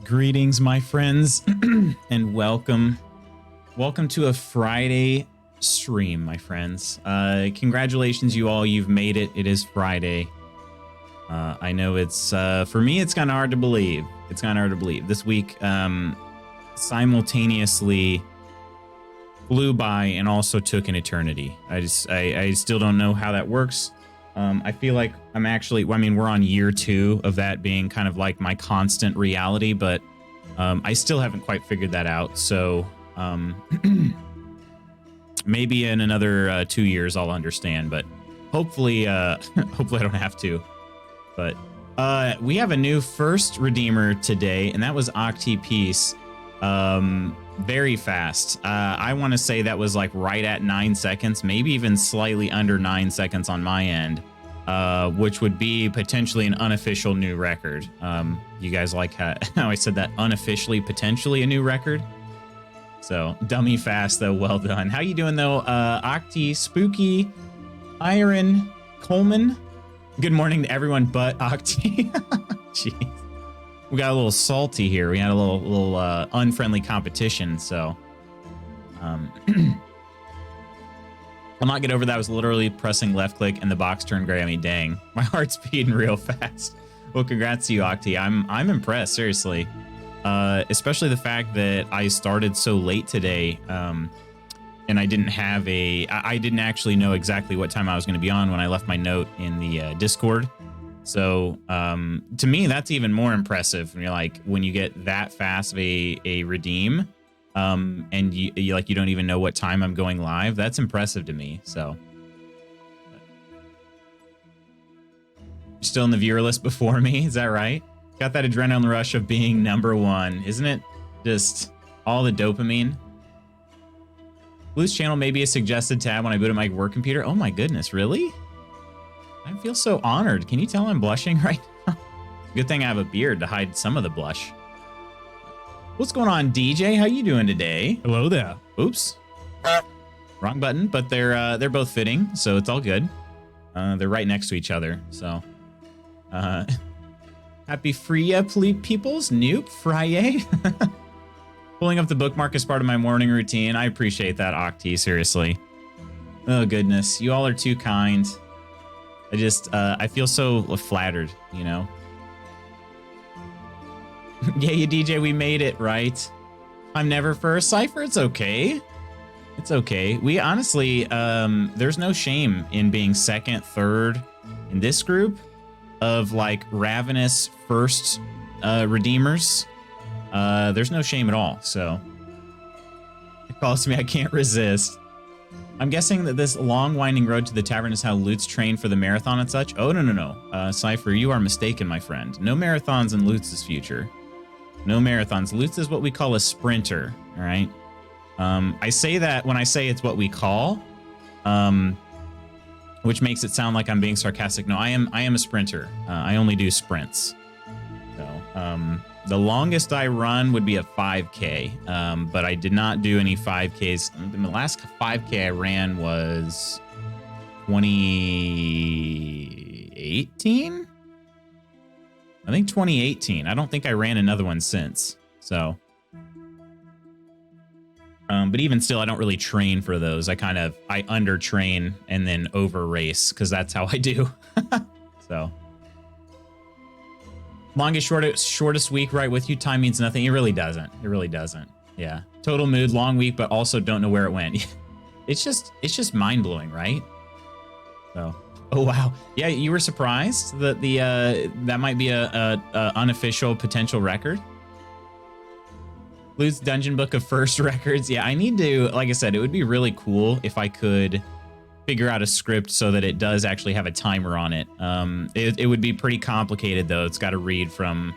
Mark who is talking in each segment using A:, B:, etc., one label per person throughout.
A: Greetings, my friends, and welcome to a Friday stream, my friends. Congratulations, you all. You've made it. It is Friday. I know it's, for me, it's kind of hard to believe. This week simultaneously flew by and also took an eternity. I still don't know how that works. I feel like I'm actually, I mean, we're on year 2 of that being kind of like my constant reality, but I still haven't quite figured that out. So maybe in another 2 years I'll understand, but hopefully, hopefully I don't have to. But we have a new first Redeemer today, and that was Octi Peace. Very fast. I want to say that was like right at 9 seconds, maybe even slightly under 9 seconds on my end, which would be potentially an unofficial new record. You guys like how I said that? Unofficially, potentially a new record. So dummy fast though. Well done. How you doing though? Octi, Spooky, Iron, Coleman. Good morning to everyone but Octi. Jeez. We got a little salty here. We had a little unfriendly competition, so I'll not get over that. I was literally pressing left click and the box turned gray. I mean, dang, my heart's beating real fast. Well, congrats to you, Octi. I'm impressed, seriously. Especially the fact that I started so late today, and I didn't have I didn't actually know exactly what time I was going to be on when I left my note in the Discord. So to me, that's even more impressive. When you're like, when you get that fast of a redeem, and you like, you don't even know what time I'm going live. That's impressive to me. So still in the viewer list before me. Is that right? Got that adrenaline rush of being #1. Isn't it just all the dopamine? Blue's channel may be a suggested tab when I boot up my work computer. Oh my goodness, really? I feel so honored. Can you tell I'm blushing right now? Good thing I have a beard to hide some of the blush. What's going on, DJ? How you doing today?
B: Hello there.
A: Oops. Wrong button, but they're both fitting, so it's all good. They're right next to each other, so. Happy Freya peoples. Nope. Friday. Pulling up the bookmark is part of my morning routine. I appreciate that, Octi, seriously. Oh, goodness. You all are too kind. I just, I feel so flattered, you know? Yeah, you DJ, we made it, right? I'm never first. Cypher, it's okay. It's okay. We honestly, there's no shame in being second, third in this group of like ravenous first redeemers. There's no shame at all, so. It calls to me, I can't resist. I'm guessing that this long winding road to the tavern is how Loots train for the marathon and such. Oh, no. Cypher, you are mistaken, my friend. No marathons in Loots' future. No marathons. Loots is what we call a sprinter, all right? I say that when I say it's what we call, which makes it sound like I'm being sarcastic. No, I am a sprinter. I only do sprints. So, the longest I run would be a 5K, but I did not do any 5Ks. The last 5K I ran was 2018? I think 2018. I don't think I ran another one since. So, but even still, I don't really train for those. I under train and then over race because that's how I do. So. Longest, shortest week right with you. Time means nothing. It really doesn't. It really doesn't. Yeah. Total mood, long week, but also don't know where it went. It's just mind blowing, right? So, oh wow, yeah, you were surprised that that might be a unofficial potential record. Loot's Dungeon Book of First Records. Yeah, I need to, like I said, it would be really cool if I could figure out a script so that it does actually have a timer on it. It would be pretty complicated though. It's got to read from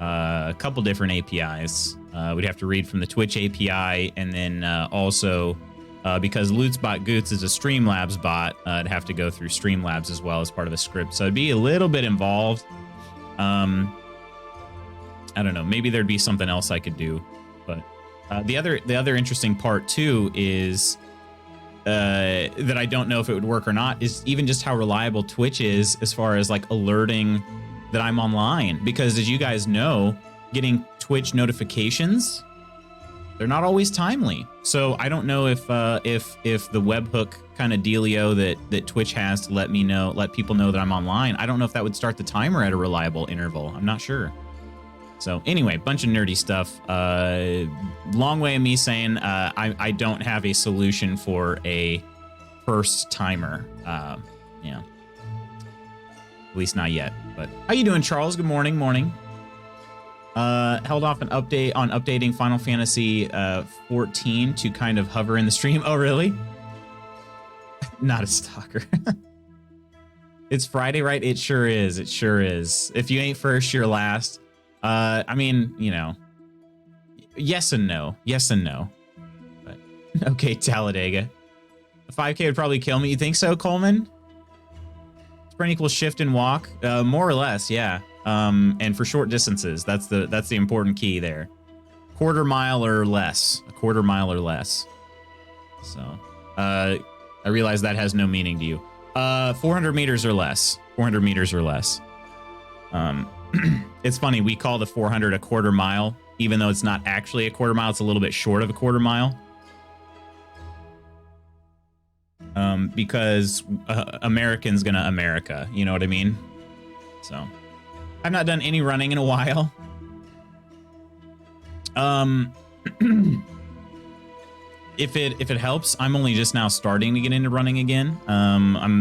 A: a couple different APIs. We'd have to read from the Twitch API, and then also because Lootsbot Goots is a Streamlabs bot, it'd have to go through Streamlabs as well as part of a script. So it'd be a little bit involved. I don't know. Maybe there'd be something else I could do. But the other interesting part too is that I don't know if it would work or not is even just how reliable Twitch is as far as like alerting that I'm online. Because as you guys know, getting Twitch notifications, they're not always timely. So I don't know if the webhook kind of dealio that Twitch has to let people know that I'm online, I don't know if that would start the timer at a reliable interval. I'm not sure. So anyway, bunch of nerdy stuff. Long way of me saying I don't have a solution for a first timer. Yeah, at least not yet. But how you doing, Charles? Good morning. Morning. Held off an update on updating Final Fantasy 14 to kind of hover in the stream. Oh, really? Not a stalker. It's Friday, right? It sure is. It sure is. If you ain't first, you're last. I mean, you know, yes and no. Yes and no. But, okay, Talladega. A 5K would probably kill me. You think so, Coleman? Sprint equals shift and walk. More or less, yeah. And for short distances, that's the important key there. Quarter mile or less. A quarter mile or less. So, I realize that has no meaning to you. 400 meters or less. 400 meters or less. It's funny, we call the 400 a quarter mile, even though it's not actually a quarter mile. It's a little bit short of a quarter mile. Because American's gonna America, you know what I mean? So, I've not done any running in a while. If it helps, I'm only just now starting to get into running again.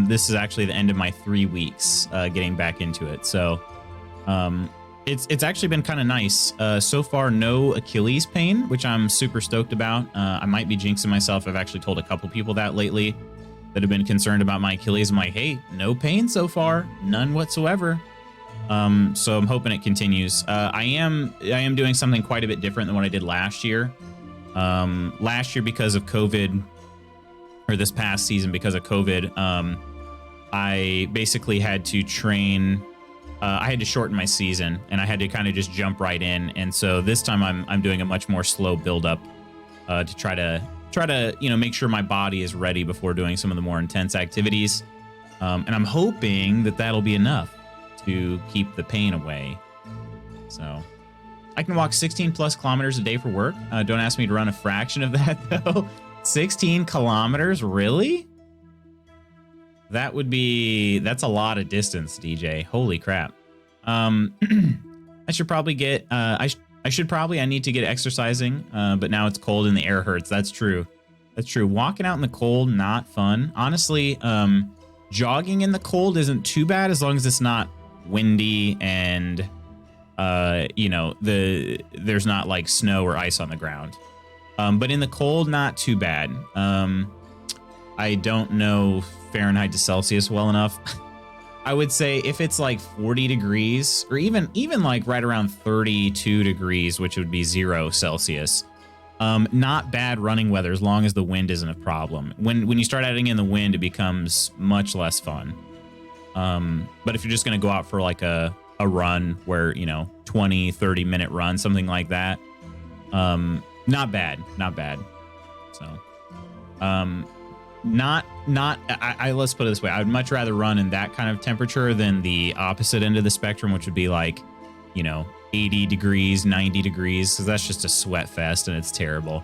A: This is actually the end of my 3 weeks getting back into it. So, it's actually been kind of nice. So far, no Achilles pain, which I'm super stoked about. I might be jinxing myself. I've actually told a couple people that lately that have been concerned about my Achilles. I'm like, hey, no pain so far, none whatsoever. So I'm hoping it continues. I am doing something quite a bit different than what I did last year. Last year, because of COVID, or this past season because of COVID, I basically had to train. I had to shorten my season, and I had to kind of just jump right in. And so this time I'm doing a much more slow build up to try to make sure my body is ready before doing some of the more intense activities. And I'm hoping that that'll be enough to keep the pain away. So I can walk 16 plus kilometers a day for work. Don't ask me to run a fraction of that though. 16 kilometers, really? That's a lot of distance, DJ. Holy crap. I should probably get, I need to get exercising, but now it's cold and the air hurts. That's true. That's true. Walking out in the cold, not fun. Honestly, jogging in the cold isn't too bad as long as it's not windy and, there's not like snow or ice on the ground. But in the cold, not too bad. I don't know Fahrenheit to Celsius well enough. I would say if it's like 40 degrees or even like right around 32 degrees, which would be 0 Celsius, not bad running weather as long as the wind isn't a problem. When you start adding in the wind, it becomes much less fun. But if you're just going to go out for like a run where, 20, 30 minute run, something like that, not bad. So, let's put it this way. I would much rather run in that kind of temperature than the opposite end of the spectrum, which would be like, 80 degrees, 90 degrees, because that's just a sweat fest and it's terrible.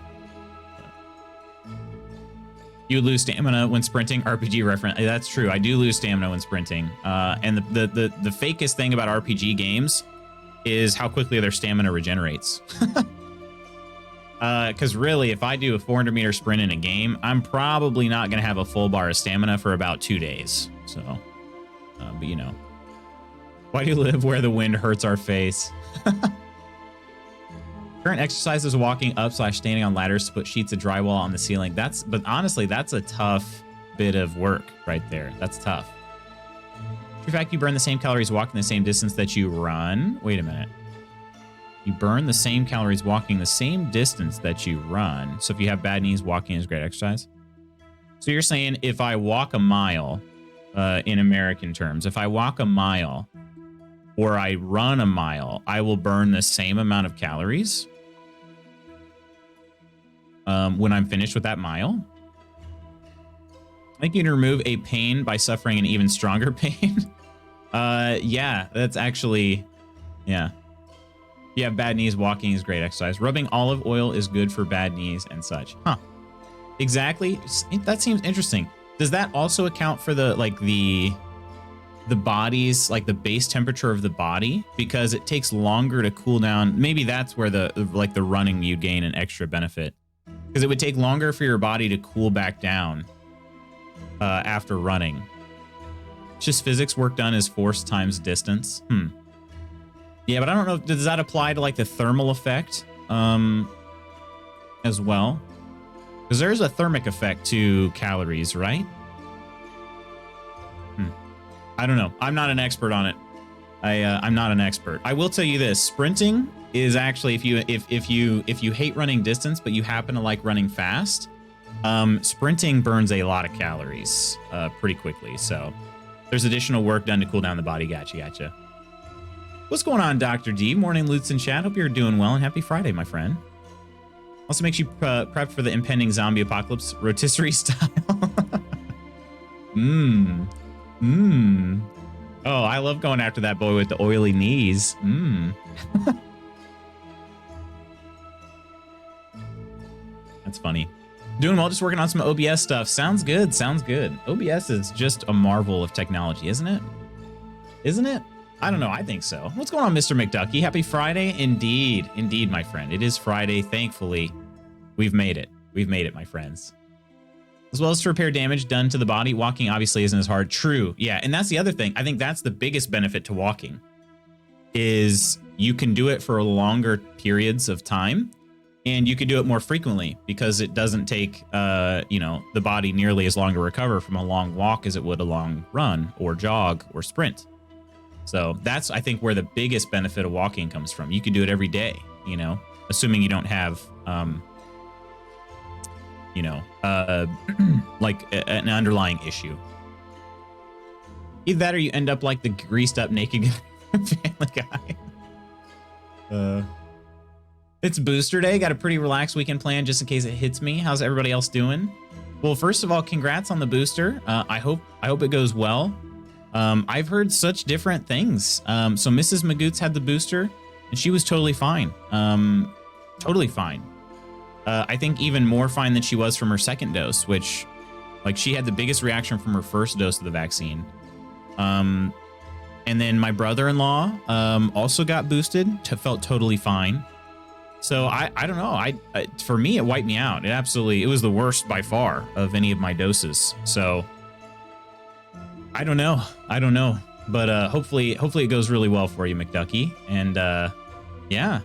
A: You lose stamina when sprinting. RPG reference. That's true. I do lose stamina when sprinting. And the fakest thing about RPG games is how quickly their stamina regenerates. Because really, if I do a 400-meter sprint in a game, I'm probably not going to have a full bar of stamina for about 2 days. So, but you know. Why do you live where the wind hurts our face? Current exercise is walking up / standing on ladders to put sheets of drywall on the ceiling. But honestly, that's a tough bit of work right there. That's tough. In fact, you burn the same calories walking the same distance that you run. Wait a minute. You burn the same calories walking the same distance that you run. So if you have bad knees, walking is great exercise. So you're saying if I walk a mile, in American terms, if I walk a mile or I run a mile, I will burn the same amount of calories when I'm finished with that mile. I think you can remove a pain by suffering an even stronger pain. Yeah, that's actually, yeah. If you have bad knees, walking is great exercise. Rubbing olive oil is good for bad knees and such. Huh. Exactly. That seems interesting. Does that also account for the body's, like the base temperature of the body? Because it takes longer to cool down. Maybe that's where the running you gain an extra benefit. Because it would take longer for your body to cool back down after running. It's just physics. Work done is force times distance. Yeah, but I don't know. Does that apply to like the thermal effect as well? Because there's a thermic effect to calories, right? I don't know. I'm not an expert on it. I'm not an expert. I will tell you this: sprinting is actually, if you hate running distance but you happen to like running fast, sprinting burns a lot of calories pretty quickly. So there's additional work done to cool down the body. Gotcha. What's going on, Dr. D? Morning, Loots and chat. Hope you're doing well, and happy Friday, my friend. Also makes you prepped for the impending zombie apocalypse, rotisserie style. Oh, I love going after that boy with the oily knees. That's funny. Doing well, just working on some OBS stuff. Sounds good. OBS is just a marvel of technology, isn't it? I don't know. I think so. What's going on, Mr. McDucky? Happy Friday. Indeed, my friend. It is Friday. Thankfully, we've made it. My friends. As well as to repair damage done to the body. Walking obviously isn't as hard. True. Yeah. And that's the other thing. I think that's the biggest benefit to walking is you can do it for longer periods of time, and you can do it more frequently because it doesn't take, the body nearly as long to recover from a long walk as it would a long run or jog or sprint. So that's, I think, where the biggest benefit of walking comes from. You can do it every day, assuming you don't have, like an underlying issue. Either that or you end up like the greased up naked Family Guy. It's booster day. Got a pretty relaxed weekend plan just in case it hits me. How's everybody else doing? Well, first of all, congrats on the booster. I hope it goes well. I've heard such different things. So Mrs. Magoots had the booster and she was totally fine. Totally fine. I think even more fine than she was from her second dose, which, like, she had the biggest reaction from her first dose of the vaccine. And then my brother-in-law also got boosted, felt totally fine. So I don't know. For me, it wiped me out. It was the worst by far of any of my doses. So I don't know. But hopefully it goes really well for you, McDucky. And yeah.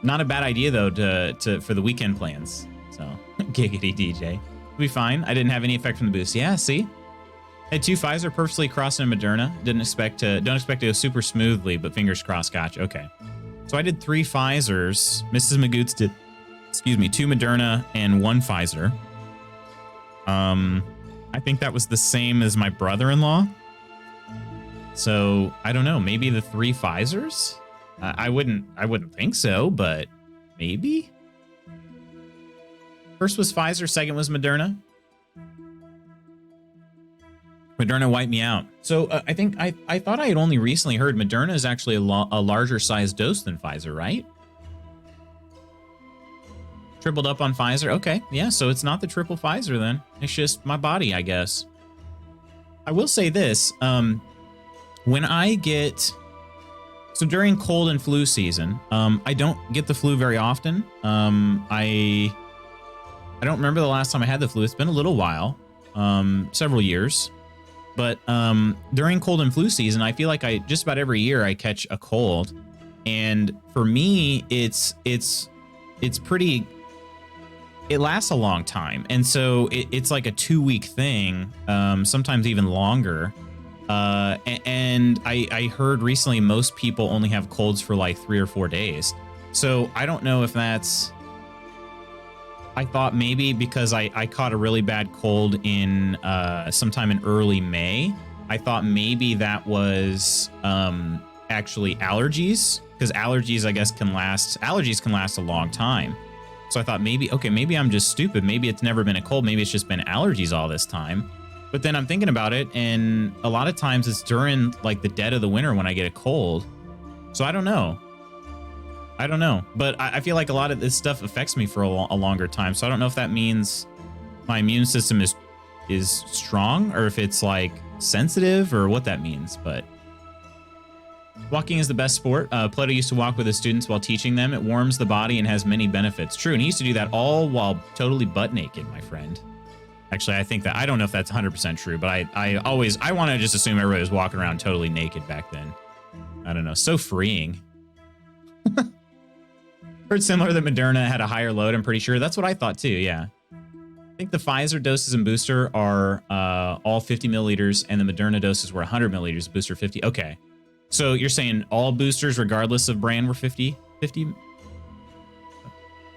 A: Not a bad idea though for the weekend plans. So giggity DJ. It'll be fine. I didn't have any effect from the boost. Yeah, see? Had 2 Pfizer perfectly crossed in Moderna. Don't expect to go super smoothly, but fingers crossed. Gotcha. Okay. So I did 3 Pfizers. Mrs. Magoots did, 2 Moderna and 1 Pfizer. I think that was the same as my brother-in-law. So I don't know. Maybe the 3 Pfizers? I wouldn't think so, but maybe. First was Pfizer, second was Moderna. Moderna wiped me out. So I think I thought I had only recently heard Moderna is actually a larger size dose than Pfizer, right? Tripled up on Pfizer. Okay, yeah, so it's not the triple Pfizer then. It's just my body, I guess. I will say this. When I get... So during cold and flu season, I don't get the flu very often. I don't remember the last time I had the flu. It's been a little while, several years. But during cold and flu season, I feel like just about every year I catch a cold. And for me, it's pretty, it lasts a long time. And so it's like a 2-week thing, sometimes even longer. And I heard recently most people only have colds for like 3 or 4 days. So I don't know if that's, I thought maybe because I caught a really bad cold in sometime in early May. I thought maybe that was actually allergies, because allergies, I guess, allergies can last a long time. So I thought maybe, okay, maybe I'm just stupid. Maybe it's never been a cold. Maybe it's just been allergies all this time. But then I'm thinking about it, and a lot of times it's during like the dead of the winter when I get a cold. So I don't know. But I feel like a lot of this stuff affects me for a longer time. So I don't know if that means my immune system is strong, or if it's like sensitive, or what that means. But walking is the best sport. Plato used to walk with his students while teaching them. It warms the body and has many benefits. True, and he used to do that all while totally butt naked, my friend. Actually, I think that, I don't know if that's 100% true, but I want to just assume everybody was walking around totally naked back then. I don't know. So freeing. Heard similar that Moderna had a higher load, I'm pretty sure. That's what I thought too, yeah. I think the Pfizer doses and booster are all 50 milliliters, and the Moderna doses were 100 milliliters, booster 50. Okay. So you're saying all boosters, regardless of brand, were 50?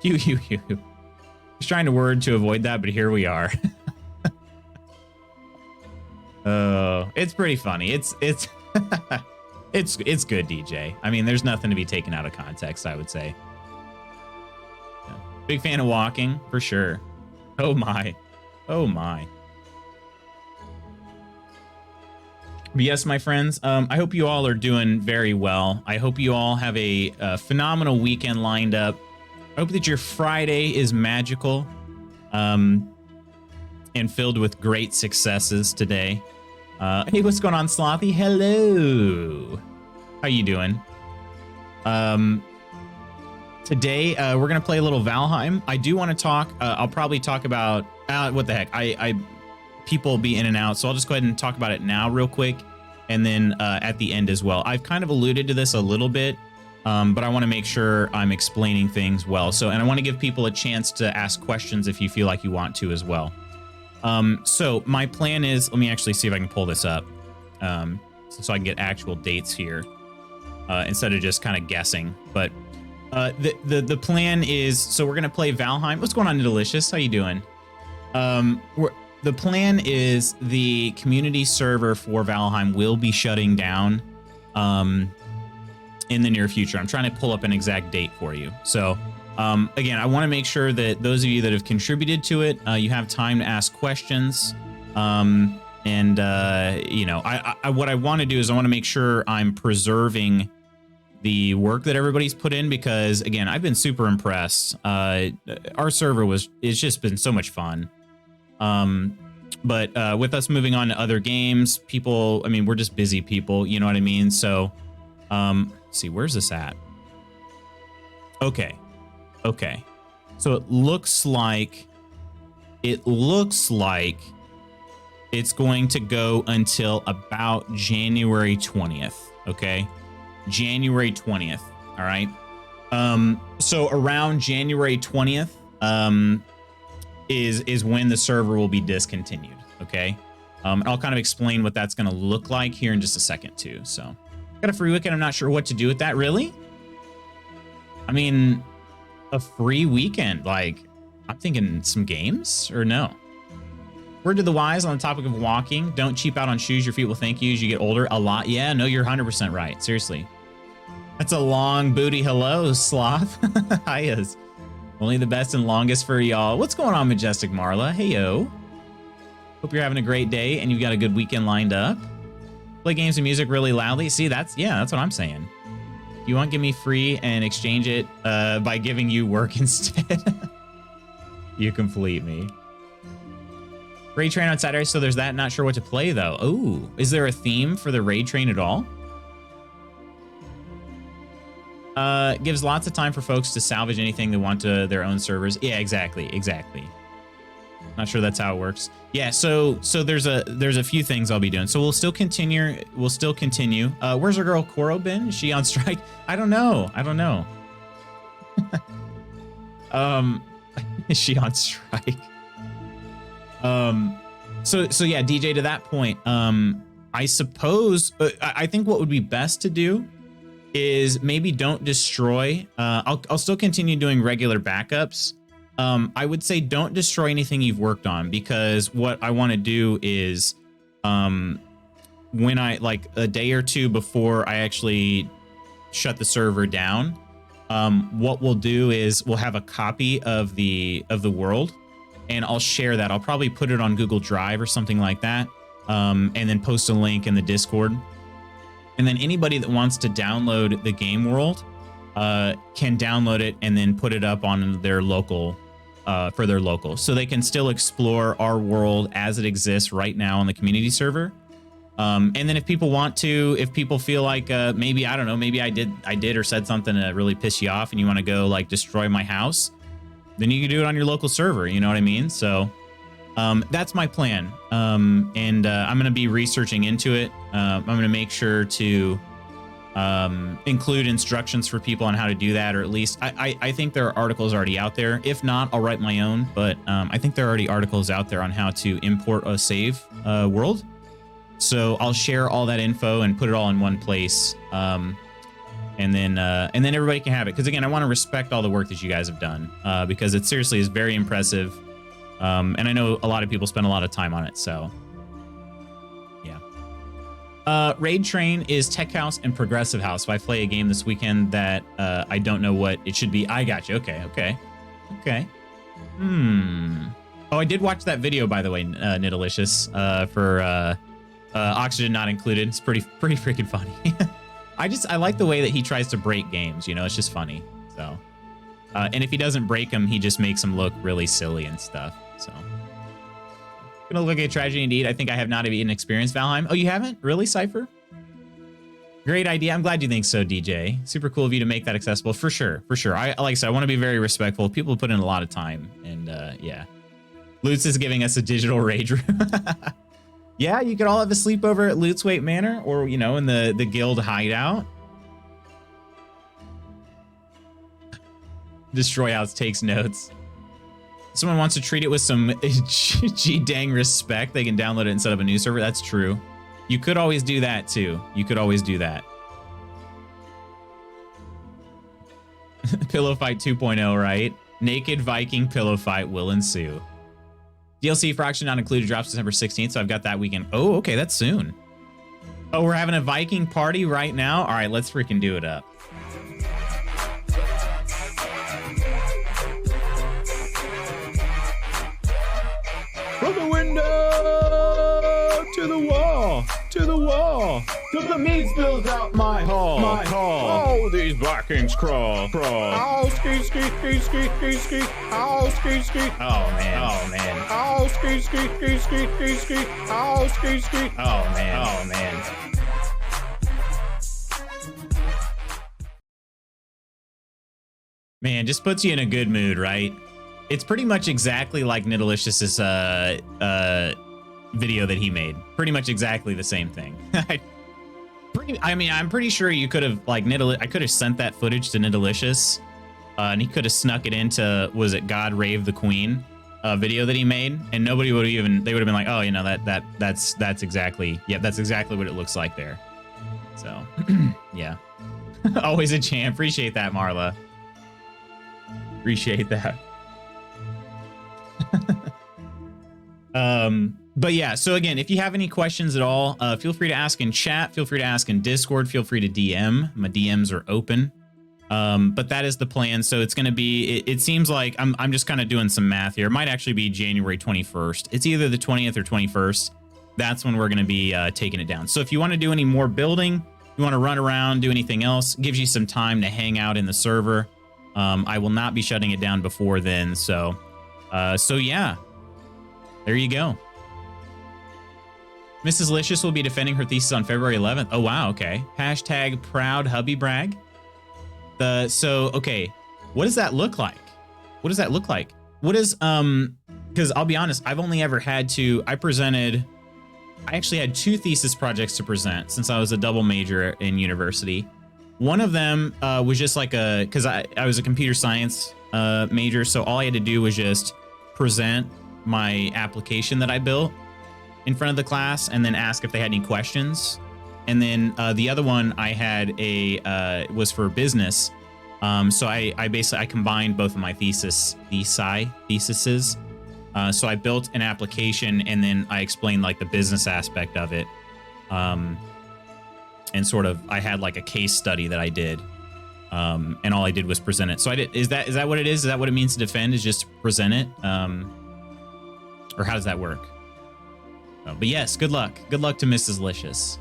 A: You. I was trying to word to avoid that, but here we are. Oh, it's pretty funny. It's it's good, DJ. I mean, there's nothing to be taken out of context, I would say. Yeah. Big fan of walking, for sure. Oh my. Oh my. But yes, my friends, I hope you all are doing very well. I hope you all have a phenomenal weekend lined up. I hope that your Friday is magical and filled with great successes today. Hey, what's going on, Slothy? Hello. How you doing? Today, we're going to play a little Valheim. I do want to talk. I'll probably talk about... what the heck? People will be in and out, so I'll just go ahead and talk about it now real quick, and then at the end as well. I've kind of alluded to this a little bit, but I want to make sure I'm explaining things well. So, and I want to give people a chance to ask questions if you feel like you want to as well. So my plan is, let me actually see if I can pull this up, so I can get actual dates here, instead of just kind of guessing. But the plan is, so we're gonna play Valheim. What's going on, Delicious? How you doing? The plan is the community server for Valheim will be shutting down in the near future. I'm trying to pull up an exact date for you. So again, I want to make sure that those of you that have contributed to it, you have time to ask questions. You know, what I want to do is I want to make sure I'm preserving the work that everybody's put in, because again, I've been super impressed. Our server it's just been so much fun. But with us moving on to other games, people, I mean, we're just busy people, you know what I mean? So, let's see, where's this at? Okay. So it looks like it's going to go until about January 20th. Okay. January 20th. All right. So around January 20th, is when the server will be discontinued. Okay. I'll kind of explain what that's going to look like here in just a second too. So got a free weekend. I'm not sure what to do with that. Really? I mean, a free weekend, like I'm thinking some games, or no? Word to the wise on the topic of walking. Don't cheap out on shoes. Your feet will thank you as you get older. A lot. Yeah, no, you're 100% right. Seriously. That's a long booty. Hello, sloth. Hias. Only the best and longest for y'all. What's going on, Majestic Marla? Hey, yo. Hope you're having a great day and you've got a good weekend lined up. Play games and music really loudly. See, that's what I'm saying. You want, give me free and exchange it by giving you work instead. You complete me. Raid Train on Saturday, so there's that. Not sure what to play, though. Oh, is there a theme for the Raid Train at all? Gives lots of time for folks to salvage anything they want to their own servers. Yeah, exactly. Not sure that's how it works. Yeah, so there's a few things I'll be doing. So we'll still continue. Where's our girl Koro been? Is she on strike? I don't know. Is she on strike? So yeah, DJ, to that point, I suppose I think what would be best to do is maybe don't destroy. I'll still continue doing regular backups. I would say don't destroy anything you've worked on, because what I want to do is when I, like, a day or two before I actually shut the server down, what we'll do is we'll have a copy of the world, and I'll share that. I'll probably put it on Google Drive or something like that, and then post a link in the Discord. And then anybody that wants to download the game world can download it and then put it up on their local, for their local. So they can still explore our world as it exists right now on the community server. And then if people want to, if people feel like maybe, I don't know, maybe I did or said something to really piss you off and you want to go like destroy my house, then you can do it on your local server. You know what I mean? So that's my plan. And I'm going to be researching into it. I'm going to make sure to include instructions for people on how to do that, or at least I think there are articles already out there. If not, I'll write my own, but I think there are already articles out there on how to import a save world. So I'll share all that info and put it all in one place. And then everybody can have it. Because again, I want to respect all the work that you guys have done, because it seriously is very impressive. And I know a lot of people spend a lot of time on it. So yeah. Raid Train is Tech House and Progressive House. If I play a game this weekend that I don't know what it should be. I got you. Okay. Oh, I did watch that video, by the way, Nidalicious, for Oxygen Not Included. It's pretty freaking funny. I like the way that he tries to break games, you know, it's just funny. So and if he doesn't break them, he just makes them look really silly and stuff. So gonna look at tragedy indeed. I think I have not even experienced Valheim. Oh, you haven't? Really, Cypher? Great idea. I'm glad you think so, DJ. Super cool of you to make that accessible. For sure. Like I said, I want to be very respectful. People put in a lot of time, and yeah. Loots is giving us a digital rage room. Yeah, you could all have a sleepover at Lootswaite Manor, or, you know, in the guild hideout. Destroy House takes notes. Someone wants to treat it with some G-dang respect. They can download it and set up a new server. That's true. You could always do that, too. You could always do that. Pillow Fight 2.0, right? Naked Viking Pillow Fight will ensue. DLC for Oxygen Not Included drops December 16th, so I've got that weekend. Oh, okay, that's soon. Oh, we're having a Viking party right now? All right, let's freaking do it up. From the window to the wall, to the wall, till the meat spills out my hall, my hall. Oh, these Vikings crawl. Oh, ski. Oh, ski. Oh, man. Oh, ski. Oh, ski. Oh, man. Man, just puts you in a good mood, right? It's pretty much exactly like Nidalicious's video that he made. Pretty much exactly the same thing. I mean, I'm pretty sure you could have, like, I could have sent that footage to Nidalicious, and he could have snuck it into, was it God Rave the Queen video that he made, and nobody would even, they would have been like, oh, you know, that's exactly, yeah, that's exactly what it looks like there. So, yeah. Always a champ. Appreciate that, Marla. Appreciate that. But yeah, so again, if you have any questions at all, feel free to ask in chat, feel free to ask in Discord, feel free to DM. My DMs are open. But that is the plan. So it's going to be, it seems like I'm just kind of doing some math here. It might actually be January 21st. It's either the 20th or 21st. That's when we're going to be taking it down. So if you want to do any more building, you want to run around, do anything else, gives you some time to hang out in the server. I will not be shutting it down before then. So yeah, there you go. Mrs. Licious will be defending her thesis on February 11th. Oh, wow. Okay. Hashtag proud hubby brag. Okay, what does that look like? What does that look like? What is because I'll be honest, I've only ever had to, I actually had 2 thesis projects to present since I was a double major in university. One of them was just like because I was a computer science major, so all I had to do was just present my application that I built in front of the class and then ask if they had any questions. And then the other one I had was for business. So I basically combined both of my theses. So I built an application and then I explained like the business aspect of it. And sort of I had like a case study that I did. And all I did was present it. So is that what it is? Is that what it means to defend, is just present it? Or how does that work? Oh, but yes, good luck. Good luck to Mrs. Licious.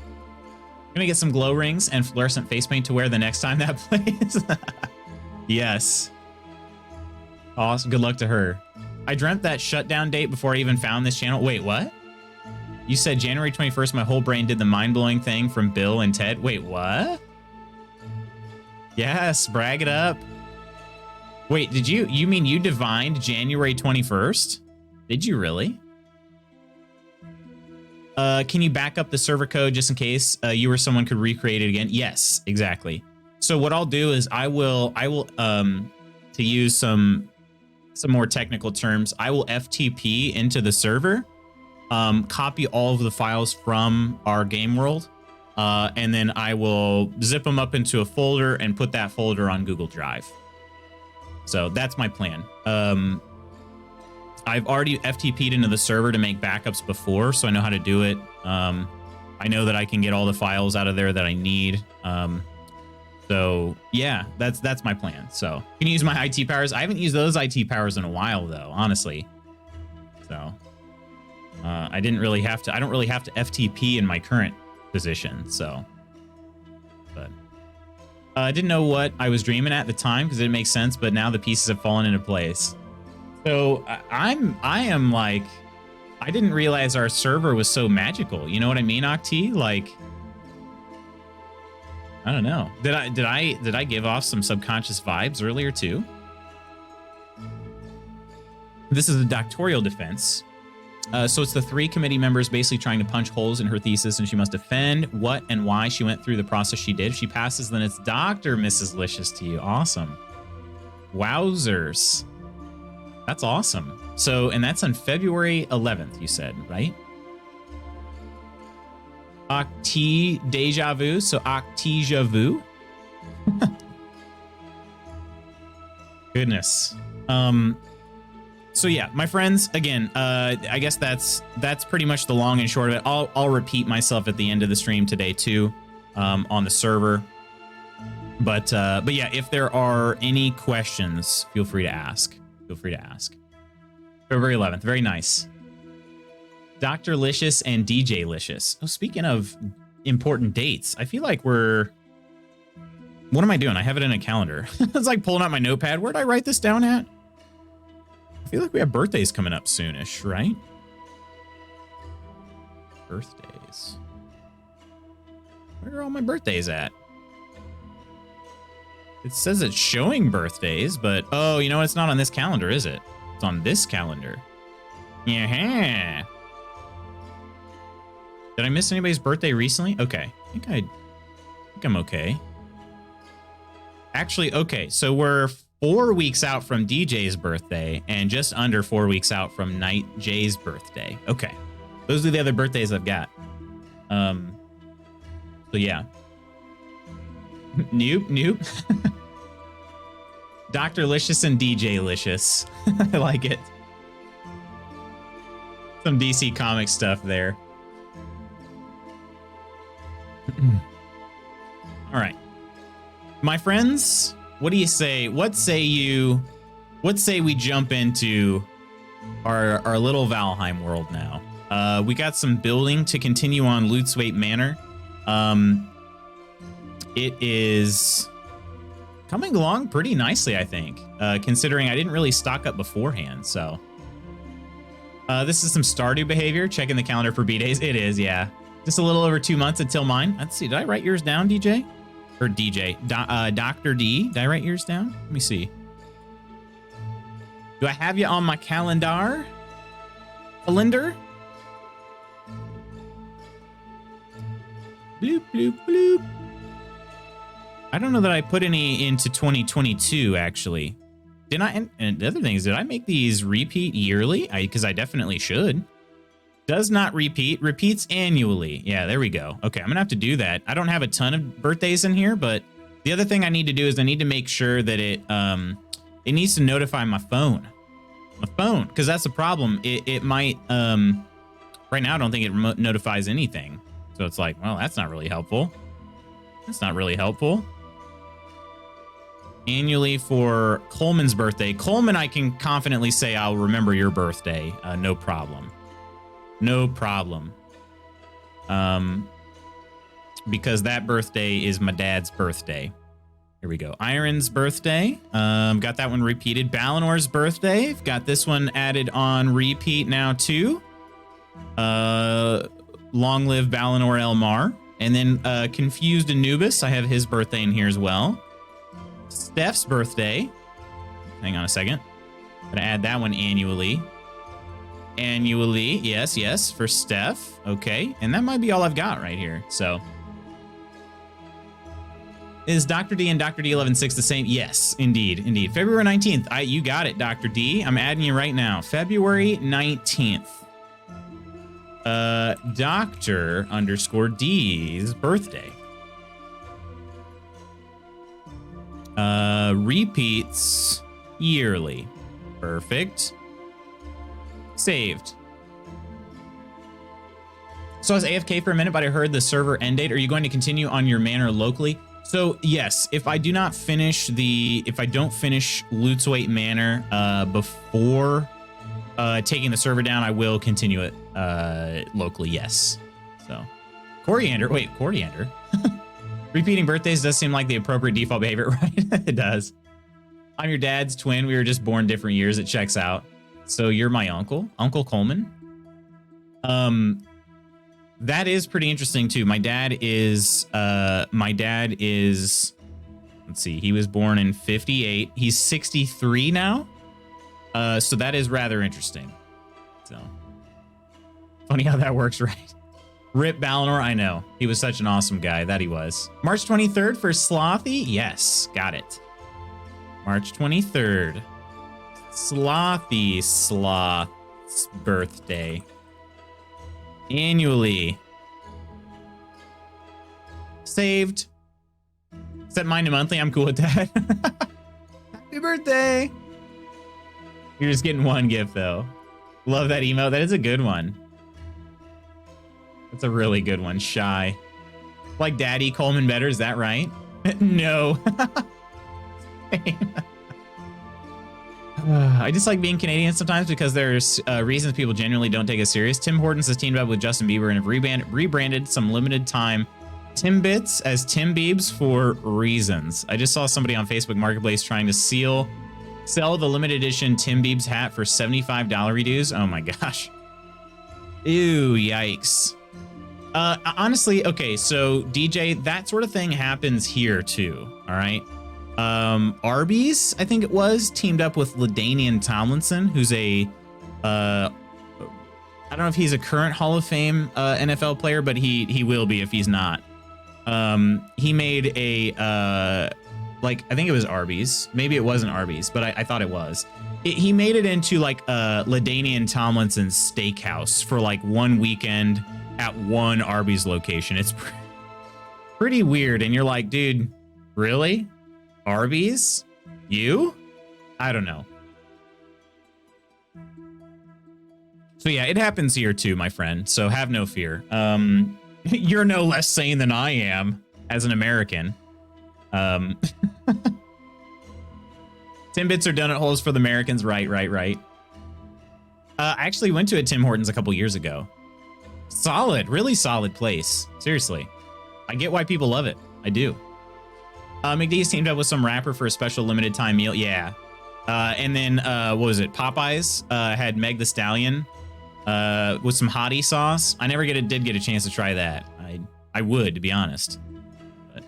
A: Gonna get some glow rings and fluorescent face paint to wear the next time that plays. Yes. Awesome. Good luck to her. I dreamt that shutdown date before I even found this channel. Wait, what? You said January 21st, my whole brain did the mind-blowing thing from Bill and Ted. Wait, what? Yes, brag it up. Wait, you mean you divined January 21st? Did you really? Can you back up the server code just in case you or someone could recreate it again? Yes, exactly. So what I'll do is I will to use some more technical terms, I will FTP into the server, copy all of the files from our game world, and then I will zip them up into a folder and put that folder on Google Drive. So that's my plan. I've already FTP'd into the server to make backups before, so I know how to do it. I know that I can get all the files out of there that I need. So yeah, that's my plan. So can you use my IT powers? I haven't used those IT powers in a while though, honestly. So I don't really have to FTP in my current position. So, but I didn't know what I was dreaming at the time because it didn't make sense, but now the pieces have fallen into place. So I am like, I didn't realize our server was so magical. You know what I mean, Octi? Like, I don't know. Did I give off some subconscious vibes earlier too? This is a doctoral defense. So it's the 3 committee members basically trying to punch holes in her thesis, and she must defend what and why she went through the process she did. If she passes, then it's Dr. Mrs. Licious to you. Awesome. Wowzers. That's awesome. So, and that's on February 11th, you said, right? Octi Deja Vu. So Octija Vu. Goodness. So yeah, my friends, again, I guess that's pretty much the long and short of it. I'll repeat myself at the end of the stream today too, on the server. But yeah, if there are any questions, feel free to ask. Feel free to ask. February 11th. Very nice. Dr. Licious and DJ Licious. Oh, speaking of important dates, I feel like what am I doing? I have it in a calendar. It's like pulling out my notepad. Where'd I write this down at? I feel like we have birthdays coming up soonish, right? Birthdays. Where are all my birthdays at? It says it's showing birthdays, but oh, you know what? It's not on this calendar, is it? It's on this calendar. Yeah. Did I miss anybody's birthday recently? Okay. I think I'm okay. Actually, okay. So we're 4 weeks out from DJ's birthday and just under 4 weeks out from Night J's birthday. Okay. Those are the other birthdays I've got. So yeah. Nope. Dr. Licious and DJ Licious. I like it. Some DC comic stuff there. All right. My friends, what do you say? What say we jump into our little Valheim world now? We got some building to continue on Lootswaite Manor. It is coming along pretty nicely, I think, considering I didn't really stock up beforehand. So this is some Stardew behavior. Checking the calendar for B days. It is, yeah. Just a little over 2 months until mine. Let's see. Did I write yours down, DJ? Or DJ. Dr. D. Did I write yours down? Let me see. Do I have you on my calendar? Calendar? Bloop, bloop, bloop. I don't know that I put any into 2022, actually. Did I? And the other thing is, did I make these repeat yearly? Because I definitely should. Does not repeat. Repeats annually. Yeah, there we go. Okay, I'm going to have to do that. I don't have a ton of birthdays in here, but the other thing I need to do is I need to make sure that it needs to notify my phone. My phone, because that's the problem. It might, right now I don't think it notifies anything. So it's like, well, that's not really helpful. That's not really helpful. Annually for Coleman's birthday. Coleman, I can confidently say I'll remember your birthday. No problem. No problem. Because that birthday is my dad's birthday. Here we go. Iron's birthday. Got that one repeated. Balinor's birthday. Got this one added on repeat now too. Long live Balinor Elmar. And then Confused Anubis. I have his birthday in here as well. Steph's birthday. Hang on a second. Gonna add that one annually. Annually, yes, for Steph. Okay, and that might be all I've got right here. So, is Dr. D and Dr. D116 the same? Yes, indeed. February 19th. You got it, Dr. D. I'm adding you right now. February 19th. Dr. _ D's birthday. Repeats yearly. Perfect. Saved. So I was AFK for a minute, but I heard the server end date. Are you going to continue on your Manor locally? So yes, if I don't finish Lootswaite Manor before taking the server down, I will continue it locally, yes. So Coriander. Repeating birthdays does seem like the appropriate default behavior, right? It does. I'm your dad's twin. We were just born different years. It checks out. So you're my uncle, Uncle Coleman. That is pretty interesting too. My dad is, let's see, he was born in 58. He's 63 now. So that is rather interesting. So funny how that works, right? Rip Balinor, I know. He was such an awesome guy, that he was. March 23rd for Slothy? Yes, got it. March 23rd. Slothy Sloth's birthday. Annually. Saved. Set mine to monthly, I'm cool with that. Happy birthday! You're just getting one gift, though. Love that email. That is a good one. That's a really good one. Shy. Like Daddy Coleman better, is that right? No. I just like being Canadian sometimes because there's reasons people genuinely don't take us serious. Tim Hortons has teamed up with Justin Bieber and have rebranded some limited time Timbits as Tim Biebs for reasons. I just saw somebody on Facebook Marketplace trying to sell the limited edition Tim Biebs hat for $75 redues. Oh my gosh. Ew, yikes. Honestly, okay, so DJ, that sort of thing happens here too, all right? Arby's, I think it was, teamed up with LaDainian Tomlinson, who's I don't know if he's a current Hall of Fame NFL player, but he will be if he's not. He made I think it was Arby's. Maybe it wasn't Arby's, but I thought it was. He made it into like LaDainian Tomlinson's steakhouse for like one weekend at one Arby's location. It's pretty weird. And you're like, dude, really? Arby's? You? I don't know. So yeah, it happens here too, my friend. So have no fear. You're no less sane than I am as an American. Timbits are donut holes for the Americans. Right. I actually went to a Tim Hortons a couple years ago. Solid, really solid place. Seriously. I get why people love it. I do. McDee's teamed up with some rapper for a special limited time meal. Yeah. And then, what was it? Popeyes had Meg the Stallion with some hottie sauce. I never did get a chance to try that. I would, to be honest. But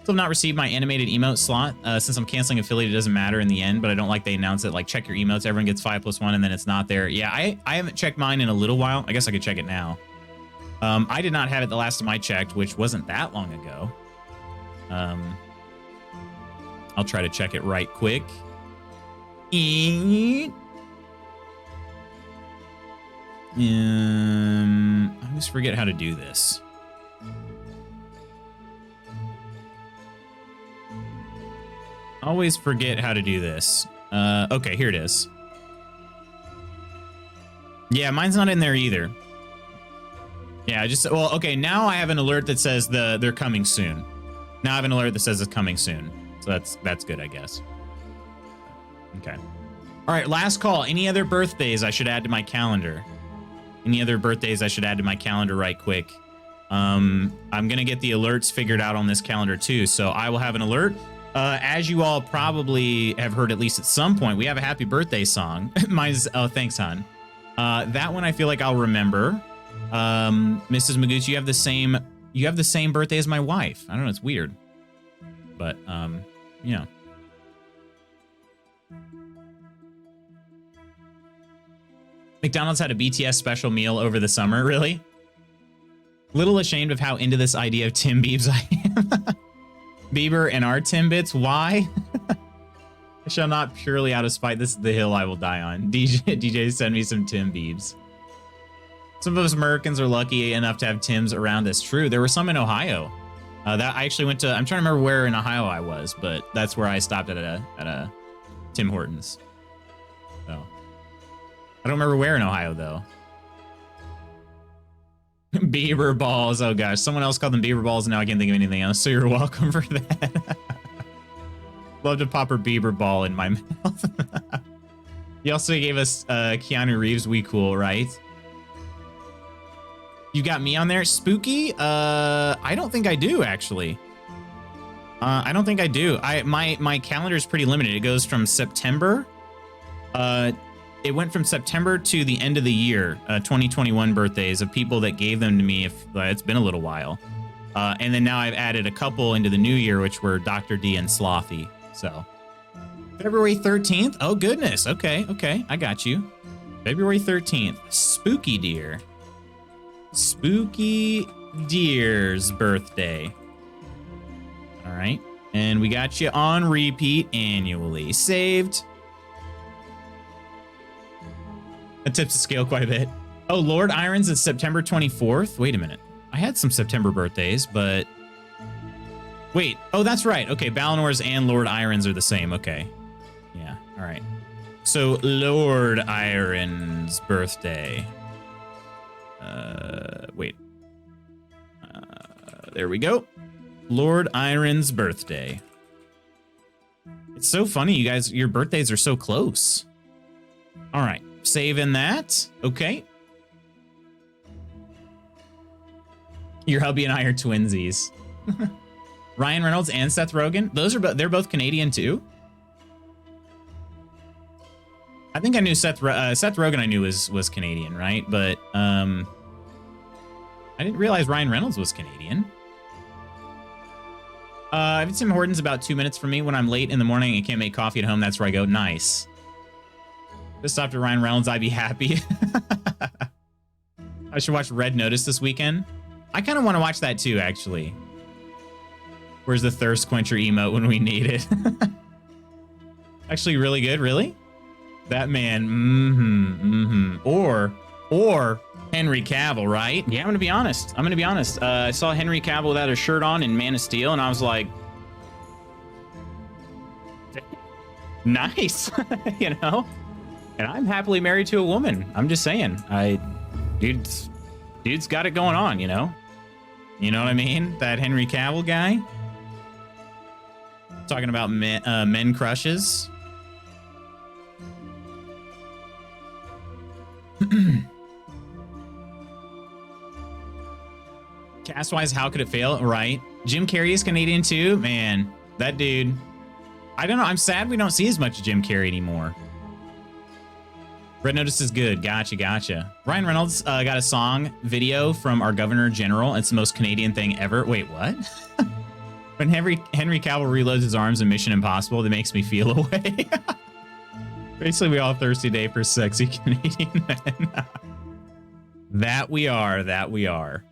A: Still have not received my animated emote slot. Since I'm canceling affiliate, it doesn't matter in the end, but I don't like they announce it, like, check your emotes, everyone gets 5+1, and then it's not there. Yeah, I haven't checked mine in a little while. I guess I could check it now. I did not have it the last time I checked, which wasn't that long ago. I'll try to check it right quick. I always forget how to do this. Always forget how to do this. Okay, here it is. Yeah, mine's not in there either. Yeah, well, okay, now I have an alert that says they're coming soon. Now I have an alert that says it's coming soon. So that's good, I guess. Okay. All right, last call. Any other birthdays I should add to my calendar? Any other birthdays I should add to my calendar right quick? I'm going to get the alerts figured out on this calendar too, so I will have an alert. As you all probably have heard at least at some point, we have a happy birthday song. Mine's, oh, thanks, hon. That one I feel like I'll remember. Mrs. Maguchi, you have the same birthday as my wife. I don't know, it's weird. But, yeah. McDonald's had a BTS special meal over the summer, really? Little ashamed of how into this idea of Tim Biebs I am. Bieber and our Timbits, why? I shall not purely out of spite. This is the hill I will die on. DJ send me some Tim Biebs. Some of us Americans are lucky enough to have Tims around us. True, there were some in Ohio. That I actually went to. I'm trying to remember where in Ohio I was, but that's where I stopped at a Tim Hortons. So I don't remember where in Ohio though. Bieber balls. Oh gosh, someone else called them Bieber balls, and now I can't think of anything else. So you're welcome for that. Love to pop her Bieber ball in my mouth. You also gave us Keanu Reeves. We cool, right? You got me on there, Spooky. I don't think I do actually. I don't think I do. My calendar is pretty limited. It goes from September. It went from September to the end of the year, 2021 birthdays of people that gave them to me. If it's been a little while, and then now I've added a couple into the new year, which were Dr. D and Slothy. So February 13th. Oh goodness. Okay, I got you. February 13th. Spooky Deer. Spooky Deer's birthday. All right, and we got you on repeat annually. Saved. That tips the scale quite a bit. Oh, Lord Irons is September 24th. Wait a minute. I had some September birthdays, but... Wait. Oh, that's right. Okay, Balinor's and Lord Irons are the same. Okay. Yeah, all right. So, Lord Irons' birthday. Wait. There we go. Lord Irons' birthday. It's so funny, you guys. Your birthdays are so close. All right. Saving that. Okay. Your hubby and I are twinsies. Ryan Reynolds and Seth Rogen. They're both Canadian too. I think I knew Seth Rogen I knew was Canadian, right? But I didn't realize Ryan Reynolds was Canadian. If it's Tim Hortons about 2 minutes from me when I'm late in the morning and can't make coffee at home, that's where I go. Nice. Just after Ryan Reynolds, I'd be happy. I should watch Red Notice this weekend. I kind of want to watch that too, actually. Where's the thirst quencher emote when we need it? Actually, really good, really? That man, Or Henry Cavill, right? Yeah, I'm gonna be honest. I saw Henry Cavill without a shirt on in Man of Steel, and I was like, nice, you know? And I'm happily married to a woman. I'm just saying, dude's got it going on, you know? You know what I mean? That Henry Cavill guy. Talking about men crushes. Cast-wise, how could it fail? Right. Jim Carrey is Canadian too? Man, that dude. I don't know. I'm sad we don't see as much Jim Carrey anymore. Red Notice is good. Gotcha. Ryan Reynolds got a song video from our Governor General. It's the most Canadian thing ever. Wait, what? When Henry Cavill reloads his arms in Mission Impossible, that makes me feel away. Basically, we all thirsty day for sexy Canadian men. That we are. That we are.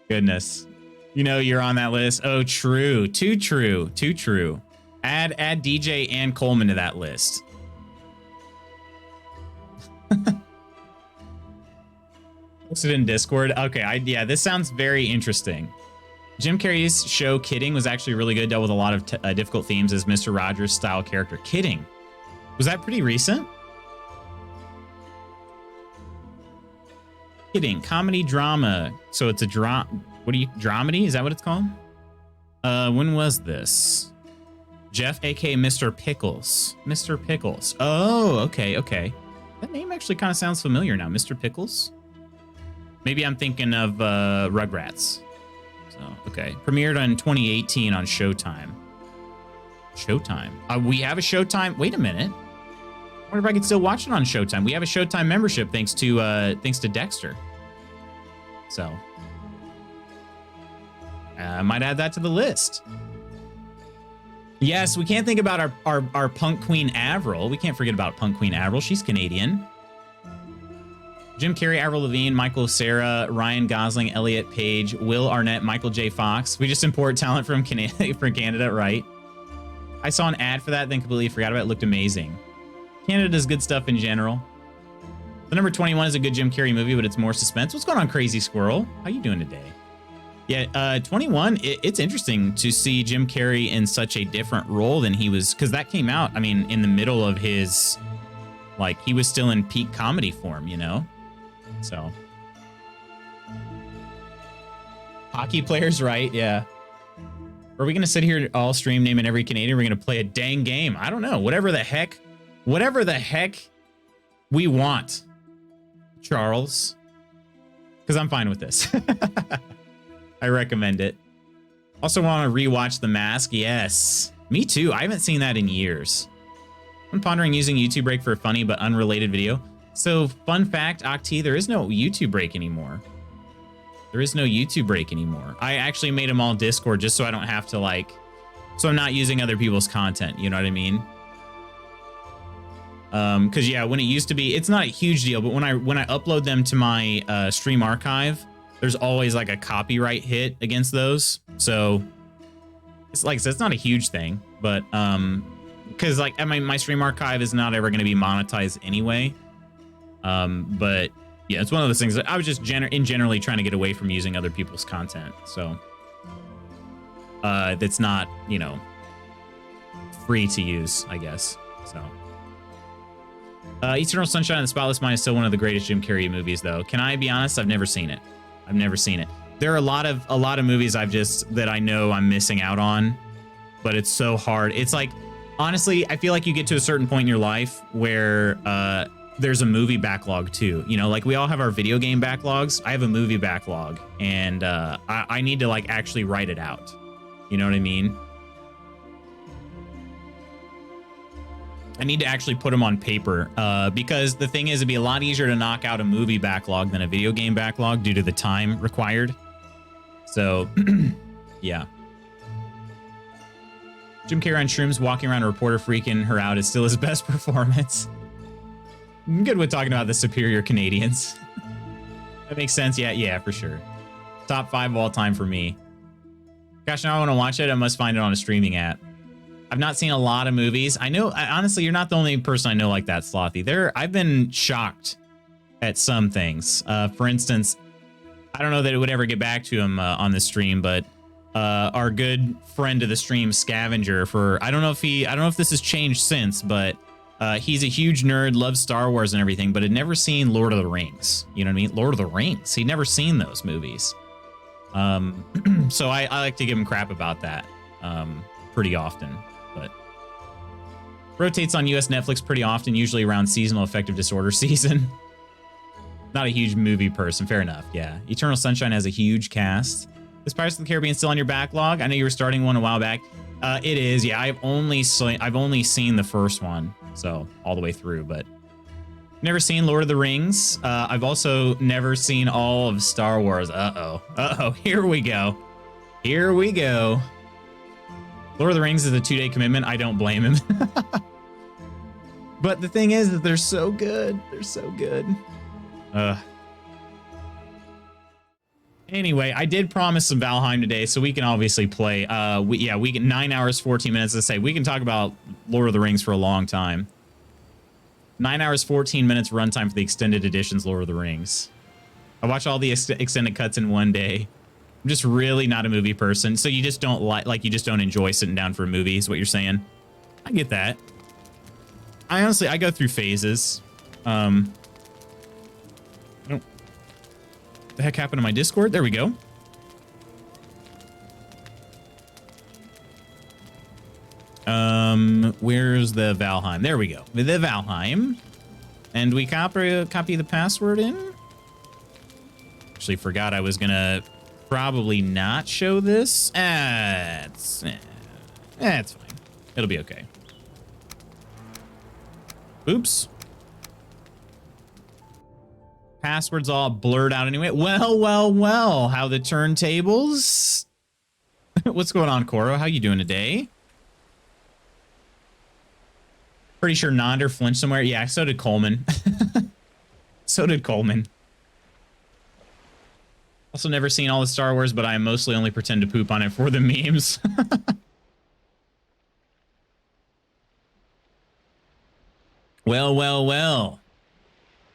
A: Goodness. You know you're on that list. Oh, true. Too true. Too true. Add DJ and Coleman to that list. Posted in Discord. Okay, yeah, this sounds very interesting. Jim Carrey's show Kidding was actually really good. Dealt with a lot of difficult themes as Mr. Rogers style character. Kidding. Was that pretty recent? Kidding. Comedy drama. So it's a dramedy? Is that what it's called? When was this? Jeff, aka Mr. Pickles. Mr. Pickles. Oh, okay, okay. That name actually kind of sounds familiar now. Mr. Pickles? Maybe I'm thinking of Rugrats. So, okay. Premiered in 2018 on Showtime. Showtime. We have a Showtime. Wait a minute. I wonder if I could still watch it on Showtime. We have a Showtime membership thanks to Dexter. So, I might add that to the list. Yes, we can't think about our punk queen Avril. We can't forget about punk queen Avril. She's Canadian. Jim Carrey, Avril Lavigne, Michael Cera, Ryan Gosling, Elliot Page, Will Arnett, Michael J. Fox. We just import talent from Canada, right? I saw an ad for that, then completely forgot about it. It looked amazing. Canada does good stuff in general. The number 21 is a good Jim Carrey movie, but it's more suspense. What's going on, Crazy Squirrel? How you doing today? Yeah, 21, it's interesting to see Jim Carrey in such a different role than he was, because that came out, I mean, in the middle of his, like, he was still in peak comedy form, you know? So. Hockey players, right? Yeah. Are we going to sit here all stream naming every Canadian? We're going to play a dang game. I don't know. Whatever the heck we want, Charles. Because I'm fine with this. I recommend it. Also want to rewatch The Mask. Yes. Me too. I haven't seen that in years. I'm pondering using YouTube Break for a funny but unrelated video. So, fun fact, Octi, there is no YouTube Break anymore. There is no YouTube Break anymore. I actually made them all Discord just so I don't have to, like, so I'm not using other people's content, you know what I mean? Because, yeah, when it used to be, it's not a huge deal, but when I upload them to my stream archive, there's always, like, a copyright hit against those. So, it's like I said, it's not a huge thing, but, because, like, my stream archive is not ever going to be monetized anyway. But yeah, it's one of those things that I was just generally trying to get away from using other people's content. So, that's not, you know, free to use, I guess. So, Eternal Sunshine of the Spotless Mind is still one of the greatest Jim Carrey movies, though. Can I be honest? I've never seen it. There are a lot of movies that I know I'm missing out on, but it's so hard. It's like, honestly, I feel like you get to a certain point in your life where, there's a movie backlog too, you know, like we all have our video game backlogs. I have a movie backlog, and I need to, like, actually write it out. You know what I mean? I need to actually put them on paper, because the thing is, it'd be a lot easier to knock out a movie backlog than a video game backlog due to the time required. So, yeah. Jim Carrey on shrooms walking around a reporter freaking her out is still his best performance. I'm good with talking about the superior Canadians. That makes sense. Yeah, for sure. Top 5 of all time for me. Gosh, now I want to watch it. I must find it on a streaming app. I've not seen a lot of movies. Honestly, you're not the only person I know like that, Slothy. I've been shocked at some things. For instance, I don't know that it would ever get back to him on the stream, but our good friend of the stream, Scavenger, I don't know if this has changed since, but he's a huge nerd, loves Star Wars and everything, but had never seen Lord of the Rings. You know what I mean? Lord of the Rings. He'd never seen those movies. So I like to give him crap about that pretty often. But rotates on US Netflix pretty often, usually around seasonal affective disorder season. Not a huge movie person. Fair enough. Yeah. Eternal Sunshine has a huge cast. Is Pirates of the Caribbean still on your backlog? I know you were starting one a while back. It is. Yeah. I've only seen the first one. So all the way through, but Never seen Lord of the Rings. I've also never seen all of Star Wars. Uh-oh. Here we go. Here we go. Lord of the Rings is a 2-day commitment. I don't blame him. But the thing is that they're so good. They're so good. Anyway, I did promise some Valheim today, so we can obviously play. We get 9 hours, 14 minutes. Let's say we can talk about Lord of the Rings for a long time. 9 hours, 14 minutes runtime for the extended editions Lord of the Rings. I watch all the extended cuts in one day. I'm just really not a movie person, so you just don't like you just don't enjoy sitting down for a movie, is what you're saying. I get that. I go through phases. I don't. The heck happened to my Discord? There we go. Where's the Valheim? There we go. The Valheim. And we copy the password in. Actually forgot I was gonna probably not show this. It's fine. It'll be okay. Oops. Password's all blurred out anyway. Well. How the turntables? What's going on, Koro? How you doing today? Pretty sure Nonder flinched somewhere. Yeah, so did Coleman. So did Coleman. Also never seen all the Star Wars, but I mostly only pretend to poop on it for the memes. Well.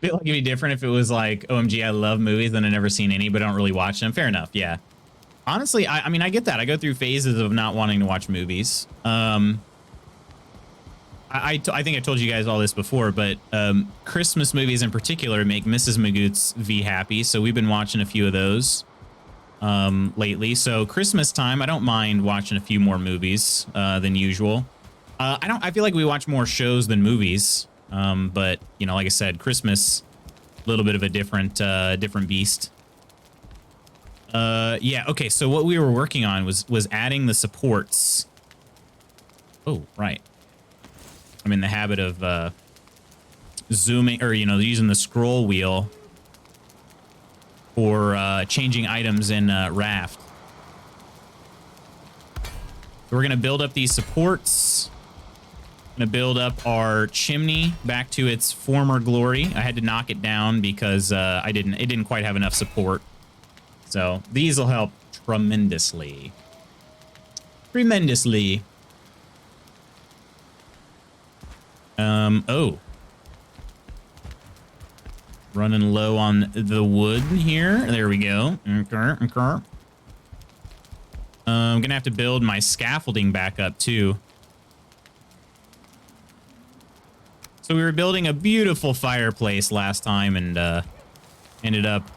A: Feel like it'd be different if it was like, OMG, I love movies, then I never seen any, but I don't really watch them. Fair enough, yeah. Honestly, I mean, I get that. I go through phases of not wanting to watch movies. I think I told you guys all this before, but Christmas movies in particular make Mrs. Magoots V happy, so we've been watching a few of those lately. So Christmas time, I don't mind watching a few more movies than usual. I feel like we watch more shows than movies, but you know, like I said, Christmas, a little bit of a different beast. Yeah, okay. So what we were working on was adding the supports. Oh, right. I'm in the habit of zooming, or, you know, using the scroll wheel for changing items in Raft. So we're going to build up these supports. Going to build up our chimney back to its former glory. I had to knock it down because it didn't quite have enough support. So these will help tremendously. Tremendously. Oh. Running low on the wood here. There we go. Okay. I'm gonna have to build my scaffolding back up too. So we were building a beautiful fireplace last time and ended up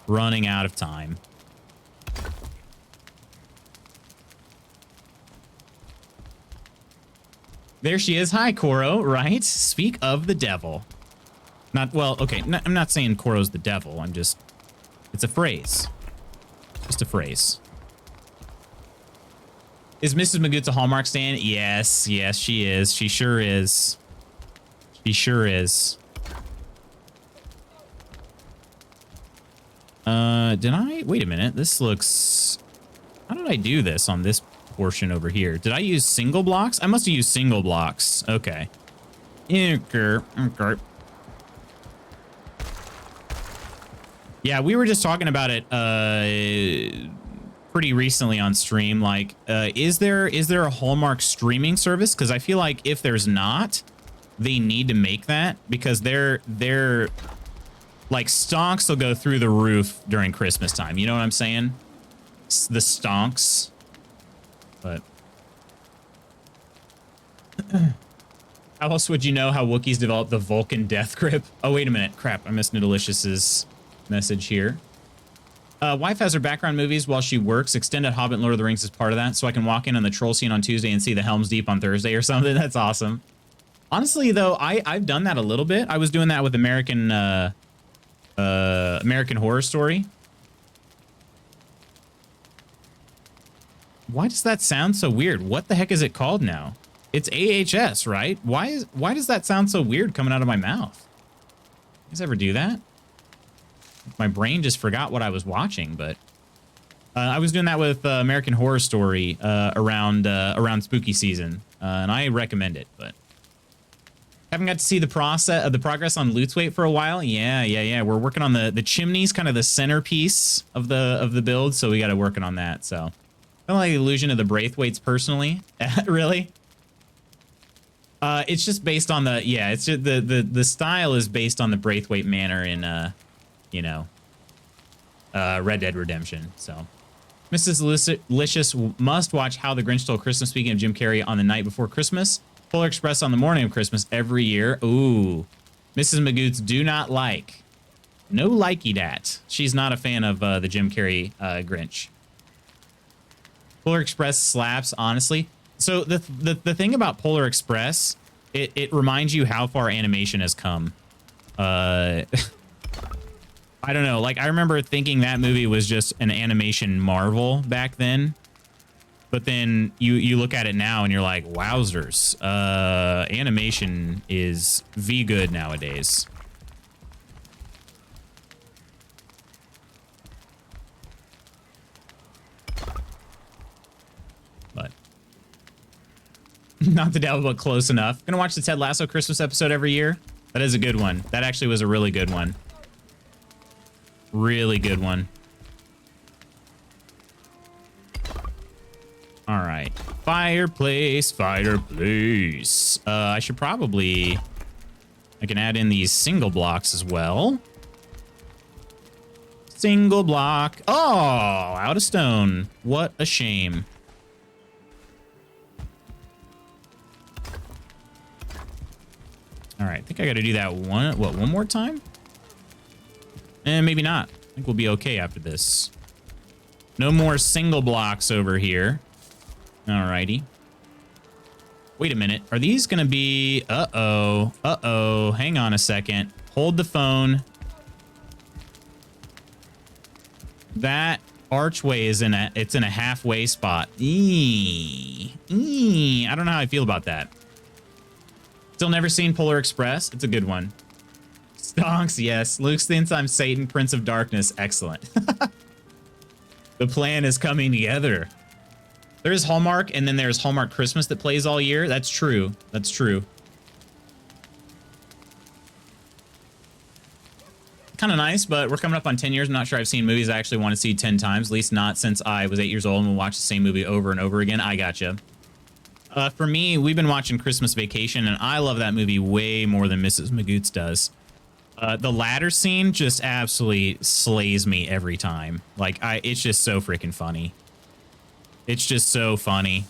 A: running out of time. There she is. Hi, Koro, right? Speak of the devil. Not, well, okay, I'm not saying Koro's the devil. I'm just, it's a phrase. Just a phrase. Is Mrs. Magoots a Hallmark stan? Yes, she is. She sure is. She sure is. Did I? Wait a minute. This looks... How did I do this on this portion over here? Did I use single blocks? I must have used single blocks. Okay. Okay. Yeah, we were just talking about it pretty recently on stream. Like, is there a Hallmark streaming service? Because I feel like if there's not, they need to make that, because they're like, stonks will go through the roof during Christmas time. You know what I'm saying? The stonks. But how else would you know how Wookiees developed the Vulcan death grip? Oh, wait a minute. Crap, I missed Noodlelicious's message here. Wife has her background movies while she works. Extended Hobbit and Lord of the Rings is part of that, so I can walk in on the troll scene on Tuesday and see the Helm's Deep on Thursday or something. That's awesome. Honestly, though, I've done that a little bit. I was doing that with American Horror Story. Why does that sound so weird? What the heck is it called now? It's AHS, right? Why does that sound so weird coming out of my mouth? guys ever do that? My brain just forgot what I was watching, but I was doing that with American Horror Story around spooky season, and I recommend it. But haven't got to see the progress on Lootswaite for a while. Yeah. We're working on the chimneys, kind of the centerpiece of the build, so we got to working on that. So I don't like the illusion of the Braithwaites personally, really. It's just based on it's just the style is based on the Braithwaite Manor in Red Dead Redemption. So Mrs. Licious must watch How the Grinch Stole Christmas, speaking of Jim Carrey, on the night before Christmas. Polar Express on the morning of Christmas every year. Ooh. Mrs. Magoots do not like. No likey dat. She's not a fan of the Jim Carrey Grinch. Polar Express slaps, honestly. So the thing about Polar Express, it reminds you how far animation has come. I don't know. Like, I remember thinking that movie was just an animation marvel back then. But then you look at it now and you're like, wowzers. Animation is V good nowadays. But not the devil, but close enough. Gonna watch the Ted Lasso Christmas episode every year. That is a good one. That actually was a really good one. Really good one. All right. Fireplace. I should probably... I can add in these single blocks as well. Single block. Oh, out of stone. What a shame. All right. I think I got to do that one more time? Maybe not. I think we'll be okay after this. No more single blocks over here. Alrighty. Wait a minute. Are these going to be... Uh-oh. Hang on a second. Hold the phone. That archway is in a halfway spot. I don't know how I feel about that. Still never seen Polar Express. It's a good one. Stonks, yes. Luke thinks I'm Satan, Prince of Darkness. Excellent. The plan is coming together. There is Hallmark, and then there's Hallmark Christmas that plays all year. That's true. That's true. Kind of nice, but we're coming up on 10 years. I'm not sure I've seen movies I actually want to see 10 times, at least not since I was 8 years old and we'll watch the same movie over and over again. I gotcha. For me, we've been watching Christmas Vacation, and I love that movie way more than Mrs. Magoots does. The ladder scene just absolutely slays me every time. Like, it's just so freaking funny. It's just so funny.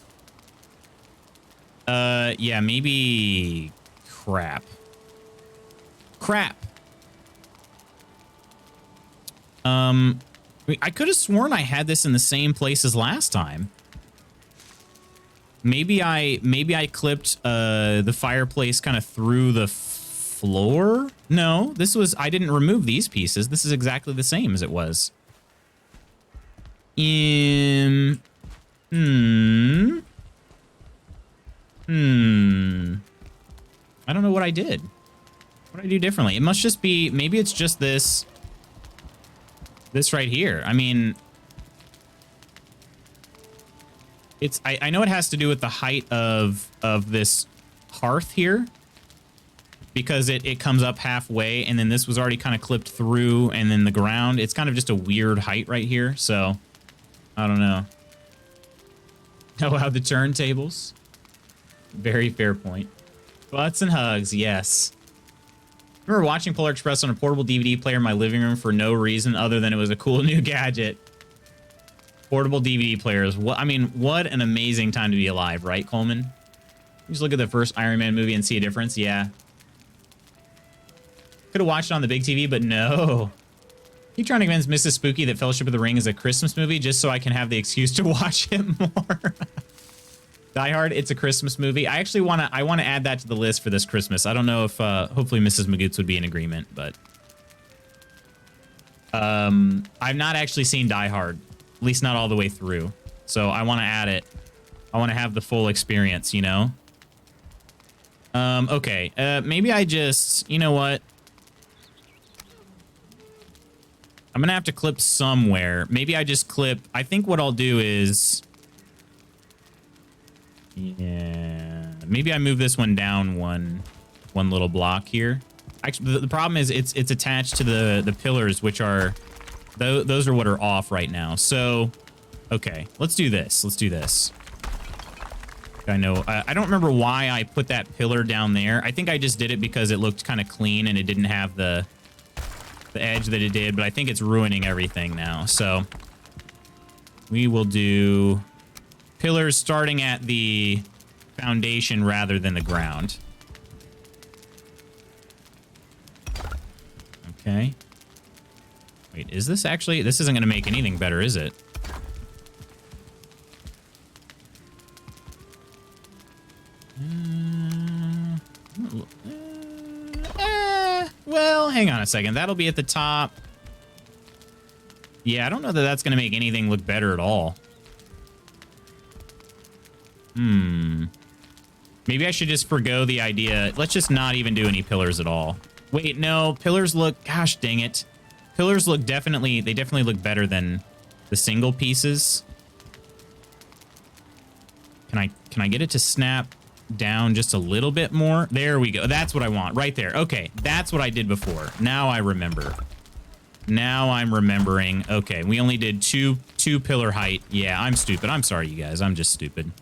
A: Yeah, maybe... Crap. I could have sworn I had this in the same place as last time. Maybe I clipped the fireplace kind of through the floor? No, I didn't remove these pieces. This is exactly the same as it was. I don't know what I did. What did I do differently? It must just be, maybe it's just this right here. I mean, I know it has to do with the height of this hearth here, because it comes up halfway, and then this was already kind of clipped through, and then the ground, it's kind of just a weird height right here. So I don't know. Oh, wow, the turntables. Very fair point. Butts and hugs, yes. I remember watching Polar Express on a portable DVD player in my living room for no reason other than it was a cool new gadget. Portable DVD players. What, I mean, what an amazing time to be alive, right, Coleman? You just look at the first Iron Man movie and see a difference. Yeah. Could have watched it on the big TV, but no. Keep trying to convince Mrs. Spooky that Fellowship of the Ring is a Christmas movie just so I can have the excuse to watch it more. Die Hard, it's a Christmas movie. I actually want to add that to the list for this Christmas. I don't know if hopefully Mrs. Magoots would be in agreement, but I've not actually seen Die Hard, at least not all the way through. So I want to add it. I want to have the full experience, you know? Okay, maybe I just, you know what? I'm going to have to clip somewhere. Maybe I just clip. I think what I'll do is... Yeah. Maybe I move this one down one little block here. Actually, the problem is it's attached to the pillars, which are... Those are what are off right now. So, okay. Let's do this. Let's do this. I know. I don't remember why I put that pillar down there. I think I just did it because it looked kind of clean and it didn't have the edge that it did, but I think it's ruining everything now. So we will do pillars starting at the foundation rather than the ground. Okay. Wait, is this actually... This isn't going to make anything better, is it? Well, hang on a second. That'll be at the top. Yeah, I don't know that that's going to make anything look better at all. Maybe I should just forgo the idea. Let's just not even do any pillars at all. Wait, no. Pillars look... Gosh, dang it. Pillars look definitely... They definitely look better than the single pieces. Can I get it to snap down just a little bit more? There we go. That's what I want. Right there. Okay. That's what I did before. Now I remember. Now I'm remembering. Okay. We only did two pillar height. Yeah, I'm stupid. I'm sorry, you guys. I'm just stupid.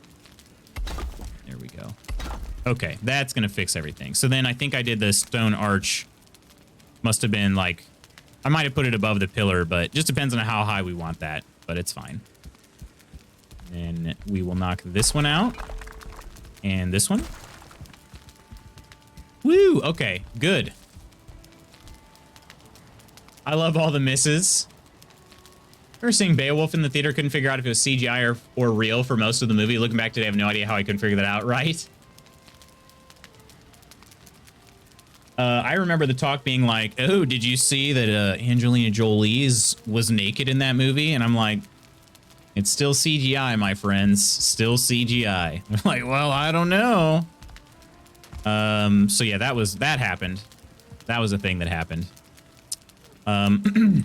A: There we go. Okay. That's going to fix everything. So then I think I did the stone arch. Must have been like... I might have put it above the pillar, but just depends on how high we want that. But it's fine. Then we will knock this one out. And this one. Woo! Okay, good. I love all the misses. I remember seeing Beowulf in the theater, couldn't figure out if it was CGI or real for most of the movie. Looking back today, I have no idea how I couldn't figure that out, right? I remember the talk being like, oh, did you see that Angelina Jolie was naked in that movie? And I'm like, it's still CGI, my friends. Still CGI. I'm like, well, I don't know. So yeah, that happened. That was a thing that happened.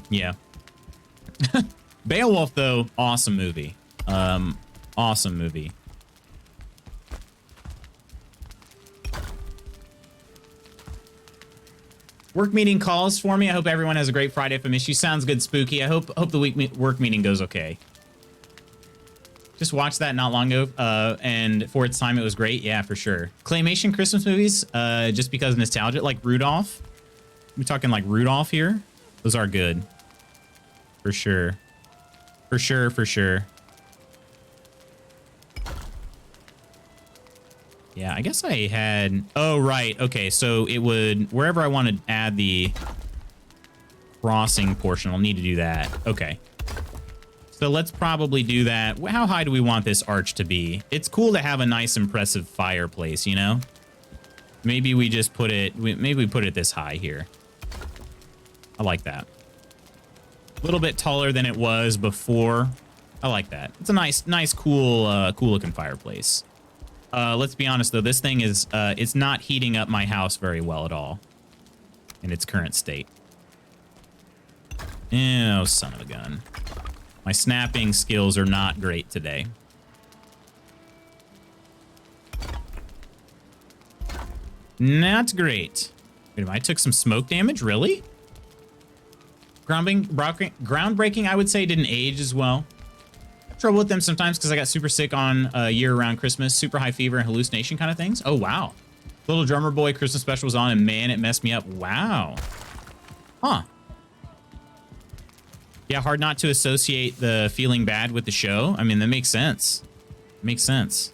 A: Yeah. Beowulf, though, awesome movie. Awesome movie. Work meeting calls for me. I hope everyone has a great Friday. If I miss you, sounds good, Spooky. I hope the work meeting goes okay. Just watched that not long ago, and for its time, it was great. Yeah, for sure. Claymation Christmas movies, just because of nostalgia, like Rudolph. We're talking like Rudolph here. Those are good. For sure. For sure, for sure. Yeah, I guess I had... Oh, right. Okay, so it would... Wherever I want to add the crossing portion, I'll need to do that. Okay. So let's probably do that. How high do we want this arch to be? It's cool to have a nice, impressive fireplace, you know? Maybe we just put it... Maybe we put it this high here. I like that. A little bit taller than it was before. I like that. It's a nice, cool, cool-looking fireplace. Let's be honest, though. This thing is... it's not heating up my house very well at all. In its current state. Oh, son of a gun. My snapping skills are not great today. Not great. Wait a minute, I took some smoke damage? Really? Groundbreaking, I would say, didn't age as well. I have trouble with them sometimes because I got super sick on year-round Christmas, super high fever and hallucination kind of things. Oh, wow. Little Drummer Boy Christmas special was on, and man, it messed me up. Wow. Huh. Yeah, hard not to associate the feeling bad with the show. I mean, that makes sense. Makes sense.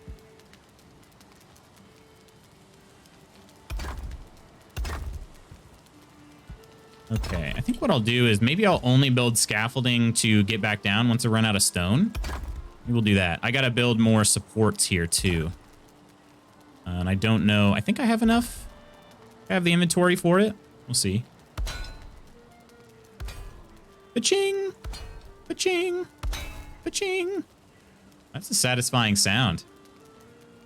A: Okay, I think what I'll do is maybe I'll only build scaffolding to get back down once I run out of stone. Maybe we'll do that. I gotta build more supports here, too. And I don't know. I think I have enough. I have the inventory for it. We'll see. Ba-ching! Ba-ching! Ba-ching! That's a satisfying sound.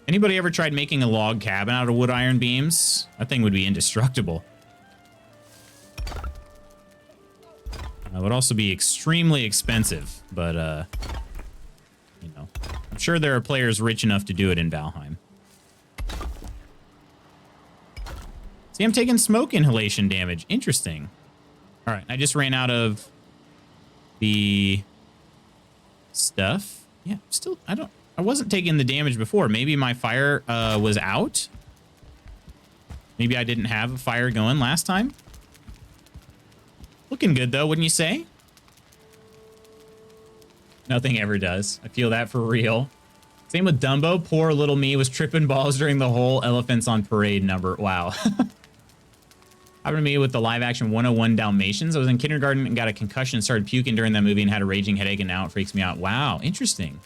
A: Anybody ever tried making a log cabin out of wood iron beams? That thing would be indestructible. Would also be extremely expensive, but, you know, I'm sure there are players rich enough to do it in Valheim. See, I'm taking smoke inhalation damage. Interesting. All right, I just ran out of the stuff. Yeah, still, I wasn't taking the damage before. Maybe my fire was out. Maybe I didn't have a fire going last time. Looking good, though, wouldn't you say? Nothing ever does. I feel that for real. Same with Dumbo. Poor little me was tripping balls during the whole Elephants on Parade number. Wow. Happened to me with the live-action 101 Dalmatians. I was in kindergarten and got a concussion and started puking during that movie and had a raging headache, and now it freaks me out. Wow, interesting.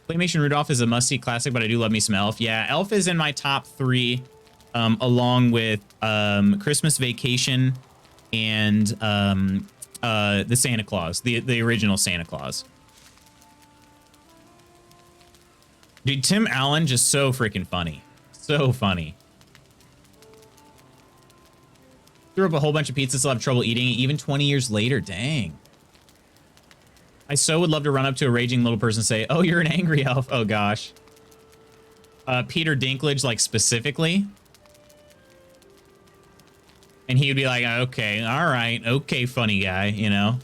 A: Claymation Rudolph is a must-see classic, but I do love me some Elf. Yeah, Elf is in my top 3, along with Christmas Vacation and the Santa Claus, the original Santa Claus. Dude, Tim Allen, just so freaking funny. So funny. Threw up a whole bunch of pizza, still have trouble eating it, even 20 years later. Dang. I so would love to run up to a raging little person and say, oh, you're an angry elf. Oh, gosh. Peter Dinklage, like, specifically. And he would be like, okay, all right, okay, funny guy, you know?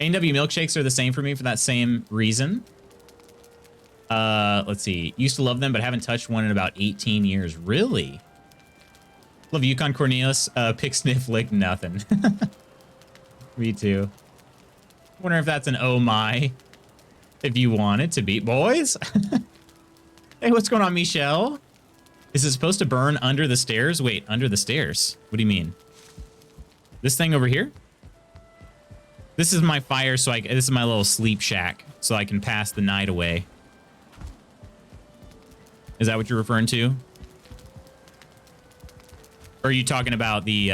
A: A&W milkshakes are the same for me for that same reason. Let's see. Used to love them, but haven't touched one in about 18 years. Really? Love Yukon Cornelius. Pick, sniff, lick, nothing. Me too. Wonder if that's an oh my. If you want it to be. Boys? Hey, what's going on, Michelle? Is it supposed to burn under the stairs? Wait, under the stairs? What do you mean? This thing over here? This is my fire, so this is my little sleep shack, so I can pass the night away. Is that what you're referring to? Or are you talking about the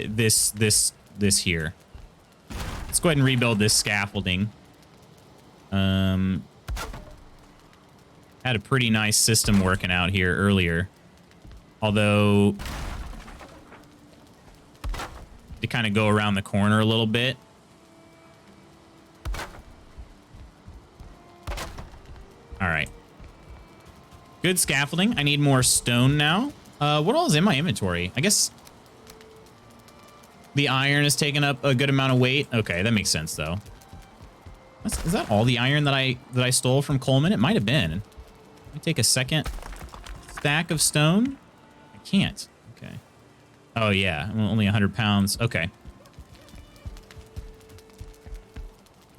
A: this here? Let's go ahead and rebuild this scaffolding. Had a pretty nice system working out here earlier. Although, to kind of go around the corner a little bit. All right. Good scaffolding. I need more stone now. What all is in my inventory? I guess the iron is taking up a good amount of weight. Okay, that makes sense though. Is that all the iron that I stole from Coleman? It might have been. Let me take a second stack of stone. I can't. Okay. Oh yeah, I'm only 100 pounds. Okay.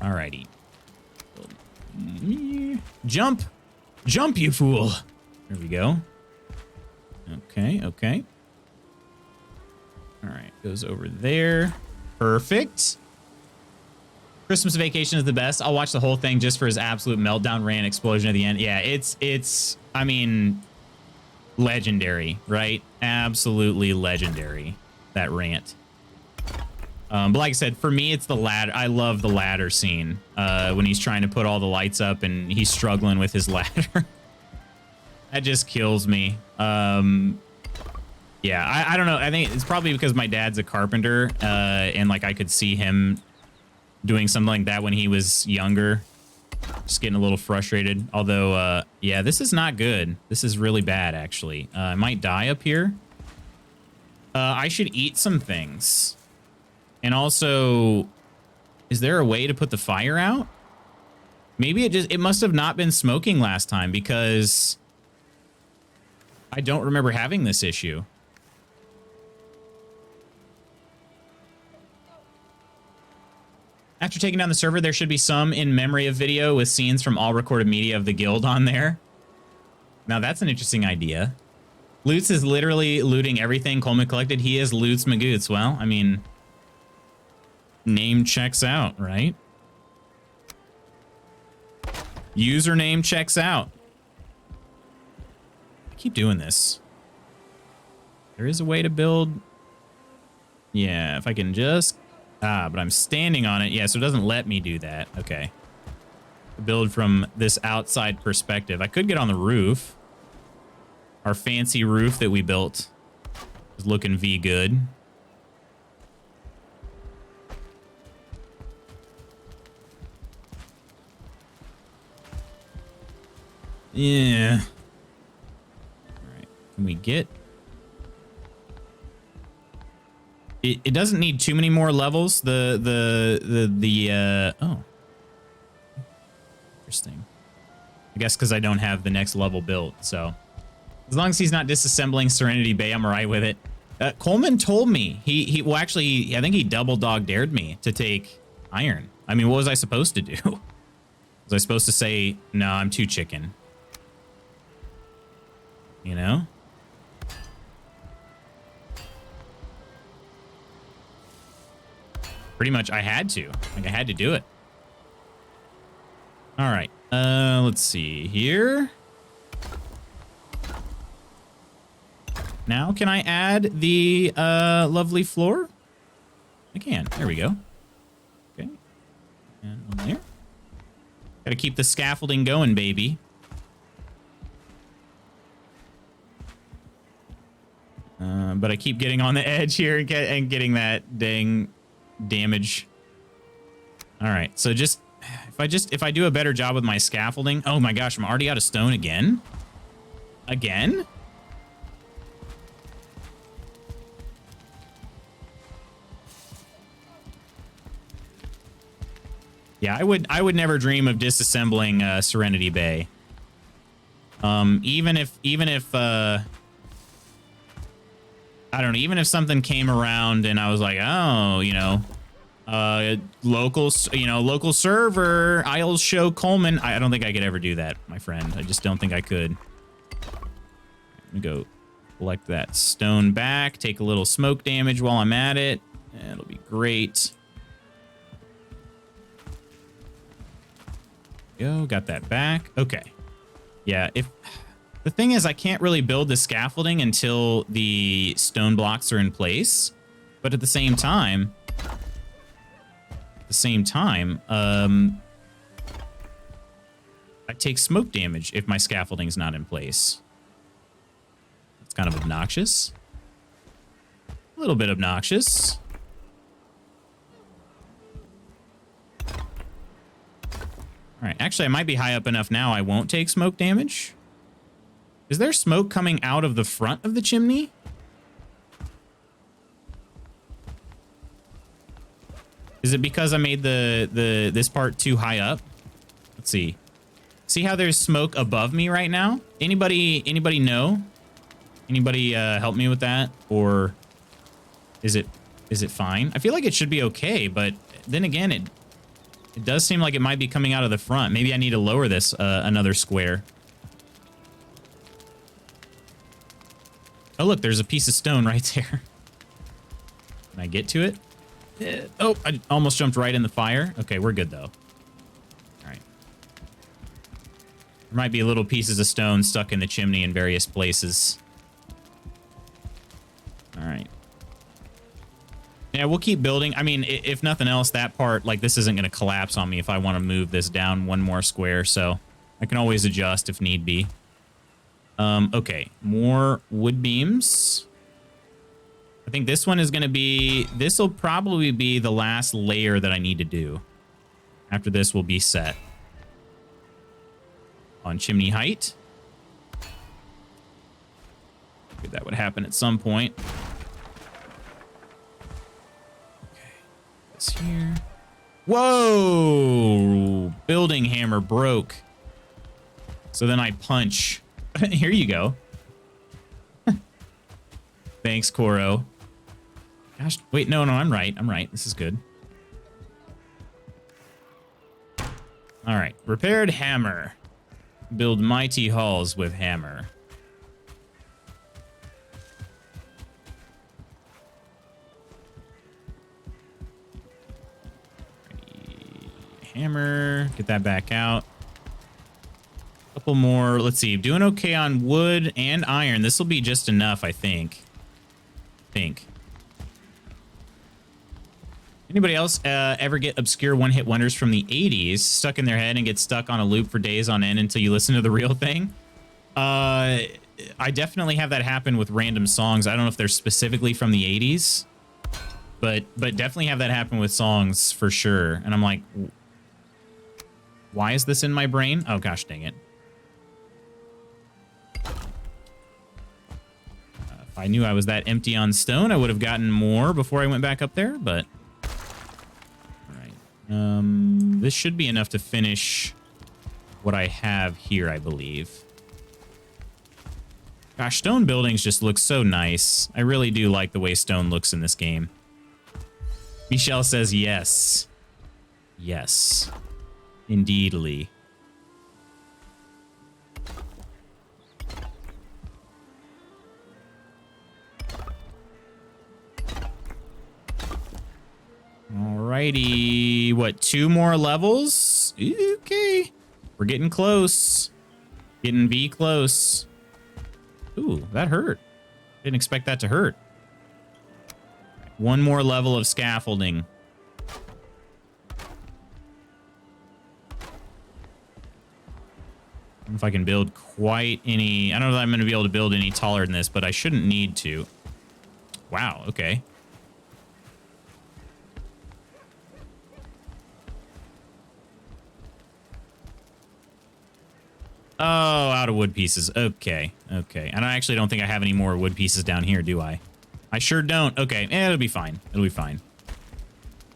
A: Alrighty. Jump! Jump, you fool! There we go. Okay, okay. All right, goes over there. Perfect. Christmas Vacation is the best. I'll watch the whole thing just for his absolute meltdown rant explosion at the end. Yeah, it's I mean, legendary, right? Absolutely legendary, that rant. But like I said, for me, it's the ladder. I love the ladder scene when he's trying to put all the lights up and he's struggling with his ladder. That just kills me. Yeah, I don't know. I think it's probably because my dad's a carpenter, and like I could see him doing something like that when he was younger. Just getting a little frustrated. Although, yeah, this is not good. This is really bad, actually. I might die up here. I should eat some things. And also, is there a way to put the fire out? Maybe it must have not been smoking last time because I don't remember having this issue. After taking down the server, there should be some in memory of video with scenes from all recorded media of the guild on there. Now that's an interesting idea. Loots is literally looting everything Coleman collected. He is Loots Magoots. Well, I mean, name checks out, right? Username checks out. I keep doing this. There is a way to build. Yeah, if I can just... but I'm standing on it. Yeah, so it doesn't let me do that. Okay. Build from this outside perspective. I could get on the roof. Our fancy roof that we built is looking V good. Yeah. All right. Can we get... It doesn't need too many more levels. Oh. Interesting. I guess because I don't have the next level built, so... As long as he's not disassembling Serenity Bay, I'm all right with it. Coleman told me well, actually, I think he double dog dared me to take iron. I mean, what was I supposed to do? Was I supposed to say, no, I'm too chicken? You know? Pretty much, I had to. Like, I had to do it. All right. Let's see here. Now, can I add the lovely floor? I can. There we go. Okay. And on there. Gotta keep the scaffolding going, baby. But I keep getting on the edge here and getting that dang damage. All right. So if I do a better job with my scaffolding. Oh my gosh, I'm already out of stone again. Again? Yeah, I would never dream of disassembling Serenity Bay. Even if I don't know, even if something came around and I was like, oh, you know, local server, I'll show Coleman. I don't think I could ever do that, my friend. I just don't think I could. Let me go collect that stone back, take a little smoke damage while I'm at it. It'll be great. Go, got that back. Okay. Yeah, if the thing is, I can't really build the scaffolding until the stone blocks are in place. But at the same time, I take smoke damage if my scaffolding's not in place. It's kind of obnoxious. A little bit obnoxious. All right, actually, I might be high up enough now I won't take smoke damage. Is there smoke coming out of the front of the chimney? Is it because I made this part too high up? Let's see. See how there's smoke above me right now? Anybody know? Anybody help me with that? Or is it fine? I feel like it should be okay, but then again, it does seem like it might be coming out of the front. Maybe I need to lower this another square. Oh, look, there's a piece of stone right there. Can I get to it? Oh, I almost jumped right in the fire. Okay, we're good, though. All right. There might be little pieces of stone stuck in the chimney in various places. All right. Yeah, we'll keep building. I mean, if nothing else, that part, like, this isn't going to collapse on me if I want to move this down one more square, so I can always adjust if need be. Okay, more wood beams. I think this one is going to be... This will probably be the last layer that I need to do. After this, we'll be set. On chimney height. Figured that would happen at some point. Okay, this here. Whoa! Building hammer broke. So then I punch. Here you go. Thanks, Koro. Gosh, wait, no, I'm right. I'm right. This is good. All right, repaired hammer. Build mighty halls with hammer. Hammer, get that back out. Couple more. Let's see. Doing okay on wood and iron. This will be just enough, I think. Anybody else ever get obscure one-hit wonders from the 80s stuck in their head and get stuck on a loop for days on end until you listen to the real thing? I definitely have that happen with random songs. I don't know if they're specifically from the 80s, but definitely have that happen with songs for sure. And I'm like, why is this in my brain? Oh, gosh, dang it. If I knew I was that empty on stone, I would have gotten more before I went back up there, but... All right. This should be enough to finish what I have here, I believe. Gosh, stone buildings just look so nice. I really do like the way stone looks in this game. Michelle says yes. Yes. Indeedly. Alrighty. What, 2 more levels? Okay. We're getting close. Getting V close. Ooh, that hurt. Didn't expect that to hurt. 1 more level of scaffolding. I don't know if I can build quite any... I don't know if I'm going to be able to build any taller than this, but I shouldn't need to. Wow, okay. Oh, out of wood pieces. Okay, okay. And I actually don't think I have any more wood pieces down here, do I? I sure don't. Okay, it'll be fine. It'll be fine.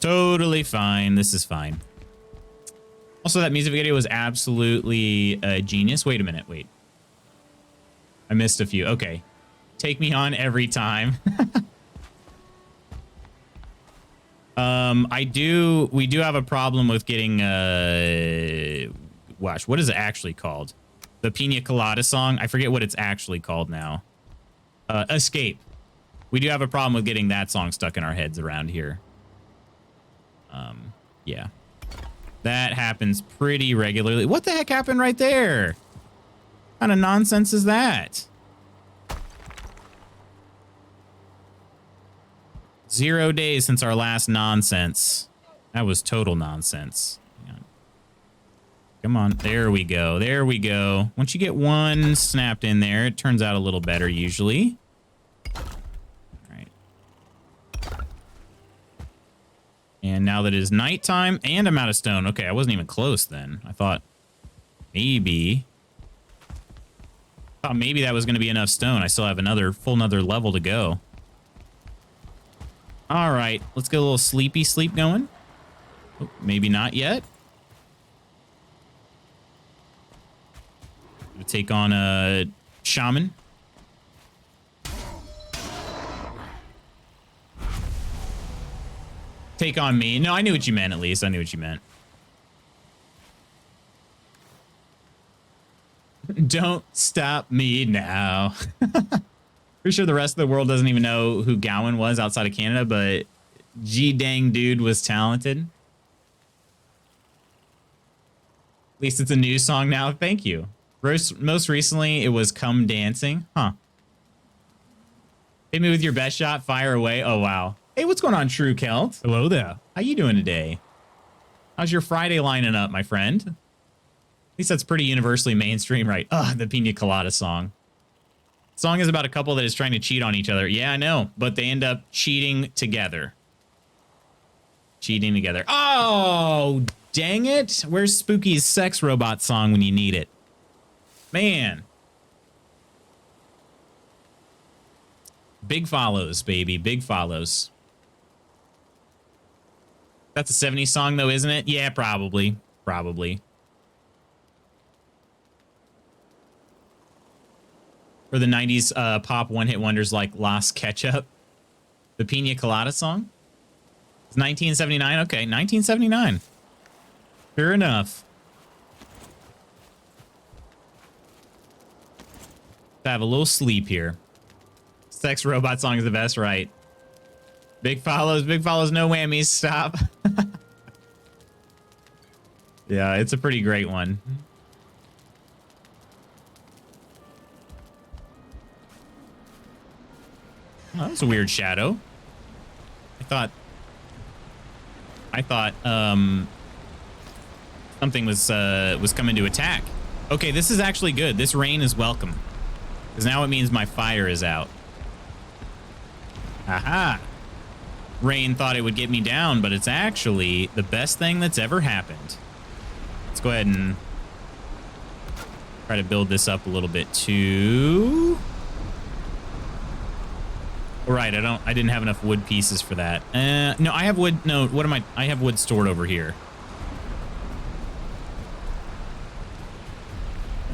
A: Totally fine. This is fine. Also, that music video was absolutely genius. Wait a minute. Wait. I missed a few. Okay. Take me on every time. We do have a problem with getting, watch, what is it actually called? The Pina Colada song? I forget what it's actually called now. Escape. We do have a problem with getting that song stuck in our heads around here. Yeah. That happens pretty regularly. What the heck happened right there? What kind of nonsense is that? 0 days since our last nonsense. That was total nonsense. Hang on. Come on. There we go. There we go. Once you get one snapped in there, it turns out a little better usually. All right. And now that it is nighttime and I'm out of stone. Okay, I wasn't even close then. I thought maybe that was going to be enough stone. I still have another level to go. All right, let's get a little sleepy sleep going. Oh, maybe not yet. We'll take on a shaman. Take on me. No, I knew what you meant at least. I knew what you meant. Don't stop me now. Pretty sure the rest of the world doesn't even know who Gowan was outside of Canada, but G-dang dude was talented. At least it's a new song now. Thank you. Most recently, it was Come Dancing. Huh. Hit me with your best shot. Fire away. Oh, wow. Hey, what's going on, True Celt? Hello there. How you doing today? How's your Friday lining up, my friend? At least that's pretty universally mainstream, right? Ugh, the Pina Colada song. Song is about a couple that is trying to cheat on each other. Yeah, I know, but they end up cheating together. Cheating together. Oh, dang it. Where's Spooky's sex robot song when you need it? Man. Big follows, baby. Big follows. That's a 70s song, though, isn't it? Yeah, probably. Probably. For the 90s pop one-hit wonders like Las Ketchup. The Pina Colada song? It's 1979? Okay, 1979. Fair enough. To have a little sleep here. Sex robot song is the best, right? Big follows, no whammies. Stop. Yeah, it's a pretty great one. Oh, that was a weird shadow. I thought something was coming to attack. Okay, this is actually good. This rain is welcome. Because now it means my fire is out. Aha! Rain thought it would get me down, but it's actually the best thing that's ever happened. Let's go ahead and try to build this up a little bit too. Right, I didn't have enough wood pieces for that. No, I have wood. No, what am I have wood stored over here.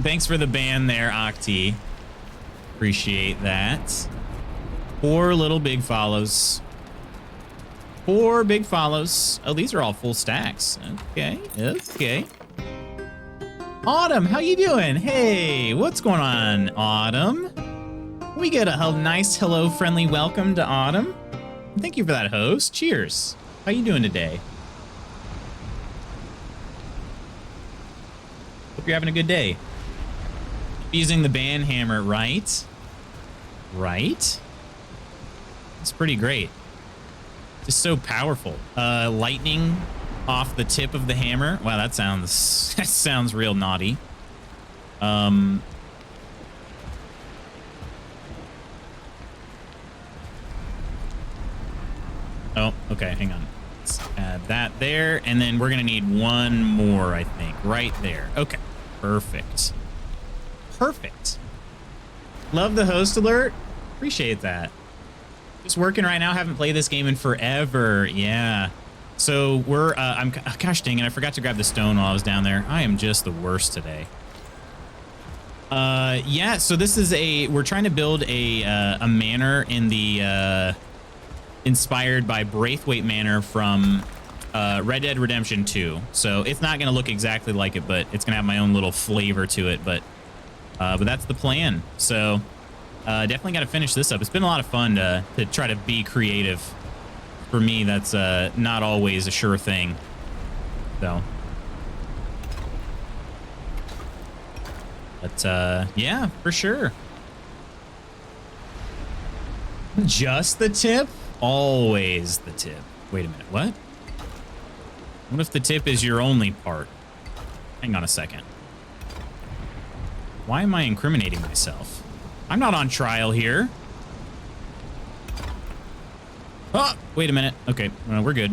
A: Thanks for the ban there, Octi. Appreciate that. 4 little big follows. 4 big follows. Oh, these are all full stacks. Okay, okay. Autumn, how you doing? Hey, what's going on, Autumn? We get a nice, hello, friendly welcome to Autumn. Thank you for that, host. Cheers. How you doing today? Hope you're having a good day. Using the ban hammer, right? Right? It's pretty great. Just so powerful. Lightning off the tip of the hammer. Wow, that sounds real naughty. Oh, okay, hang on. Let's add that there, and then we're gonna need 1 more, I think, right there. Okay, perfect. Perfect. Love the host alert. Appreciate that. Just working right now. Haven't played this game in forever. Yeah. So we're, gosh dang it, I forgot to grab the stone while I was down there. I am just the worst today. Yeah, so this is we're trying to build a manor in the, inspired by Braithwaite Manor from Red Dead Redemption 2. So it's not going to look exactly like it, but it's going to have my own little flavor to it. But that's the plan. So definitely got to finish this up. It's been a lot of fun to try to be creative. For me, that's not always a sure thing. So. But yeah, for sure. Just the tip? Always the tip. Wait a minute, what? What if the tip is your only part? Hang on a second. Why am I incriminating myself? I'm not on trial here. Oh, wait a minute. Okay, we're good.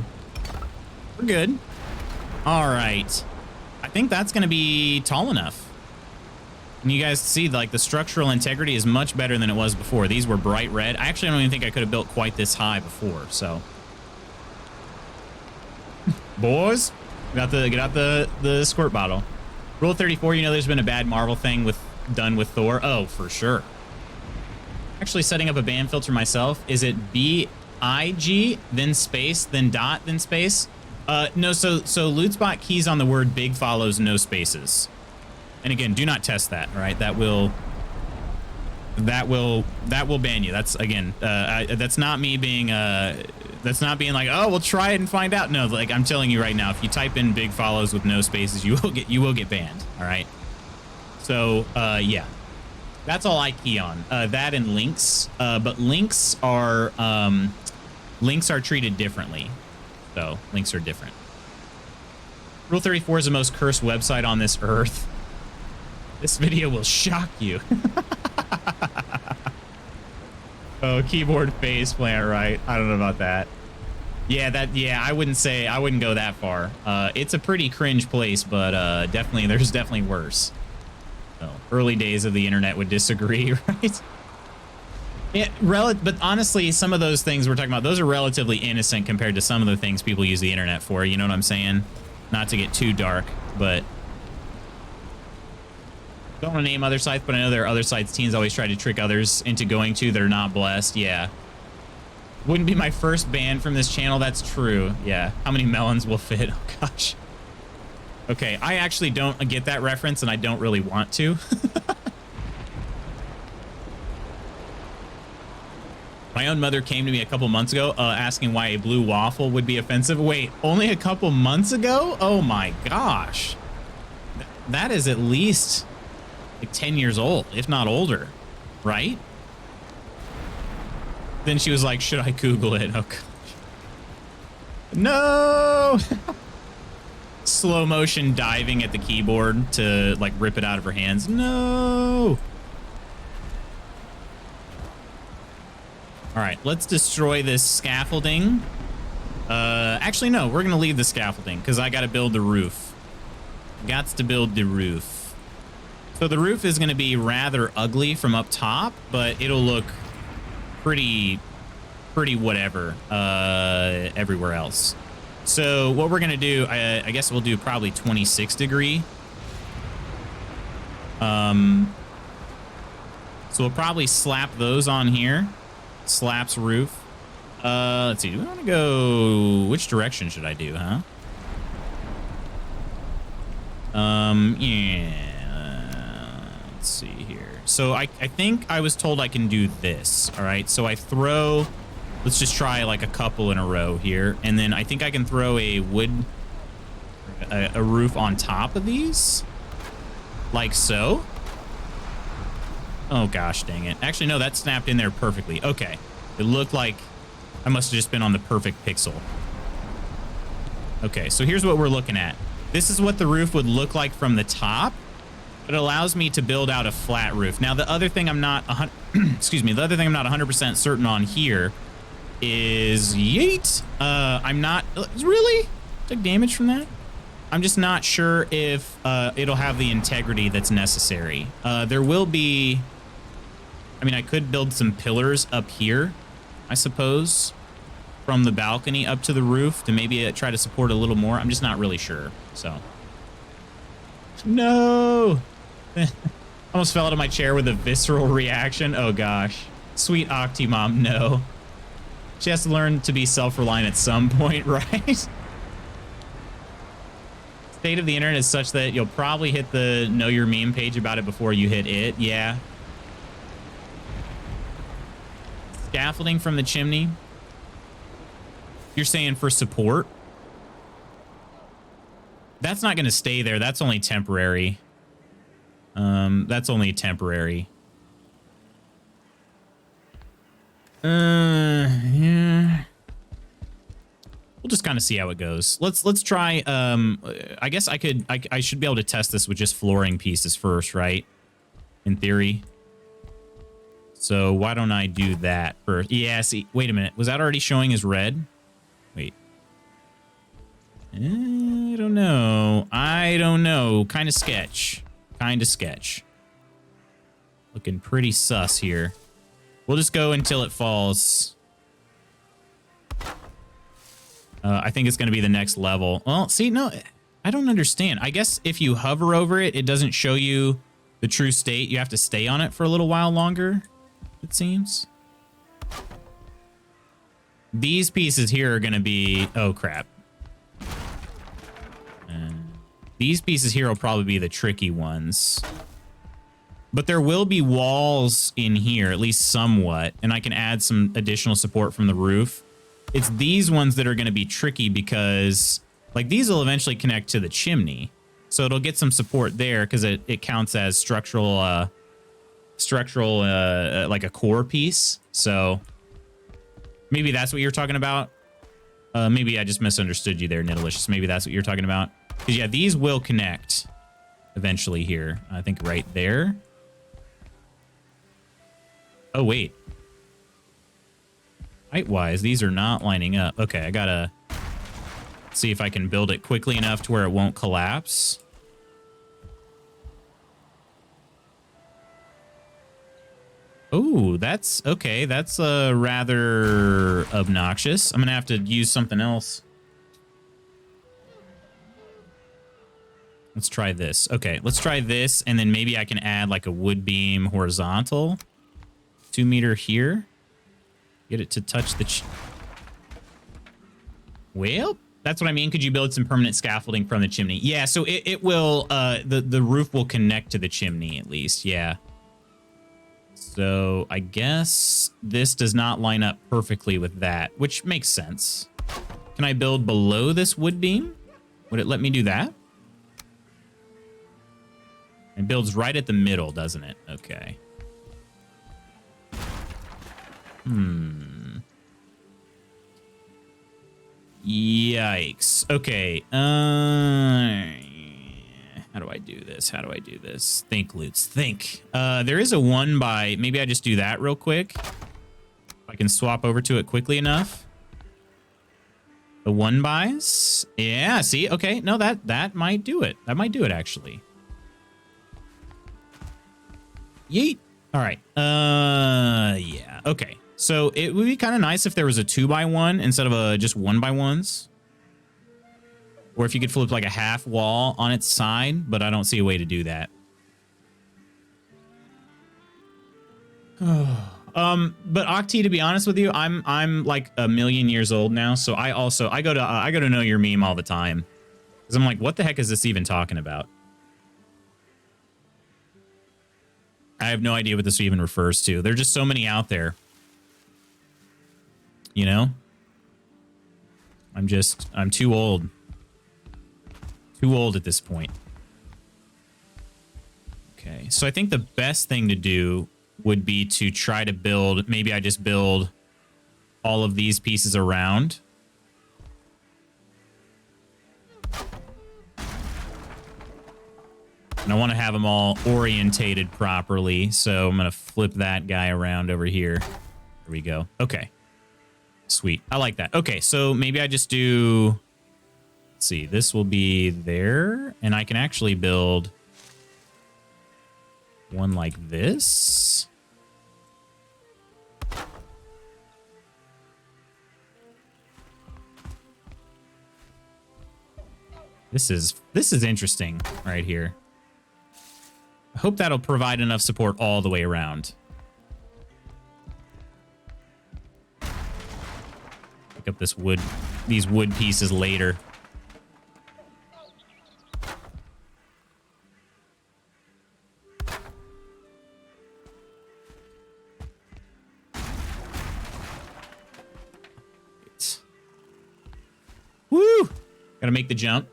A: We're good. All right. I think that's going to be tall enough. And you guys see, like, the structural integrity is much better than it was before. These were bright red. I actually don't even think I could have built quite this high before, so. Boys, get out the squirt bottle. Rule 34, you know there's been a bad Marvel thing done with Thor? Oh, for sure. Actually setting up a ban filter myself. Is it B-I-G, then space, then dot, then space? No, so Lootswaite keys on the word big follows no spaces. And again, do not test that, all right? That will ban you. That's, again, that's not me being, that's not being like, oh, we'll try it and find out. No, like, I'm telling you right now, if you type in big follows with no spaces, you will get banned, all right? So, yeah, that's all I key on. That and links, but links are treated differently. So links are different. Rule 34 is the most cursed website on this earth. This video will shock you. Oh, keyboard face plant, right? I don't know about that. Yeah, I wouldn't go that far. It's a pretty cringe place, but there's definitely worse. So, early days of the internet would disagree, right? Yeah, but honestly, some of those things we're talking about, those are relatively innocent compared to some of the things people use the internet for. You know what I'm saying? Not to get too dark, but don't want to name other sites, but I know there are other sites teens always try to trick others into going to that are not blessed. Yeah. Wouldn't be my first ban from this channel. That's true. Yeah. How many melons will fit? Oh, gosh. Okay. I actually don't get that reference, and I don't really want to. My own mother came to me a couple months ago asking why a blue waffle would be offensive. Wait, only a couple months ago? Oh, my gosh. That is at least like 10 years old, if not older, right? Then she was like, should I Google it? Oh, gosh. No! Slow motion diving at the keyboard to like rip it out of her hands. No! All right, let's destroy this scaffolding. Actually, no, we're going to leave the scaffolding because I got to build the roof. Gots to build the roof. So the roof is going to be rather ugly from up top, but it'll look pretty pretty whatever everywhere else. So what we're going to do, I guess we'll do probably 26 degree. So we'll probably slap those on here. Slaps roof. Let's see. Do we want to go... Which direction should I do, huh? Yeah. Let's see here. So I think I was told I can do this. All right. So I throw... Let's just try like a couple in a row here. And then I think I can throw a wood... a roof on top of these. Like so. Oh, gosh, dang it. Actually, no, that snapped in there perfectly. Okay. It looked like I must have just been on the perfect pixel. Okay, so here's what we're looking at. This is what the roof would look like from the top. It allows me to build out a flat roof. Now, the other thing I'm not... excuse me. The other thing I'm not 100% certain on here is... Yeet! I'm not... Really? Took damage from that? I'm just not sure if it'll have the integrity that's necessary. There will be... I mean, I could build some pillars up here, I suppose, from the balcony up to the roof to maybe try to support a little more. I'm just not really sure, so. No! Almost fell out of my chair with a visceral reaction. Oh, gosh. Sweet Octimom, no. She has to learn to be self-reliant at some point, right? State of the internet is such that you'll probably hit the Know Your Meme page about it before you hit it. Yeah. Scaffolding from the chimney. You're saying for support? That's not going to stay there. That's only temporary. That's only temporary. Yeah. We'll just kind of see how it goes. Let's try. I guess I should be able to test this with just flooring pieces first, right? In theory. So why don't I do that first? Yeah, see, wait a minute. Was that already showing as red? Wait. I don't know. I don't know. Kind of sketch. Kind of sketch. Looking pretty sus here. We'll just go until it falls. I think it's going to be the next level. Well, see, no, I don't understand. I guess if you hover over it, it doesn't show you the true state. You have to stay on it for a little while longer, it seems. These pieces here are going to be... Oh, crap. These pieces here will probably be the tricky ones. But there will be walls in here, at least somewhat, and I can add some additional support from the roof. It's these ones that are going to be tricky because, like, these will eventually connect to the chimney. So it'll get some support there because it counts as structural, like a core piece. So maybe that's what you're talking about. Maybe I just misunderstood you there, Nidalicious. Maybe that's what you're talking about. Because, yeah, these will connect eventually here. I think right there. Oh, wait. Height-wise, these are not lining up. Okay, I gotta see if I can build it quickly enough to where it won't collapse. Oh, that's okay. That's rather obnoxious. I'm gonna have to use something else. Let's try this. Okay, let's try this, and then maybe I can add like a wood beam horizontal. 2 meter here. Get it to touch the... Well, that's what I mean. Could you build some permanent scaffolding from the chimney? Yeah, so it will... the roof will connect to the chimney, at least. Yeah. So, I guess this does not line up perfectly with that, which makes sense. Can I build below this wood beam? Would it let me do that? It builds right at the middle, doesn't it? Okay. Yikes. Okay. How do I do this? How do I do this? Think, Loots. Think. There is a 1 by... Maybe I just do that real quick. If I can swap over to it quickly enough. The 1 bys. Yeah, see? Okay. No, that might do it. That might do it, actually. Yeet. All right. Yeah. Okay. So it would be kind of nice if there was a 2x1 instead of a just 1x1s. Or if you could flip like a half wall on its side, but I don't see a way to do that. But Octi, to be honest with you, I'm like a million years old now, so I go to Know Your Meme all the time. Because I'm like, what the heck is this even talking about? I have no idea what this even refers to. There are just so many out there. You know? I'm too old. Too old at this point. Okay, so I think the best thing to do would be to try to build, maybe I just build all of these pieces around. And I want to have them all orientated properly, so I'm going to flip that guy around over here. There we go. Okay. Sweet. I like that. Okay, so maybe I just do... Let's see, this will be there, and I can actually build one like this. This is interesting right here. I hope that'll provide enough support all the way around. Pick up these wood pieces later. Woo! Gotta make the jump.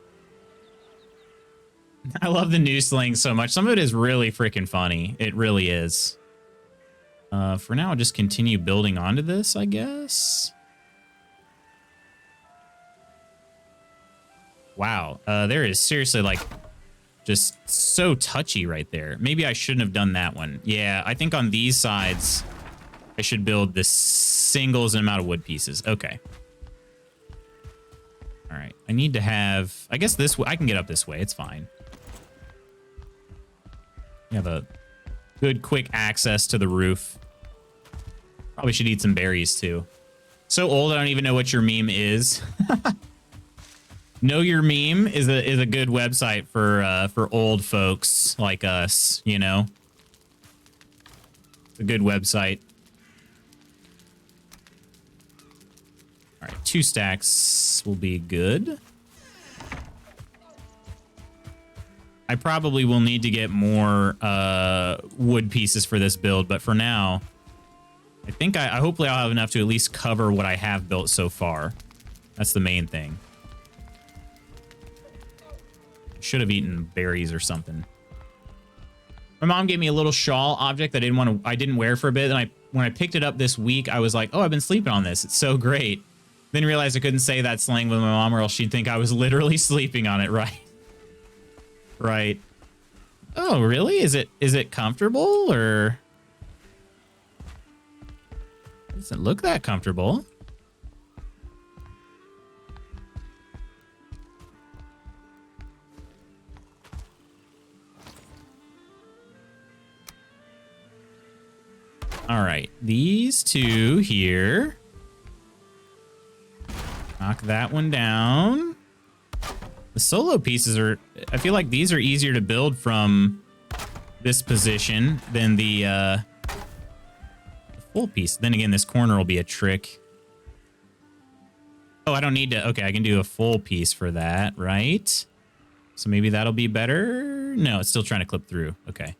A: I love the new sling so much. Some of it is really freaking funny. It really is. For now, I'll just continue building onto this, I guess. Wow. There is seriously, like, just so touchy right there. Maybe I shouldn't have done that one. Yeah, I think on these sides, I should build the singles and amount of wood pieces. Okay. All right. I need to have... I guess this... I can get up this way. It's fine. You have a good, quick access to the roof. Probably should eat some berries, too. So old, I don't even know what your meme is. Know Your Meme is a good website for old folks like us, you know? It's a good website. All right, 2 stacks will be good. I probably will need to get more wood pieces for this build, but for now, I think I hopefully I'll have enough to at least cover what I have built so far. That's the main thing. Should have eaten berries or something. My mom gave me a little shawl object that I didn't wear for a bit, and when I picked it up this week, I was like, oh, I've been sleeping on this. It's so great. Then realized I couldn't say that slang with my mom, or else she'd think I was literally sleeping on it, right? Right. Oh, really? Is it comfortable, or doesn't look that comfortable? All right, these 2 here. Knock that one down. The solo pieces are... I feel like these are easier to build from this position than the full piece. Then again, this corner will be a trick. Oh, I don't need to... Okay, I can do a full piece for that, right? So maybe that'll be better? No, it's still trying to clip through. Okay.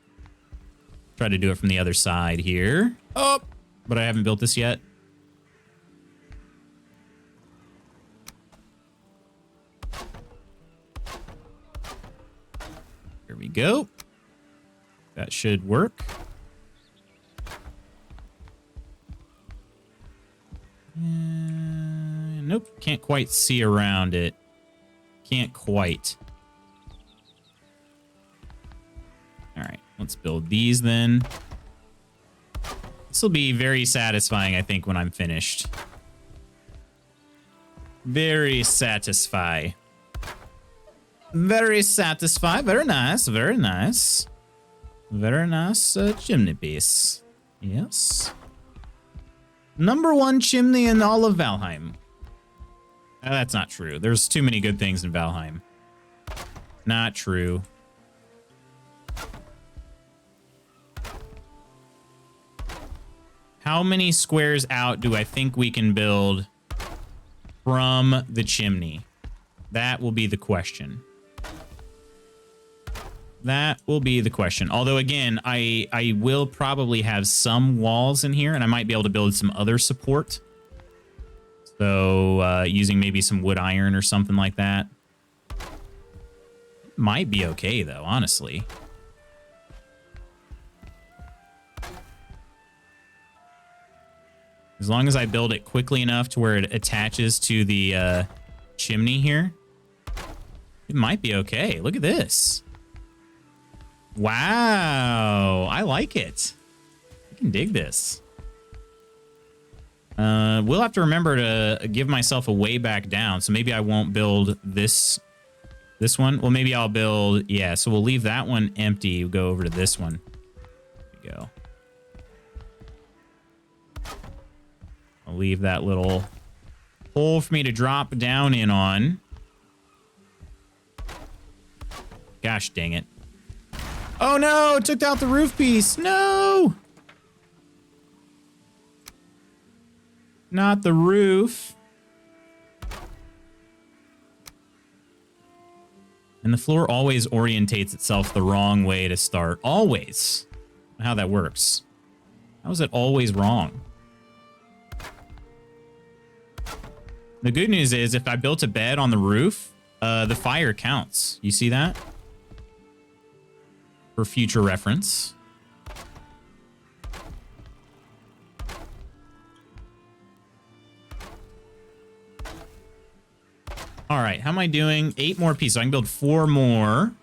A: Try to do it from the other side here. Oh, but I haven't built this yet. Here we go. That should work. Nope, can't quite see around it. Can't quite. All right, let's build these then. This will be very satisfying, I think, when I'm finished. Very satisfy. Very satisfy. Very nice. Very nice. Very nice chimney piece. Yes. #1 chimney in all of Valheim. That's not true. There's too many good things in Valheim. Not true. How many squares out do I think we can build from the chimney? That will be the question. That will be the question. Although, again, I will probably have some walls in here, and I might be able to build some other support. So, using maybe some wood iron or something like that. Might be okay, though, honestly. As long as I build it quickly enough to where it attaches to the chimney here, it might be okay. Look at this. Wow, I like it. I can dig this. We'll have to remember to give myself a way back down, so maybe I won't build this one. Well, maybe I'll build, yeah, so we'll leave that one empty. We'll go over to this one. There we go. I'll leave that little hole for me to drop down in on. Gosh dang it. Oh no, it took out the roof piece. No! Not the roof. And the floor always orientates itself the wrong way to start. Always. I don't know how that works. How is it always wrong? The good news is if I built a bed on the roof, the fire counts. You see that? For future reference. All right, how am I doing? 8 more pieces. So I can build 4 more.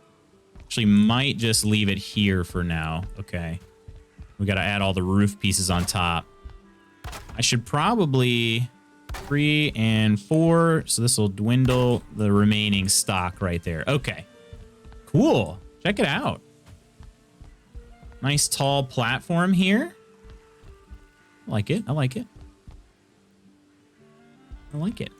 A: Actually, might just leave it here for now. Okay. We got to add all the roof pieces on top. I should probably 3 and 4. So this will dwindle the remaining stock right there. Okay. Cool. Check it out. Nice tall platform here. I like it. I like it. I like it.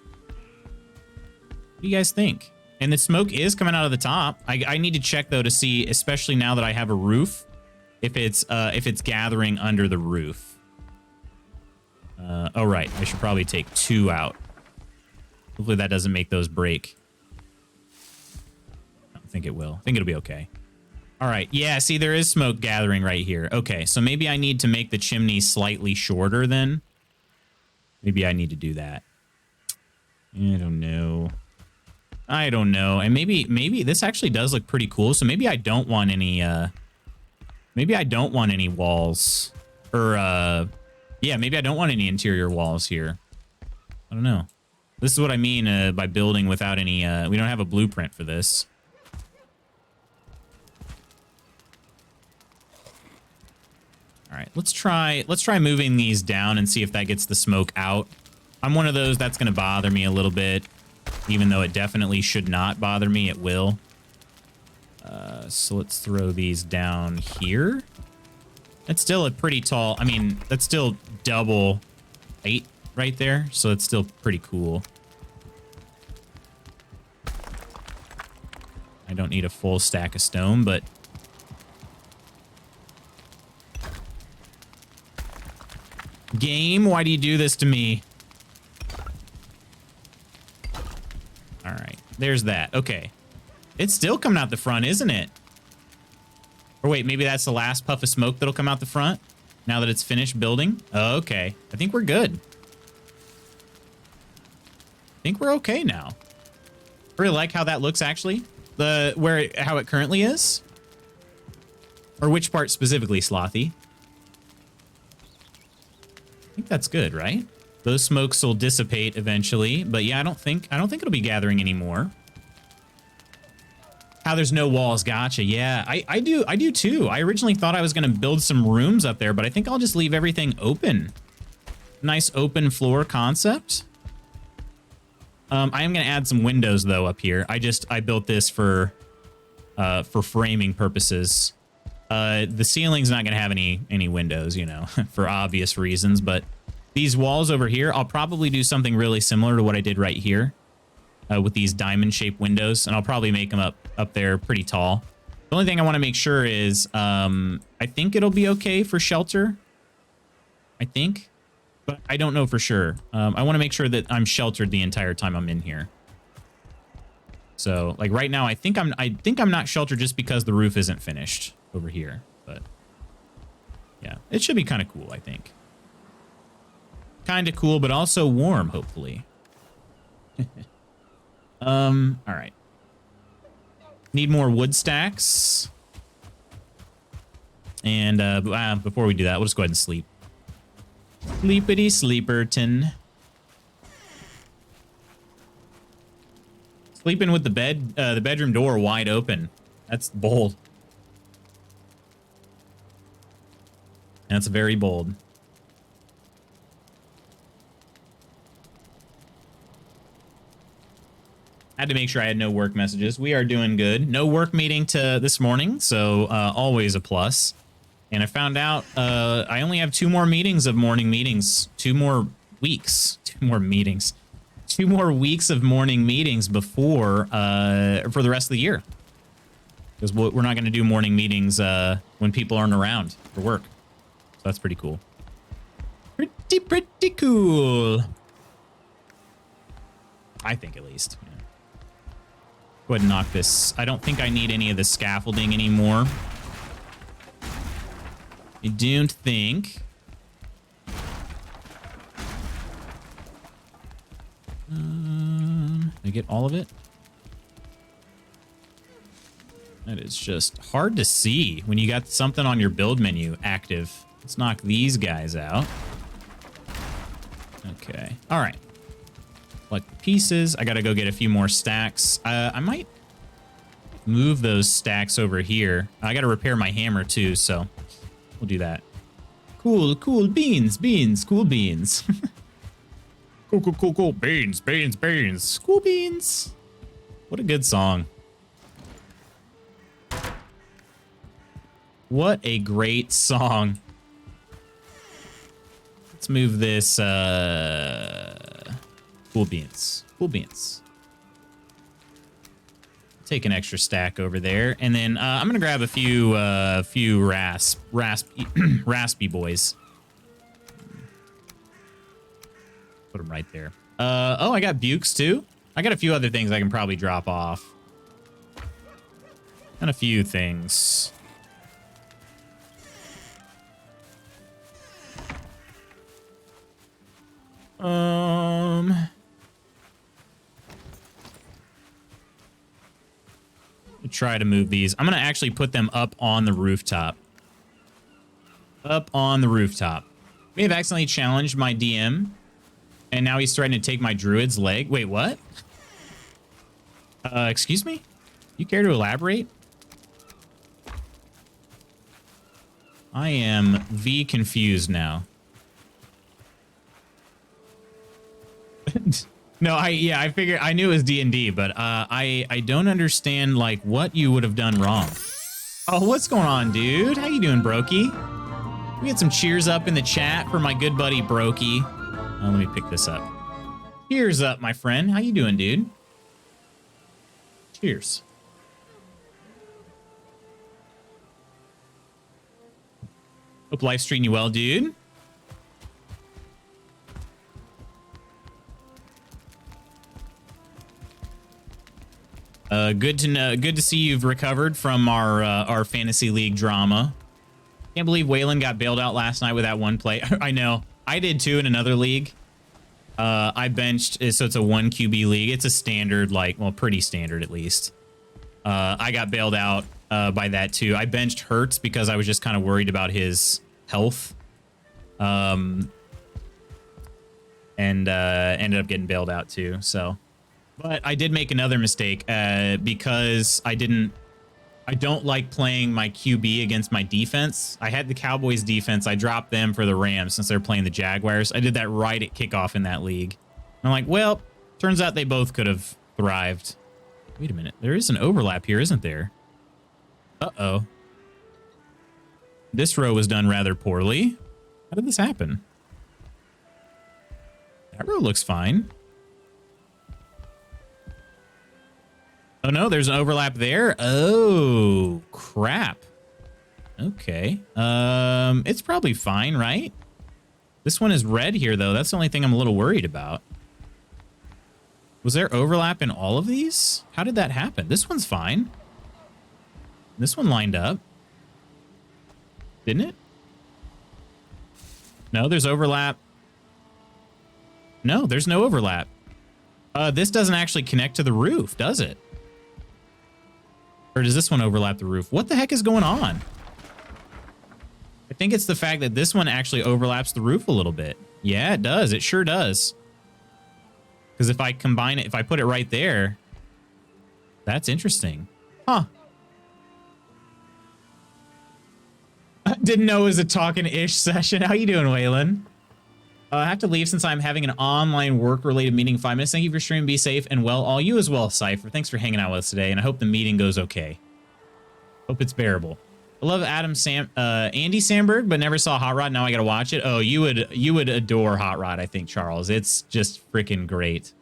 A: What do you guys think? And the smoke is coming out of the top. I need to check though to see, especially now that I have a roof, if it's gathering under the roof. Oh right, I should probably take 2 out. Hopefully that doesn't make those break. I don't think it will. I think it'll be okay. All right, yeah, see there is smoke gathering right here. Okay, so maybe I need to make the chimney slightly shorter then. Maybe I need to do that. I don't know. I don't know. And maybe this actually does look pretty cool. So maybe I don't want any walls or yeah, maybe I don't want any interior walls here. I don't know. This is what I mean by building without any we don't have a blueprint for this. All right, let's try moving these down and see if that gets the smoke out. I'm one of those that's going to bother me a little bit. Even though it definitely should not bother me, it will. So let's throw these down here. That's still a pretty tall... I mean, that's still double height right there. So it's still pretty cool. I don't need a full stack of stone, but... Game, why do you do this to me? All right, there's that. Okay. It's still coming out the front, isn't it? Or wait, maybe that's the last puff of smoke that'll come out the front now that it's finished building? Oh, okay. I think we're good. I think we're okay now. I really like how that looks, actually. How it currently is. Or which part specifically, Slothy? I think that's good, right? Those smokes will dissipate eventually, but yeah, I don't think it'll be gathering anymore. How there's no walls, gotcha. Yeah, I do too. I originally thought I was gonna build some rooms up there, but I think I'll just leave everything open. Nice open floor concept. I am gonna add some windows though up here. I built this for framing purposes. The ceiling's not gonna have any windows, you know, for obvious reasons, but These walls over here, I'll probably do something really similar to what I did right here with these diamond-shaped windows, and I'll probably make them up there pretty tall. The only thing I want to make sure is I think it'll be okay for shelter. I think, but I don't know for sure. I want to make sure that I'm sheltered the entire time I'm in here. So, like right now, I think I'm not sheltered just because the roof isn't finished over here. But yeah, it should be kind of cool, I think. Kind of cool, but also warm, hopefully. All right. Need more wood stacks. And before we do that, we'll just go ahead and sleep. Sleepity sleeperton. Sleeping with the bedroom door wide open. That's bold. That's very bold. I had to make sure I had no work messages. We are doing good. No work meeting to this morning, so always a plus. And I found out I only have 2 more meetings of morning meetings. 2 more weeks. 2 more meetings. 2 more weeks of morning meetings before for the rest of the year. Because we're not going to do morning meetings when people aren't around for work. So that's pretty cool. Pretty cool. I think, at least. Yeah. Go ahead and knock this. I don't think I need any of the scaffolding anymore. I don't think. I get all of it? That is just hard to see when you got something on your build menu active. Let's knock these guys out. Okay. All right. Collect the pieces. I gotta go get a few more stacks. I might move those stacks over here. I gotta repair my hammer too, so we'll do that. Cool beans, cool beans. Cool beans, cool beans. What a good song. What a great song. Let's move this cool beans. Take an extra stack over there, and then I'm gonna grab a few raspy boys. Put them right there. Oh, I got bukes too. I got a few other things I can probably drop off, and a few things. Try to move these. I'm gonna actually put them up on the rooftop. Up on the rooftop. We have accidentally challenged my DM, and now he's threatening to take my druid's leg. Wait, what? Excuse me? You care to elaborate? I am confused now. No, I figured I knew it was D&D, but I don't understand like what you would have done wrong. Oh, what's going on, dude? How you doing, Brokey? We get some cheers up in the chat for my good buddy Brokey. Let me pick this up. Cheers up, my friend. How you doing, dude? Cheers. Hope life's treating you well, dude. Good to know. Good to see you've recovered from our fantasy league drama. Can't believe Waylon got bailed out last night with that one play. I know. I did too in another league. I benched, so it's a 1 QB league. It's a standard, like, well, pretty standard at least. I got bailed out by that too. I benched Hurts because I was just kind of worried about his health. And ended up getting bailed out too. So, but I did make another mistake because I don't like playing my QB against my defense. I had the Cowboys defense. I dropped them for the Rams since they're playing the Jaguars. I did that right at kickoff in that league. I'm like, well, turns out they both could have thrived. Wait a minute. There is an overlap here, isn't there? Uh-oh. This row was done rather poorly. How did this happen? That row looks fine. Oh no, there's an overlap there. Oh, crap. Okay. It's probably fine, right? This one is red here, though. That's the only thing I'm a little worried about. Was there overlap in all of these? How did that happen? This one's fine. This one lined up. Didn't it? No, there's overlap. No, there's no overlap. This doesn't actually connect to the roof, does it? Or does this one overlap the roof? What the heck is going on? I think it's the fact that this one actually overlaps the roof a little bit. Yeah, it does. It sure does. Because if I combine it, if I put it right there, that's interesting. Huh. Didn't know it was a talking-ish session. How you doing, Waylon? I have to leave since I'm having an online work-related meeting in 5 minutes. Thank you for streaming. Be safe and well. All you as well, Cypher. Thanks for hanging out with us today, and I hope the meeting goes okay. Hope it's bearable. I love Andy Samberg, but never saw Hot Rod. Now I gotta watch it. Oh, you would adore Hot Rod, I think, Charles. It's just freaking great.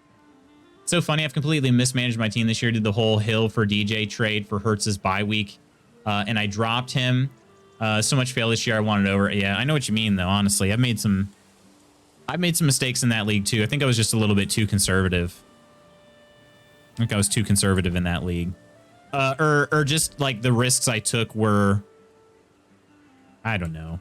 A: So funny. I've completely mismanaged my team this year. Did the whole Hill for DJ trade for Hertz's bye week, and I dropped him. So much fail this year. I wanted over. Yeah, I know what you mean, though. Honestly, I've made some mistakes in that league too. I think I was just a little bit too conservative. I think I was too conservative in that league. Or just like the risks I took were, I don't know.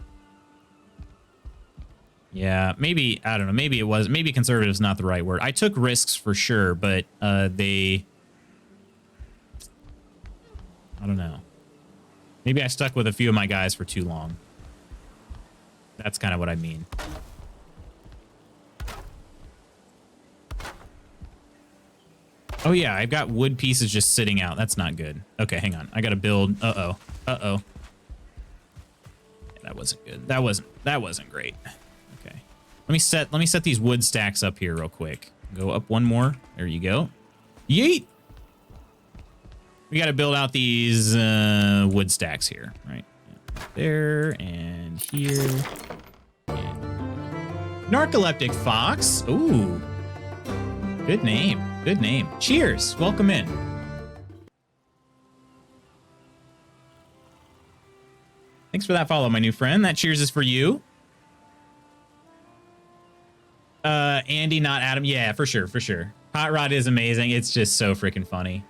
A: Yeah, maybe, I don't know. Maybe conservative is not the right word. I took risks for sure, but I don't know. Maybe I stuck with a few of my guys for too long. That's kind of what I mean. Oh, yeah, I've got wood pieces just sitting out. That's not good. Okay, hang on. I got to build. Uh-oh. Uh-oh. That wasn't good. That wasn't great. Okay. Let me set these wood stacks up here real quick. Go up one more. There you go. Yeet! We got to build out these wood stacks here, right? There and here. And Narcoleptic Fox. Ooh. Good name. Good name. Cheers. Welcome in. Thanks for that follow, my new friend. That cheers is for you. Andy, not Adam. Yeah, for sure, for sure. Hot Rod is amazing. It's just so freaking funny.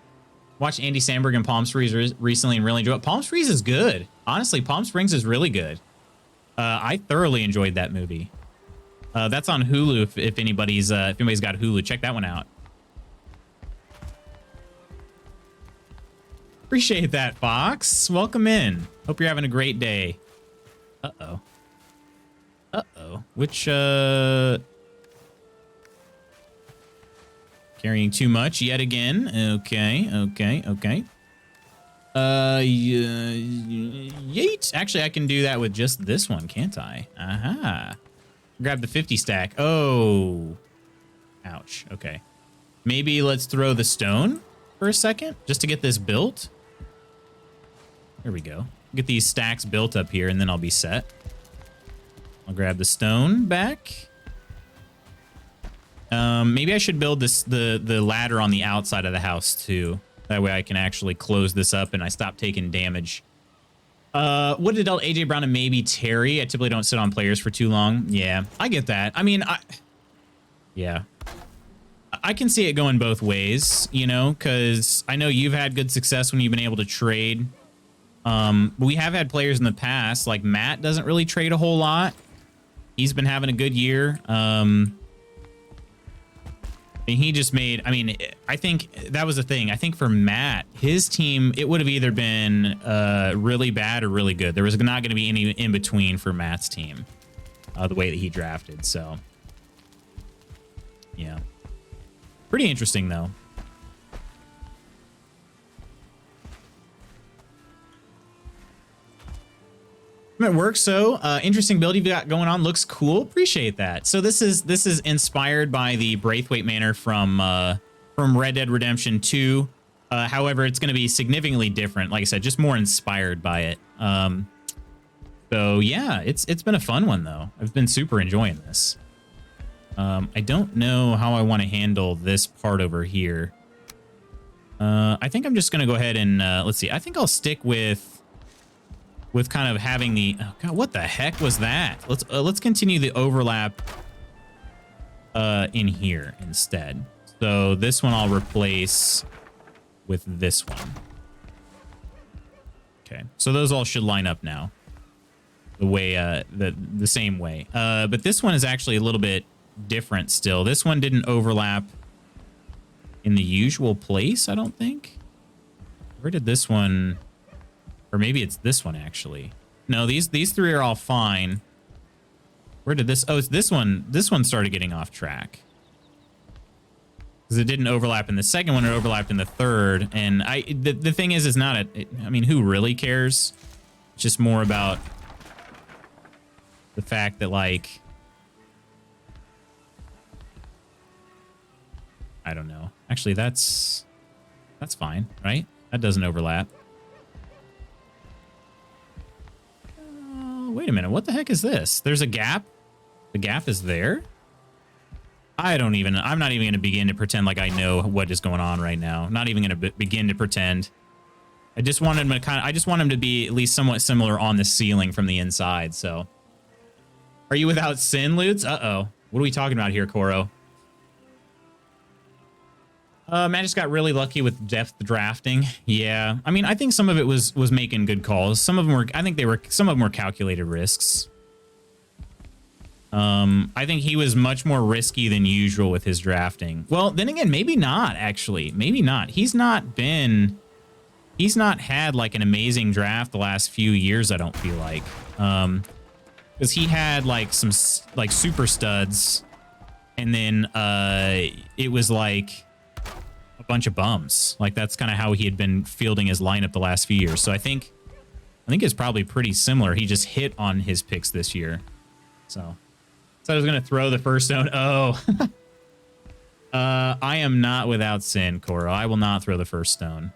A: Watched Andy Samberg in Palm Springs recently and really enjoyed it. Palm Springs is good. Honestly, Palm Springs is really good. I thoroughly enjoyed that movie. That's on Hulu if anybody's got Hulu. Check that one out. Appreciate that, Fox. Welcome in. Hope you're having a great day. Uh-oh. Uh-oh. Which, carrying too much yet again. Okay, okay, okay. Yeet. Actually, I can do that with just this one, can't I? Aha. Grab the 50 stack. Oh. Ouch. Okay. Maybe let's throw the stone for a second, just to get this built. There we go. Get these stacks built up here, and then I'll be set. I'll grab the stone back. Maybe I should build the ladder on the outside of the house, too. That way I can actually close this up, and I stop taking damage. Wooded adult AJ Brown and maybe Terry. I typically don't sit on players for too long. Yeah, I get that. I mean, yeah. I can see it going both ways, you know, because I know you've had good success when you've been able to trade. We have had players in the past, like Matt doesn't really trade a whole lot. He's been having a good year. And he just made, I mean, I think that was the thing. I think for Matt, his team, it would have either been really bad or really good. There was not going to be any in between for Matt's team, the way that he drafted. So, yeah. Pretty interesting, though. I'm at work, so interesting build you've got going on. Looks cool. Appreciate that. So this is inspired by the Braithwaite Manor from Red Dead Redemption 2. However, it's going to be significantly different. Like I said, just more inspired by it. So yeah, it's been a fun one though. I've been super enjoying this. I don't know how I want to handle this part over here. I think I'm just going to go ahead and, let's see. I think I'll stick with kind of having the, oh God, what the heck was that? Let's continue the overlap, in here instead. So this one I'll replace with this one. Okay. So those all should line up now. The way, the same way. But this one is actually a little bit different still. This one didn't overlap in the usual place, I don't think. Where did this one, or maybe it's this one actually. No, these three are all fine. Where did this, oh, it's this one. This one started getting off track. Because it didn't overlap in the second one, it overlapped in the third. And the thing is, it's not I mean, who really cares? It's just more about the fact that, like, I don't know. Actually, that's fine, right? That doesn't overlap. Wait a minute. What the heck is this? There's a gap? The gap is there? I'm not even going to begin to pretend like I know what is going on right now. Not even going to begin to pretend. I just want him to be at least somewhat similar on the ceiling from the inside, so. Are you without sin, Loots? Uh-oh. What are we talking about here, Koro? Man just got really lucky with depth drafting. Yeah. I mean, I think some of it was making good calls. Some of them were calculated risks. I think he was much more risky than usual with his drafting. Well, then again, maybe not, actually. Maybe not. He's not had like an amazing draft the last few years, I don't feel like. Because he had like some like super studs, and then it was like a bunch of bums. Like that's kind of how he had been fielding his lineup the last few years. So I think it's probably pretty similar. He just hit on his picks this year. So I was gonna throw the first stone. Oh, I am not without sin, Koro. I will not throw the first stone.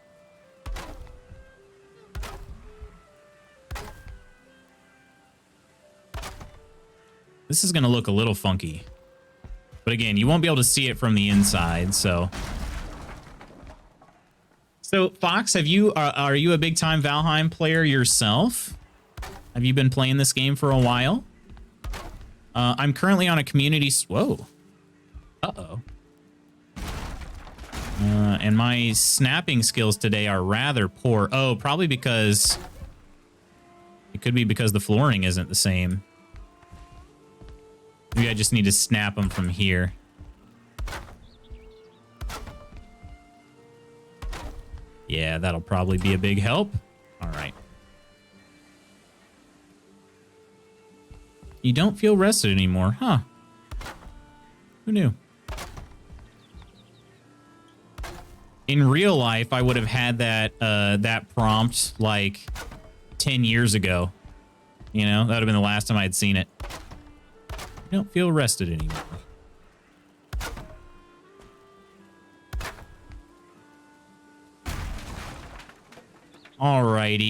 A: This is gonna look a little funky, but again, you won't be able to see it from the inside. So Fox, are you a big time Valheim player yourself? Have you been playing this game for a while? I'm currently on a community. Whoa. Uh-oh. And my snapping skills today are rather poor. Oh, probably because it could be because the flooring isn't the same. Maybe I just need to snap them from here. Yeah, that'll probably be a big help. All right. You don't feel rested anymore, huh? Who knew? In real life, I would have had that prompt like 10 years ago. You know, that would have been the last time I'd seen it. I don't feel rested anymore. Alrighty.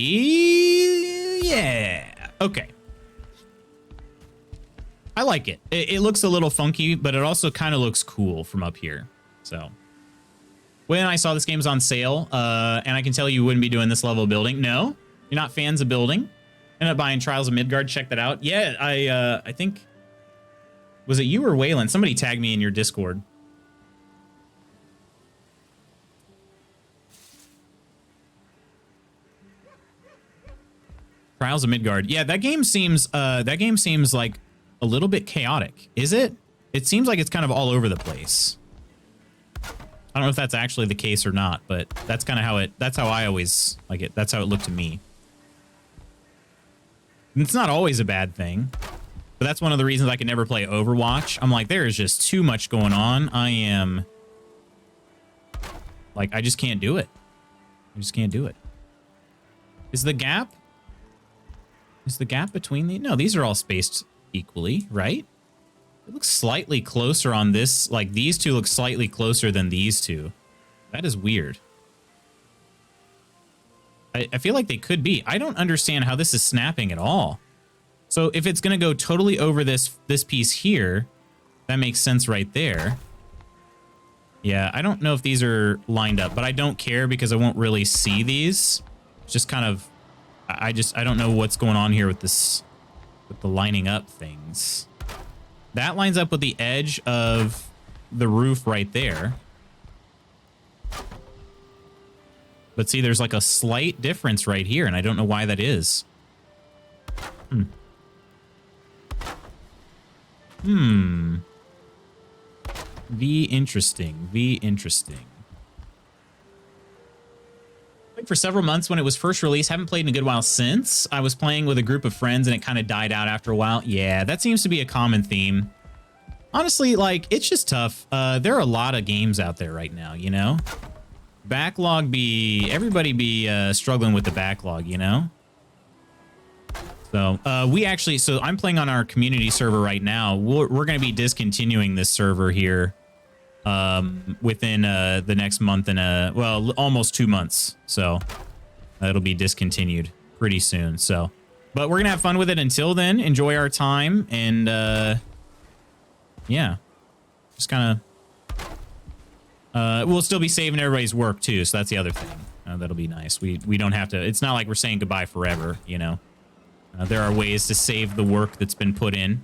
A: Yeah. Okay. I like it. It looks a little funky, but it also kind of looks cool from up here. So when I saw this game was on sale, and I can tell you wouldn't be doing this level of building. No, you're not fans of building. Ended up buying Trials of Midgard. Check that out. Yeah, I think, was it you or Waylon? Somebody tagged me in your Discord. Trials of Midgard. Yeah, that game seems like a little bit chaotic. Is it? It seems like it's kind of all over the place. I don't know if that's actually the case or not, but that's kind of that's how I always like it. That's how it looked to me. And it's not always a bad thing, but that's one of the reasons I can never play Overwatch. I'm like, there is just too much going on. I just can't do it. I just can't do it. Is the gap between the... No, these are all spaced equally, right? It looks slightly closer on this. Like, these two look slightly closer than these two. That is weird. I feel like they could be. I don't understand how this is snapping at all. So if it's going to go totally over this piece here, That makes sense right there. Yeah, I don't know if these are lined up, but I don't care because I won't really see these. It's just kind of, I don't know what's going on here with this, with the lining up things. That lines up with the edge of the roof right there. But see, there's like a slight difference right here, and I don't know why that is. V interesting. V interesting. Played for several months when it was first released. Haven't played in a good while since. I was playing with a group of friends and it kind of died out after a while. Yeah, that seems to be a common theme. Honestly, like, it's just tough. There are a lot of games out there right now, you know? Everybody be struggling with the backlog, you know? So so I'm playing on our community server right now. We're going to be discontinuing this server here within the next month and well, almost 2 months. So it'll be discontinued pretty soon. So, but we're going to have fun with it until then. Enjoy our time and yeah, just kind of we'll still be saving everybody's work too. So that's the other thing. That'll be nice. We don't have to, it's not like we're saying goodbye forever, you know? There are ways to save the work that's been put in.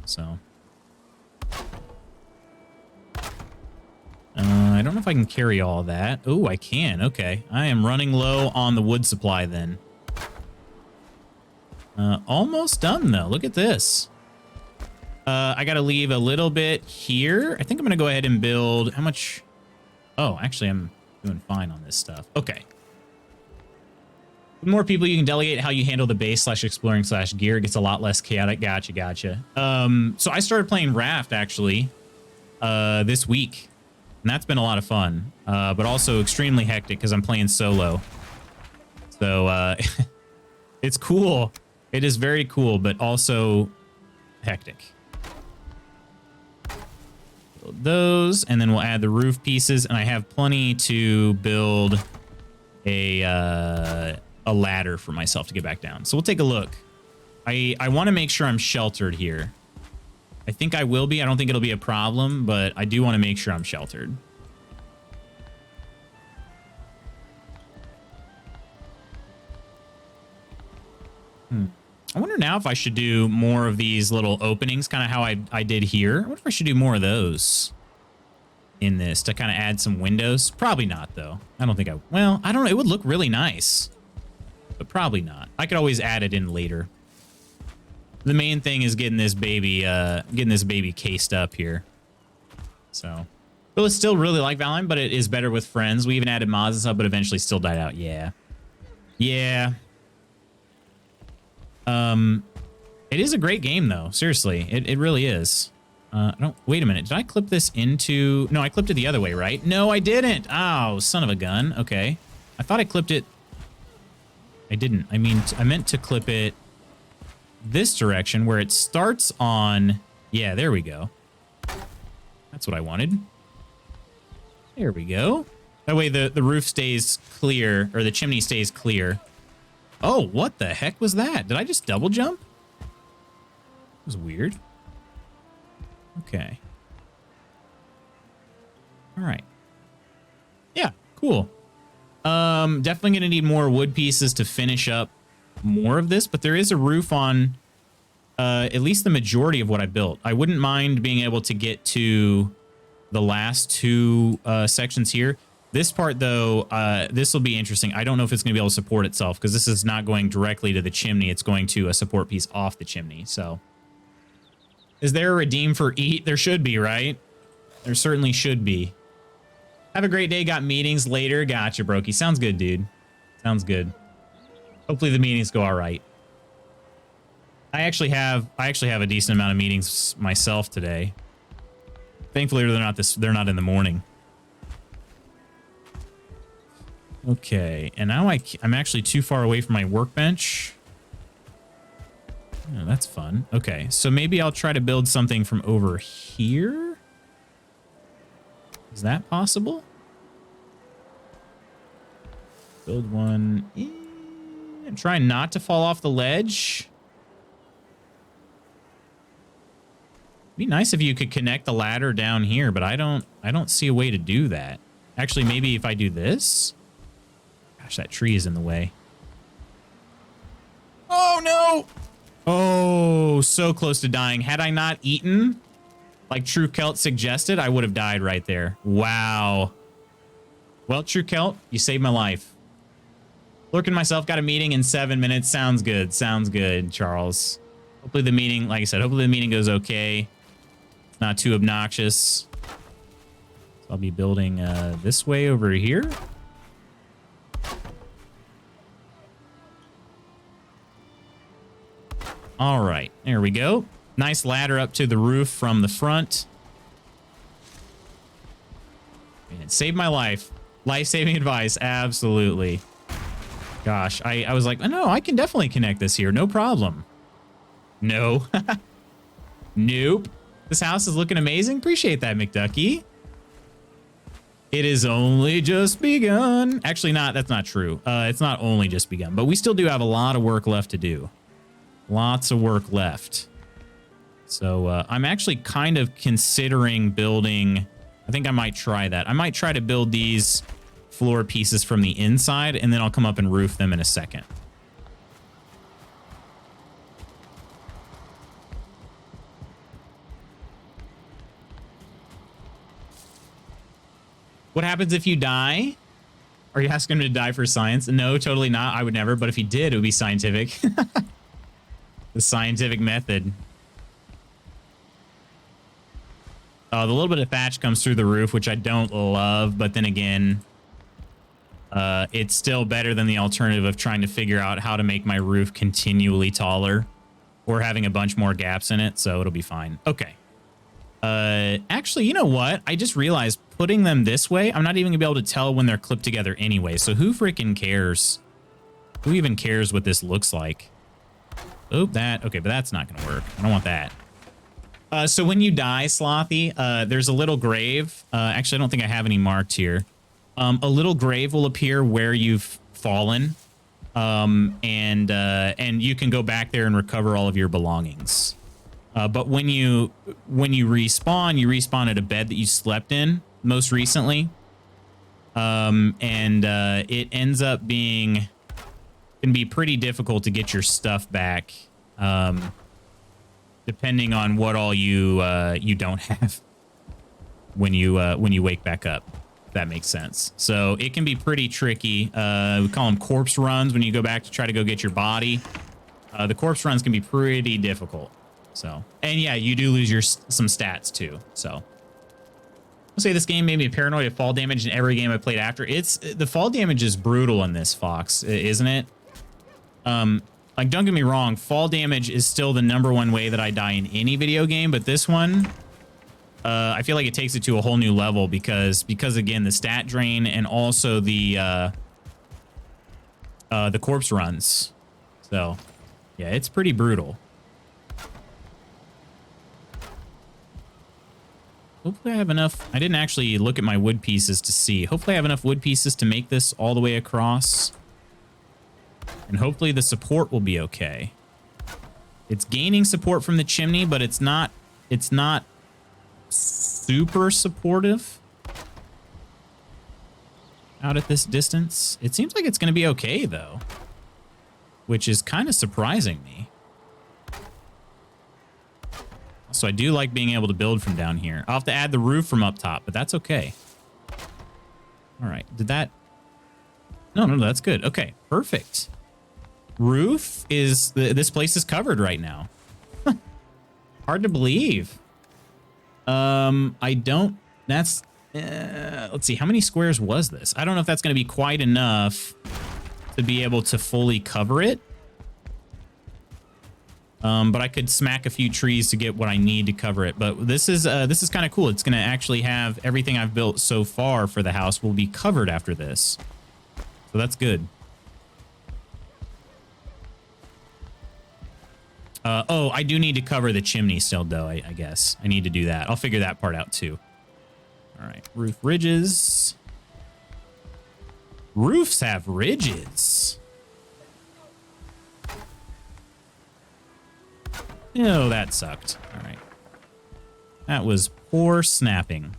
A: So. I don't know if I can carry all that. Oh, I can. Okay. I am running low on the wood supply then. Almost done, though. Look at this. I got to leave a little bit here. I think I'm going to go ahead and build... How much... Oh, actually, I'm doing fine on this stuff. Okay. With more people, you can delegate how you handle the base/exploring/gear. It gets a lot less chaotic. Gotcha. So I started playing Raft, actually, this week. And that's been a lot of fun, but also extremely hectic because I'm playing solo. So it's cool. It is very cool, but also hectic. Build those, and then we'll add the roof pieces. And I have plenty to build a ladder for myself to get back down. So we'll take a look. I want to make sure I'm sheltered here. I think I will be. I don't think it'll be a problem, but I do want to make sure I'm sheltered. I wonder now if I should do more of these little openings, kind of how I did here. I wonder if I should do more of those in this to kind of add some windows. Probably not, though. I don't think well, I don't know. It would look really nice, but probably not. I could always add it in later. The main thing is getting this baby cased up here. So, but it's still really like Valheim, but it is better with friends. We even added mods and stuff, but eventually still died out. Yeah. It is a great game, though. Seriously, it really is. Wait a minute. Did I clip this into... No, I clipped it the other way, right? No, I didn't. Oh, son of a gun. Okay. I thought I clipped it... I didn't. I meant to clip it this direction where it starts on... Yeah, there we go. That's what I wanted. There we go. That way the roof stays clear, or the chimney stays clear. Oh, what the heck was that? Did I just double jump? It was weird. Okay. All right. Yeah, cool. Definitely going to need more wood pieces to finish up more of this, but there is a roof on at least the majority of what I built. I wouldn't mind being able to get to the last two sections here. This part, though, this will be interesting. I don't know if it's going to be able to support itself because this is not going directly to the chimney. It's going to a support piece off the chimney. So, is there a redeem for eat? There should be, right? There certainly should be. Have a great day. Got meetings later. Gotcha, Brokey. Sounds good, dude. Sounds good. Hopefully the meetings go all right. I actually have a decent amount of meetings myself today. Thankfully, they're not in the morning. Okay, and now I'm actually too far away from my workbench. Oh, that's fun. Okay, so maybe I'll try to build something from over here. Is that possible? Build one. And try not to fall off the ledge. Be nice if you could connect the ladder down here, but I don't see a way to do that. Actually, maybe if I do this. Gosh, that tree is in the way. Oh no! Oh, so close to dying. Had I not eaten, like True Celt suggested, I would have died right there. Wow. Well, True Celt, you saved my life. Lurking myself, got a meeting in 7 minutes. Sounds good. Sounds good, Charles. Hopefully the meeting, like I said, hopefully the meeting goes okay. It's not too obnoxious. So I'll be building this way over here. All right, there we go. Nice ladder up to the roof from the front. And it saved my life. Life-saving advice, absolutely. Gosh, I was like, oh, no, I can definitely connect this here. No problem. No. Nope. This house is looking amazing. Appreciate that, McDucky. It is only just begun. Actually, that's not true. It's not only just begun, but we still do have a lot of work left to do. Lots of work left. So I'm actually kind of considering building. I think I might try that. I might try to build these floor pieces from the inside, and then I'll come up and roof them in a second. What happens if you die? Are you asking him to die for science? No, totally not. I would never. But if he did, it would be scientific. The scientific method. The little bit of thatch comes through the roof, which I don't love. But then again, it's still better than the alternative of trying to figure out how to make my roof continually taller or having a bunch more gaps in it. So it'll be fine. Okay. Actually, you know what? I just realized putting them this way, I'm not even gonna be able to tell when they're clipped together anyway. So who freaking cares? Who even cares what this looks like? Oh, that. Okay, but that's not gonna work. I don't want that. So when you die, Slothy, there's a little grave. Actually, I don't think I have any marked here. A little grave will appear where you've fallen. And you can go back there and recover all of your belongings. But when you respawn at a bed that you slept in most recently. It ends up can be pretty difficult to get your stuff back. Depending on what all you don't have when you wake back up, if that makes sense. So it can be pretty tricky. We call them corpse runs when you go back to try to go get your body. The corpse runs can be pretty difficult. So, and yeah, you do lose some stats too. So I'll say this game made me paranoid of fall damage in every game I played after. The fall damage is brutal in this, Fox, isn't it? Like, don't get me wrong, fall damage is still the #1 way that I die in any video game, but this one, I feel like it takes it to a whole new level because again, the stat drain and also the corpse runs. So, yeah, it's pretty brutal. Hopefully I have enough. I didn't actually look at my wood pieces to see. Hopefully I have enough wood pieces to make this all the way across. And hopefully the support will be okay. It's gaining support from the chimney, but it's not super supportive out at this distance. It seems like it's going to be okay though, which is kind of surprising me. So I do like being able to build from down here. I'll have to add the roof from up top, but that's okay. All right, did that? No, that's good. Okay, perfect. Roof is, this place is covered right now. Hard to believe. I don't, let's see, how many squares was this? I don't know if that's going to be quite enough to be able to fully cover it. But I could smack a few trees to get what I need to cover it. But this is kind of cool. It's going to actually have everything I've built so far for the house will be covered after this. So that's good. Oh, I do need to cover the chimney still, though, I guess. I need to do that. I'll figure that part out, too. All right, roof ridges. Roofs have ridges. Oh, that sucked. All right. That was poor snapping.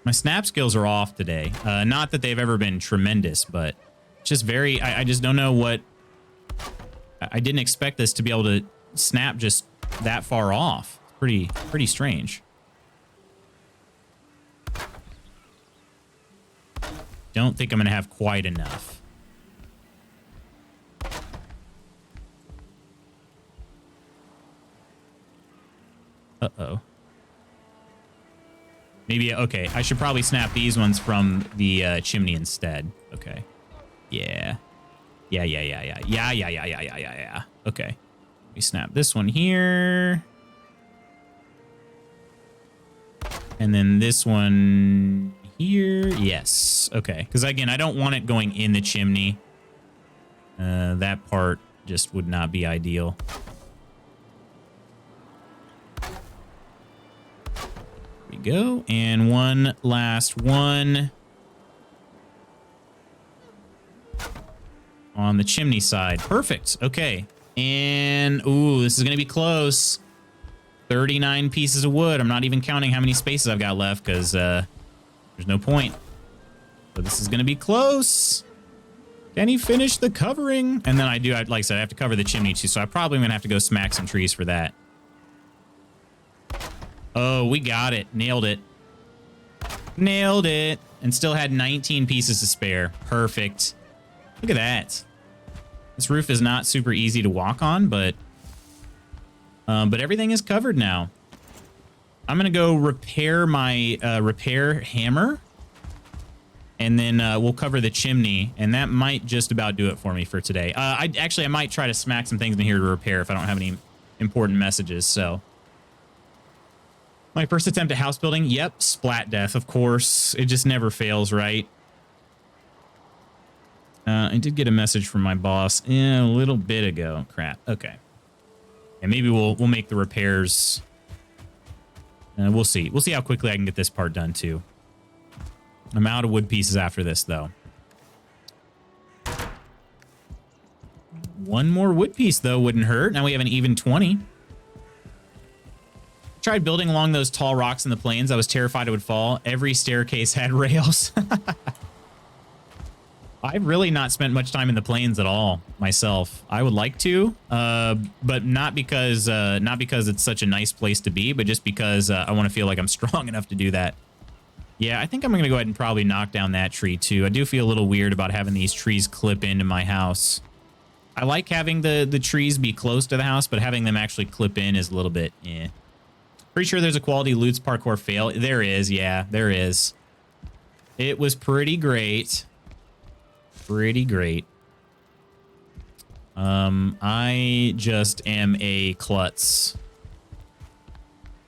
A: My snap skills are off today. Not that they've ever been tremendous, but just very... I just don't know what... I didn't expect this to be able to snap just that far off. Pretty strange. Don't think I'm going to have quite enough. Uh-oh. Maybe, okay, I should probably snap these ones from the chimney instead. Okay. Yeah. Yeah. Okay. We snap this one here. And then this one here. Yes. Okay. Because, again, I don't want it going in the chimney. That part just would not be ideal. There we go. And one last one. On the chimney side. Perfect. Okay. And, ooh, this is going to be close. 39 pieces of wood. I'm not even counting how many spaces I've got left because there's no point. But this is going to be close. Can he finish the covering? And then like I said, I have to cover the chimney too, so I'm probably going to have to go smack some trees for that. Oh, we got it. Nailed it. Nailed it. And still had 19 pieces to spare. Perfect. Look at that. This roof is not super easy to walk on, but everything is covered now. I'm going to go repair my repair hammer. And then we'll cover the chimney. And that might just about do it for me for today. I might try to smack some things in here to repair if I don't have any important messages. So my first attempt at house building. Yep. Splat death, of course. It just never fails, right? I did get a message from my boss a little bit ago. Crap. Okay. And maybe we'll make the repairs. We'll see. We'll see how quickly I can get this part done, too. I'm out of wood pieces after this, though. One more wood piece, though, wouldn't hurt. Now we have an even 20. Tried building along those tall rocks in the plains. I was terrified it would fall. Every staircase had rails. I've really not spent much time in the plains at all myself. I would like to, but not because it's such a nice place to be, but just because I want to feel like I'm strong enough to do that. Yeah, I think I'm going to go ahead and probably knock down that tree too. I do feel a little weird about having these trees clip into my house. I like having the trees be close to the house, but having them actually clip in is a little bit, eh. Pretty sure there's a quality Loots parkour fail. There is, yeah, there is. It was pretty great. Pretty great. I just am a klutz.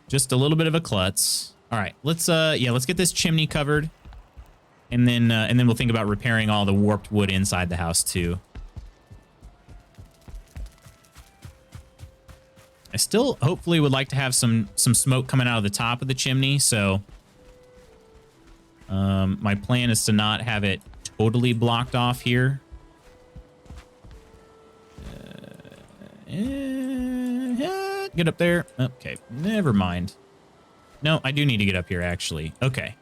A: Just a little bit of a klutz. All right, let's get this chimney covered, and then we'll think about repairing all the warped wood inside the house too. I still hopefully would like to have some smoke coming out of the top of the chimney, so my plan is to not have it totally blocked off here. Get up there. Okay, never mind. No, I do need to get up here, actually. Okay.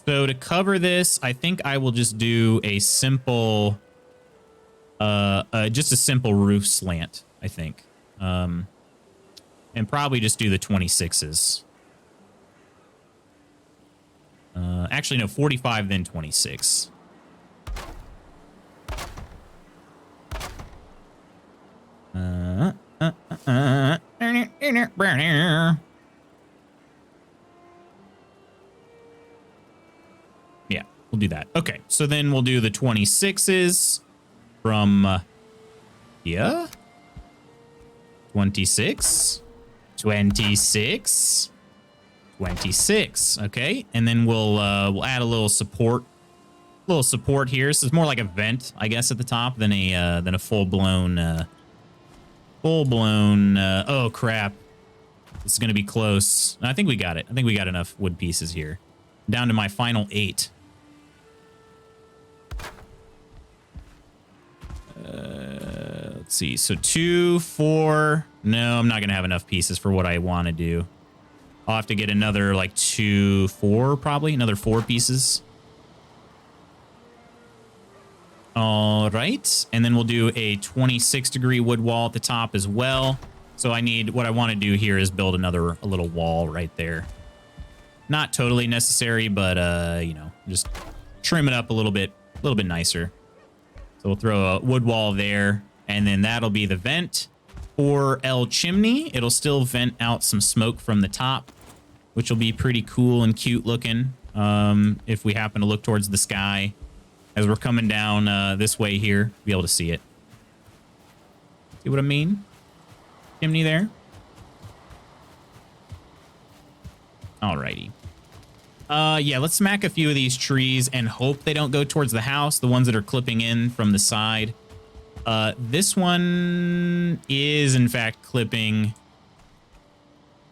A: So to cover this, I think I will just do a simple, just a simple roof slant, I think. And probably just do the 26s. Actually, no, 45, then 26. Yeah, we'll do that. Okay, so then we'll do the 26s from here. 26. 26. 26. Okay, and then we'll add a little support. Little support here. So it's more like a vent, I guess, at the top than a full-blown oh crap. This is gonna be close. I think we got it. I think we got enough wood pieces here. Down to my final 8. Let's see. So 2, 4. No, I'm not going to have enough pieces for what I want to do. I'll have to get another like 2, 4, probably. Another 4 pieces. All right. And then we'll do a 26-degree wood wall at the top as well. So what I want to do here is build a little wall right there. Not totally necessary, but, you know, just trim it up a little bit nicer. So we'll throw a wood wall there, and then that'll be the vent for El Chimney. It'll still vent out some smoke from the top, which will be pretty cool and cute looking if we happen to look towards the sky as we're coming down this way here. Be able to see it. See what I mean? Chimney there. Alrighty. Yeah, let's smack a few of these trees and hope they don't go towards the house, the ones that are clipping in from the side. This one is, in fact, clipping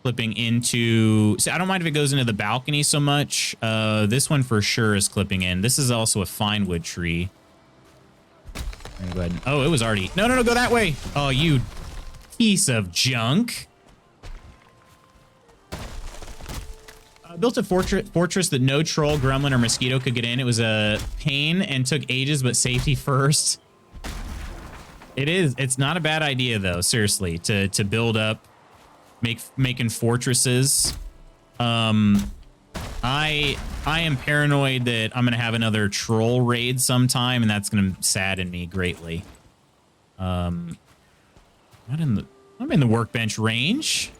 A: into... See, I don't mind if it goes into the balcony so much. This one for sure is clipping in. This is also a fine wood tree. Go ahead. Oh, it was already... No, go that way. Oh, you piece of junk. Built a fortress that no troll, gremlin, or mosquito could get in. It was a pain and took ages, but safety first. It's not a bad idea, though, seriously, to build up, making fortresses. I am paranoid that I'm going to have another troll raid sometime, and that's going to sadden me greatly. I'm in the workbench range.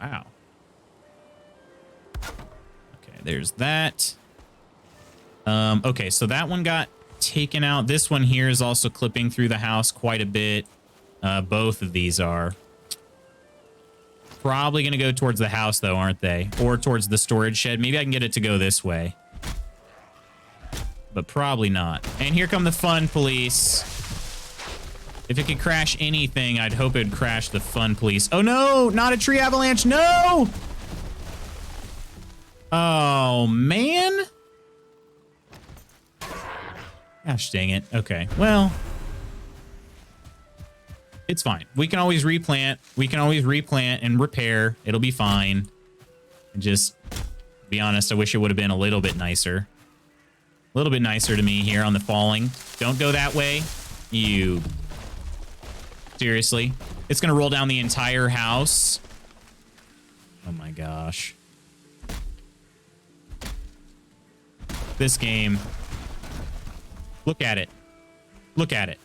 A: Wow. There's that. Okay, so that one got taken out. This one here is also clipping through the house quite a bit. Both of these are. Probably going to go towards the house, though, aren't they? Or towards the storage shed. Maybe I can get it to go this way. But probably not. And here come the fun police. If it could crash anything, I'd hope it would crash the fun police. Oh, no! Not a tree avalanche! No! Oh, man. Gosh dang it. Okay, well. It's fine. We can always replant. We can always replant and repair. It'll be fine. And just, to be honest, I wish it would have been a little bit nicer. A little bit nicer to me here on the falling. Don't go that way. You. Seriously. It's going to roll down the entire house. Oh, my gosh. This game. Look at it. Look at it.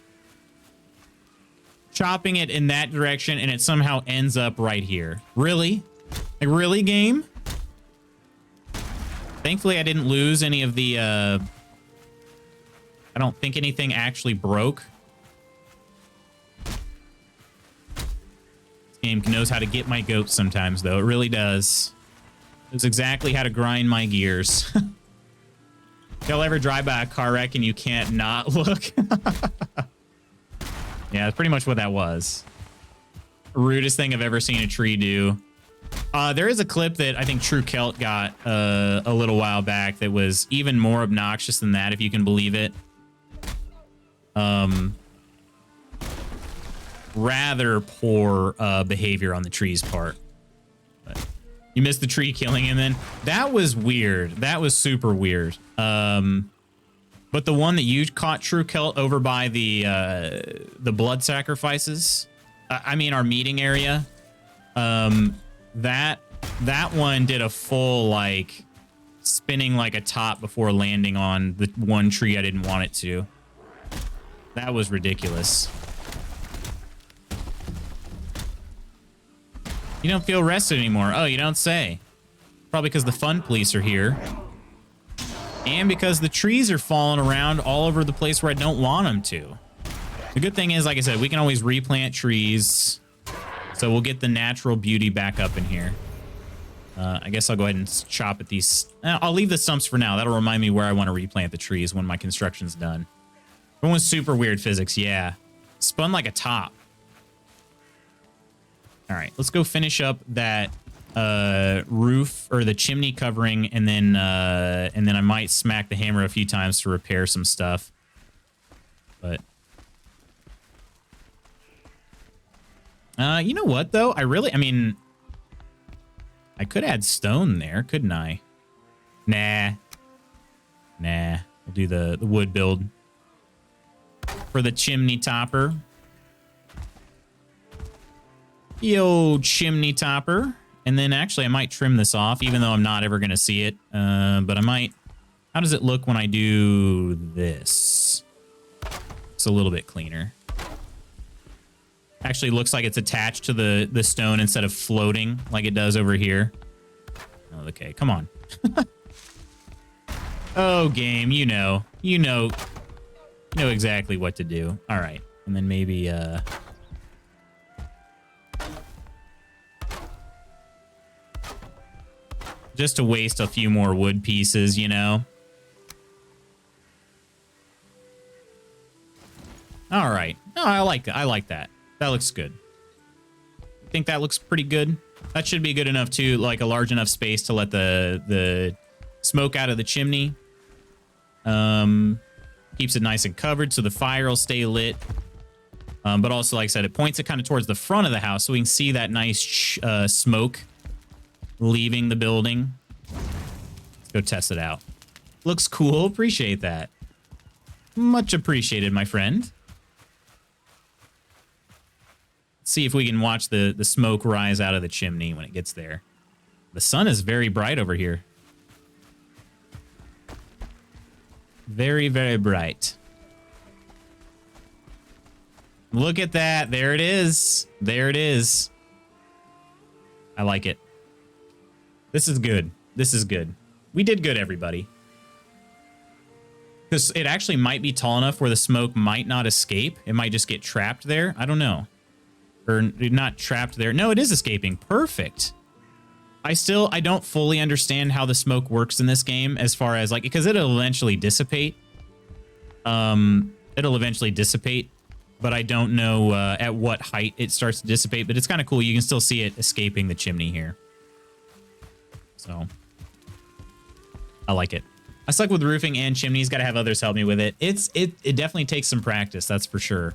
A: Chopping it in that direction and it somehow ends up right here. Really? Like, really, game? Thankfully, I didn't lose any of the, I don't think anything actually broke. This game knows how to get my goats sometimes, though. It really does. It knows exactly how to grind my gears. Y'all ever drive by a car wreck and you can't not look? Yeah, that's pretty much what that was. Rudest thing I've ever seen a tree do. There is a clip that I think True Celt got a little while back that was even more obnoxious than that, if you can believe it. Rather poor behavior on the tree's part. But you missed the tree killing, and then that was weird. That was super weird. But the one that you caught, True Celt, over by the blood sacrifices, I mean our meeting area, that one did a full like spinning like a top before landing on the one tree I didn't want it to. That was ridiculous. You don't feel rested anymore. Oh, you don't say. Probably because the fun police are here. And because the trees are falling around all over the place where I don't want them to. The good thing is, like I said, we can always replant trees. So we'll get the natural beauty back up in here. I guess I'll go ahead and chop at these. I'll leave the stumps for now. That'll remind me where I want to replant the trees when my construction's done. One was super weird physics, yeah. Spun like a top. All right, let's go finish up that roof or the chimney covering, and then I might smack the hammer a few times to repair some stuff. But You know what, though? I mean, I could add stone there, couldn't I? Nah. Nah. We'll do the wood build for the chimney topper. Yo, chimney topper. And then actually I might trim this off, even though I'm not ever going to see it. But I might. How does it look when I do this? It's a little bit cleaner. Actually looks like it's attached to the stone instead of floating like it does over here. Oh, okay, come on. Oh, game, you know exactly what to do. All right, and then maybe just to waste a few more wood pieces, you know. All right. No, I like that. I like that. That looks good. I think that looks pretty good. That should be good enough too, like a large enough space to let the smoke out of the chimney. Keeps it nice and covered so the fire will stay lit. But also, like I said, it points it kind of towards the front of the house so we can see that nice smoke leaving the building. Let's go test it out. Looks cool. Appreciate that. Much appreciated, my friend. Let's see if we can watch the smoke rise out of the chimney when it gets there. The sun is very bright over here. Very, very bright. Look at that. There it is. There it is. I like it. This is good. This is good. We did good, everybody. Because it actually might be tall enough where the smoke might not escape. It might just get trapped there. I don't know. Or not trapped there. No, it is escaping. Perfect. I don't fully understand how the smoke works in this game as far as, like, because it'll eventually dissipate. It'll eventually dissipate. But I don't know at what height it starts to dissipate. But it's kind of cool. You can still see it escaping the chimney here. So, I like it. I suck with roofing and chimneys. Got to have others help me with it. It definitely takes some practice. That's for sure.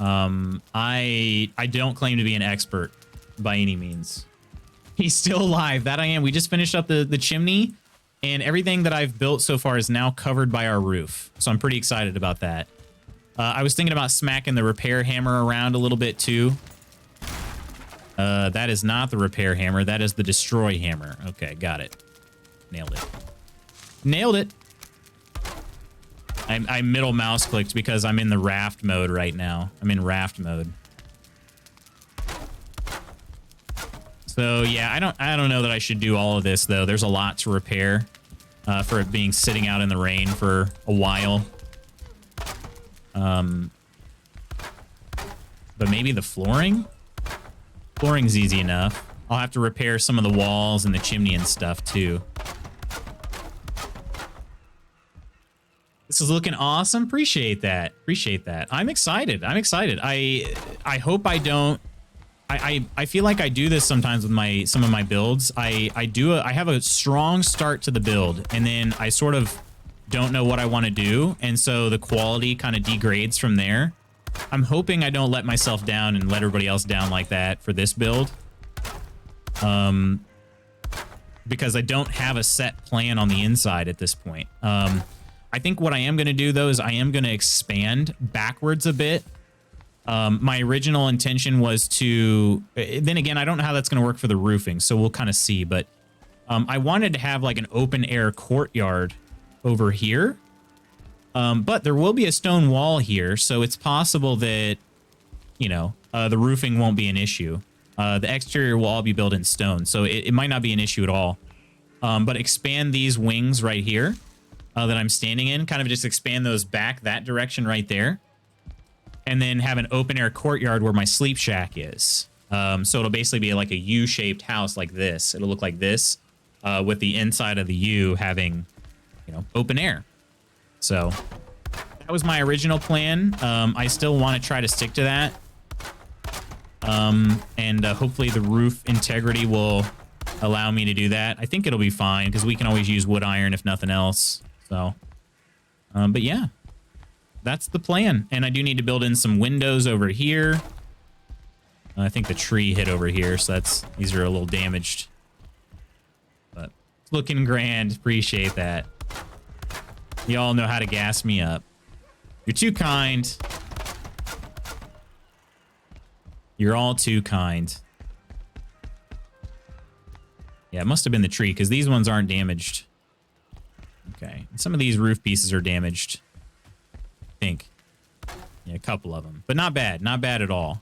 A: I don't claim to be an expert by any means. He's still alive. That I am. We just finished up the chimney, and everything that I've built so far is now covered by our roof. So I'm pretty excited about that. I was thinking about smacking the repair hammer around a little bit too. That is not the repair hammer. That is the destroy hammer. Okay, got it. Nailed it. Nailed it. I middle mouse clicked because I'm in the raft mode right now. I'm in raft mode. So yeah, I don't know that I should do all of this though. There's a lot to repair for it being sitting out in the rain for a while. But maybe the flooring? Flooring's easy enough. I'll have to repair some of the walls and the chimney and stuff too. This is looking awesome. Appreciate that. Appreciate that. I'm excited. I'm excited. I hope I don't. I feel like I do this sometimes with some of my builds. I have a strong start to the build, and then I sort of don't know what I want to do, and so the quality kind of degrades from there. I'm hoping I don't let myself down and let everybody else down like that for this build. Because I don't have a set plan on the inside at this point. I think what I am going to do, though, is I am going to expand backwards a bit. My original intention was to... Then again, I don't know how that's going to work for the roofing, so we'll kind of see. But I wanted to have like an open-air courtyard over here. But there will be a stone wall here, so it's possible that, you know, the roofing won't be an issue. The exterior will all be built in stone, so it might not be an issue at all. But expand these wings right here. That I'm standing in, kind of just expand those back that direction right there, and then have an open air courtyard where my sleep shack is. So it'll basically be like a U-shaped house like this. It'll look like this, with the inside of the U having, you know, open air. So that was my original plan. I still want to try to stick to that. And hopefully the roof integrity will allow me to do that. I think it'll be fine because we can always use wood iron if nothing else. So, but yeah, that's the plan. And I do need to build in some windows over here. I think the tree hit over here, so these are a little damaged. But it's looking grand. Appreciate that. Y'all know how to gas me up. You're too kind. You're all too kind. Yeah, it must have been the tree, because these ones aren't damaged. Okay. And some of these roof pieces are damaged. I think. Yeah, a couple of them. But not bad. Not bad at all.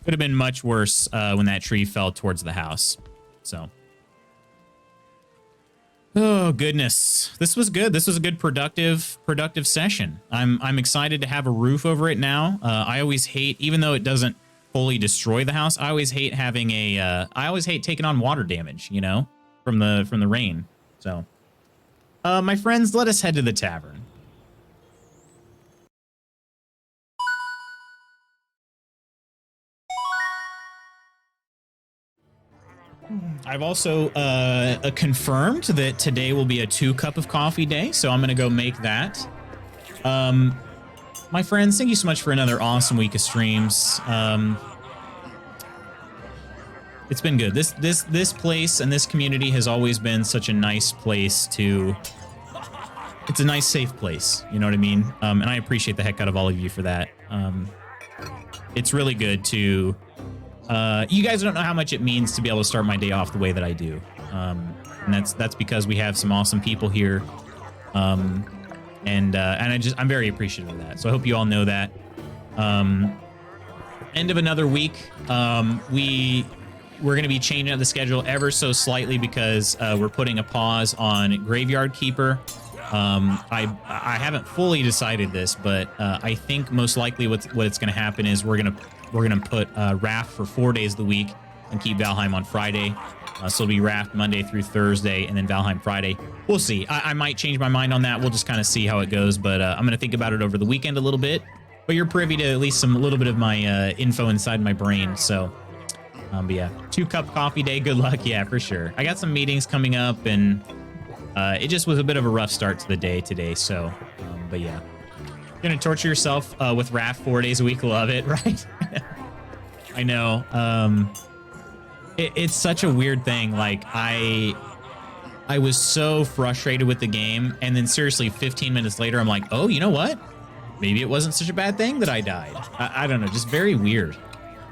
A: Could have been much worse when that tree fell towards the house. So. Oh, goodness. This was good. This was a good productive session. I'm excited to have a roof over it now. I always hate, even though it doesn't fully destroy the house, I always hate having I always hate taking on water damage, you know, from the rain. So, my friends, let us head to the tavern. I've also confirmed that today will be a 2-cup of coffee day, so I'm gonna go make that. My friends, thank you so much for another awesome week of streams. It's been good. This place and this community has always been such a nice place to... It's a nice, safe place. You know what I mean? And I appreciate the heck out of all of you for that. It's really good to... you guys don't know how much it means to be able to start my day off the way that I do. And that's because we have some awesome people here. And I'm very appreciative of that. So I hope you all know that. End of another week. We're going to be changing up the schedule ever so slightly because we're putting a pause on Graveyard Keeper. I haven't fully decided this, but I think most likely what it's going to happen is we're gonna put Raft for 4 days of the week and keep Valheim on Friday. So it'll be Raft Monday through Thursday and then Valheim Friday. We'll see. I might change my mind on that. We'll just kind of see how it goes. But I'm gonna think about it over the weekend a little bit. But you're privy to at least a little bit of my info inside my brain. So, but yeah, 2-cup coffee day. Good luck. Yeah, for sure. I got some meetings coming up, and it just was a bit of a rough start to the day today. So, but yeah. You're gonna torture yourself with Raft 4 days a week. Love it, right? I know. It's such a weird thing. Like, I was so frustrated with the game, and then seriously, 15 minutes later, I'm like, oh, you know what? Maybe it wasn't such a bad thing that I died. I don't know, just very weird.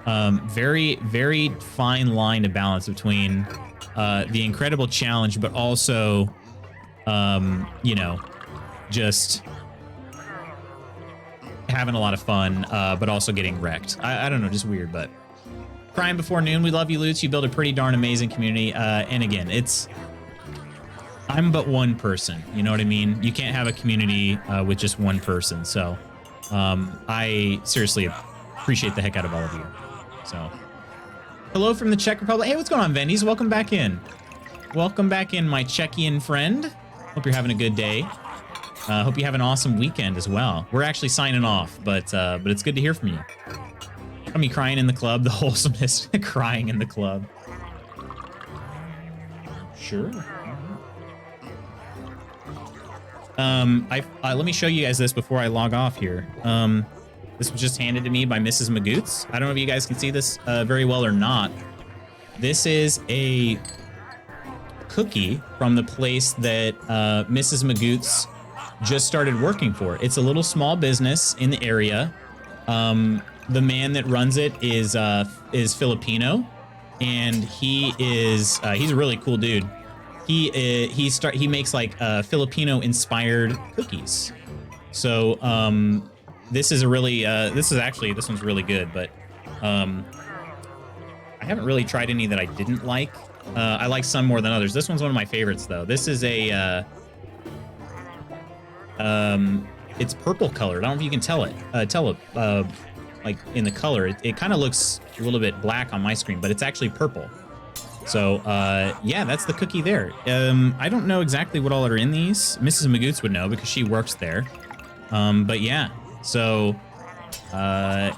A: Very, very fine line to balance between the incredible challenge, but also, you know, just having a lot of fun, but also getting wrecked. I don't know, just weird, but Crying Before Noon, we love you, Loots. You build a pretty darn amazing community. And again, I'm but one person, you know what I mean? You can't have a community with just one person. So I seriously appreciate the heck out of all of you. So hello from the Czech Republic. Hey, what's going on, Vendies? Welcome back in. Welcome back in, my Czechian friend. Hope you're having a good day. Hope you have an awesome weekend as well. We're actually signing off, but it's good to hear from you. Got me crying in the club. The wholesomeness crying in the club. Sure. Let me show you guys this before I log off here. This was just handed to me by Mrs. Magoots. I don't know if you guys can see this very well or not. This is a cookie from the place that Mrs. Magoots just started working for. It's a little small business in the area. The man that runs it is Filipino, and he's a really cool dude. He makes like Filipino inspired cookies. So this is a really this one's really good, but I haven't really tried any that I didn't like. I like some more than others. This one's one of my favorites though. This is a it's purple colored. I don't know if you can tell it. Like in the color, it kind of looks a little bit black on my screen, but it's actually purple. So yeah, that's the cookie there. I don't know exactly what all are in these. Mrs. Magoots would know because she works there. But yeah, so I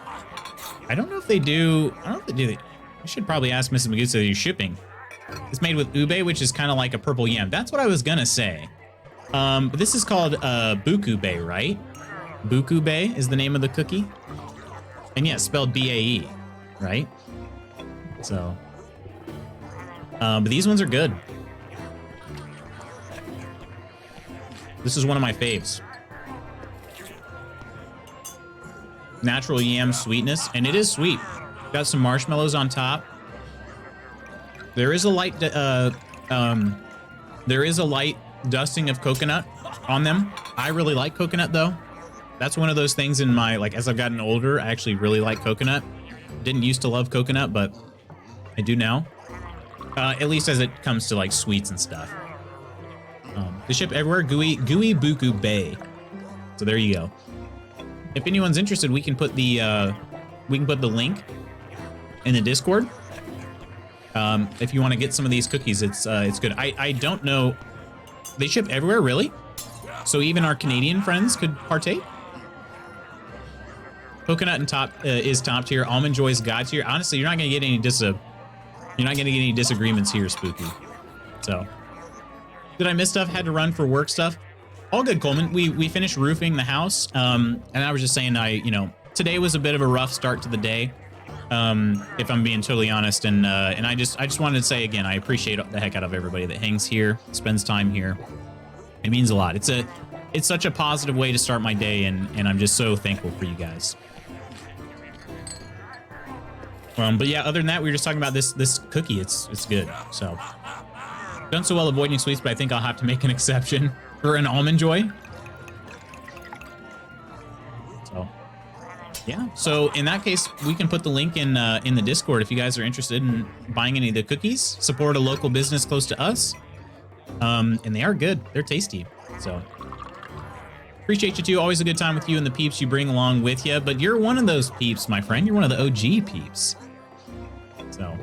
A: don't know if they do. I don't know if they do. I should probably ask Mrs. Magoots if they do shipping. It's made with ube, which is kind of like a purple yam. That's what I was gonna say. But this is called bukube, right? Bukube is the name of the cookie. And yeah, spelled B-A-E. right? So, but these ones are good. This is one of my faves. Natural yam sweetness, and it is sweet. Got some marshmallows on top. There is a light, dusting of coconut on them. I really like coconut though. That's one of those things in my, like, as I've gotten older, I actually really like coconut. Didn't used to love coconut, but I do now. At least as it comes to like sweets and stuff. They ship everywhere. Gooey Buku Bay. So there you go. If anyone's interested, we can put the link in the Discord. If you want to get some of these cookies, it's good. I don't know. They ship everywhere, really? So even our Canadian friends could partake? Coconut and top is top tier. Almond Joy is god tier. Honestly, you're not gonna get any disagreements here, Spooky. So, did I miss stuff? Had to run for work stuff. All good, Coleman. We finished roofing the house, and I was just saying, today was a bit of a rough start to the day, if I'm being totally honest, and I just wanted to say again, I appreciate the heck out of everybody that hangs here, spends time here. It means a lot. It's such a positive way to start my day, and I'm just so thankful for you guys. But yeah, other than that, we were just talking about this cookie. It's good. So, done so well avoiding sweets, but I think I'll have to make an exception for an Almond Joy. So, yeah. So in that case, we can put the link in the Discord if you guys are interested in buying any of the cookies. Support a local business close to us. And they are good. They're tasty. So, appreciate you too. Always a good time with you and the peeps you bring along with you. But you're one of those peeps, my friend. You're one of the OG peeps. So,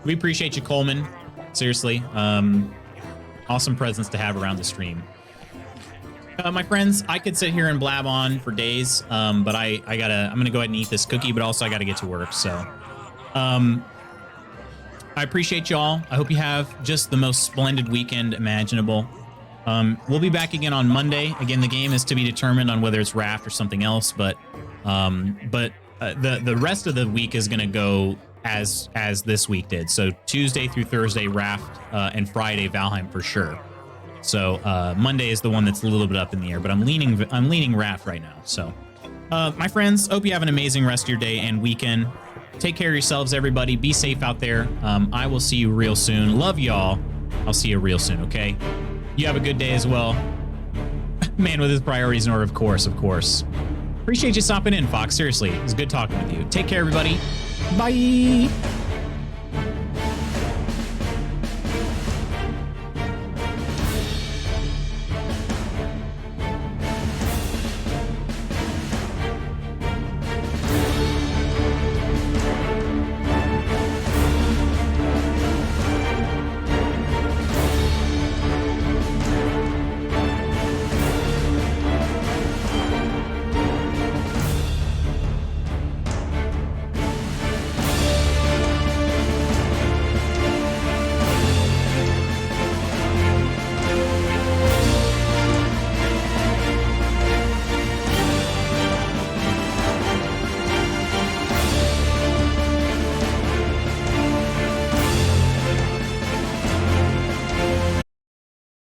A: we appreciate you, Coleman. Seriously. Awesome presence to have around the stream. My friends, I could sit here and blab on for days, but I'm gonna go ahead and eat this cookie, but also I gotta get to work. So, I appreciate y'all. I hope you have just the most splendid weekend imaginable. We'll be back again on Monday. Again, the game is to be determined on whether it's Raft or something else, but the rest of the week is gonna go as this week did. So Tuesday through Thursday Raft, and Friday Valheim for sure. So Monday is the one that's a little bit up in the air, but I'm leaning Raft right now. So my friends, hope you have an amazing rest of your day and weekend. Take care of yourselves, everybody. Be safe out there. I will see you real soon. Love y'all. I'll see you real soon, okay? You have a good day as well. Man with his priorities in order, of course, of course. Appreciate you stopping in, Fox. Seriously, it was good talking with you. Take care, everybody. Bye.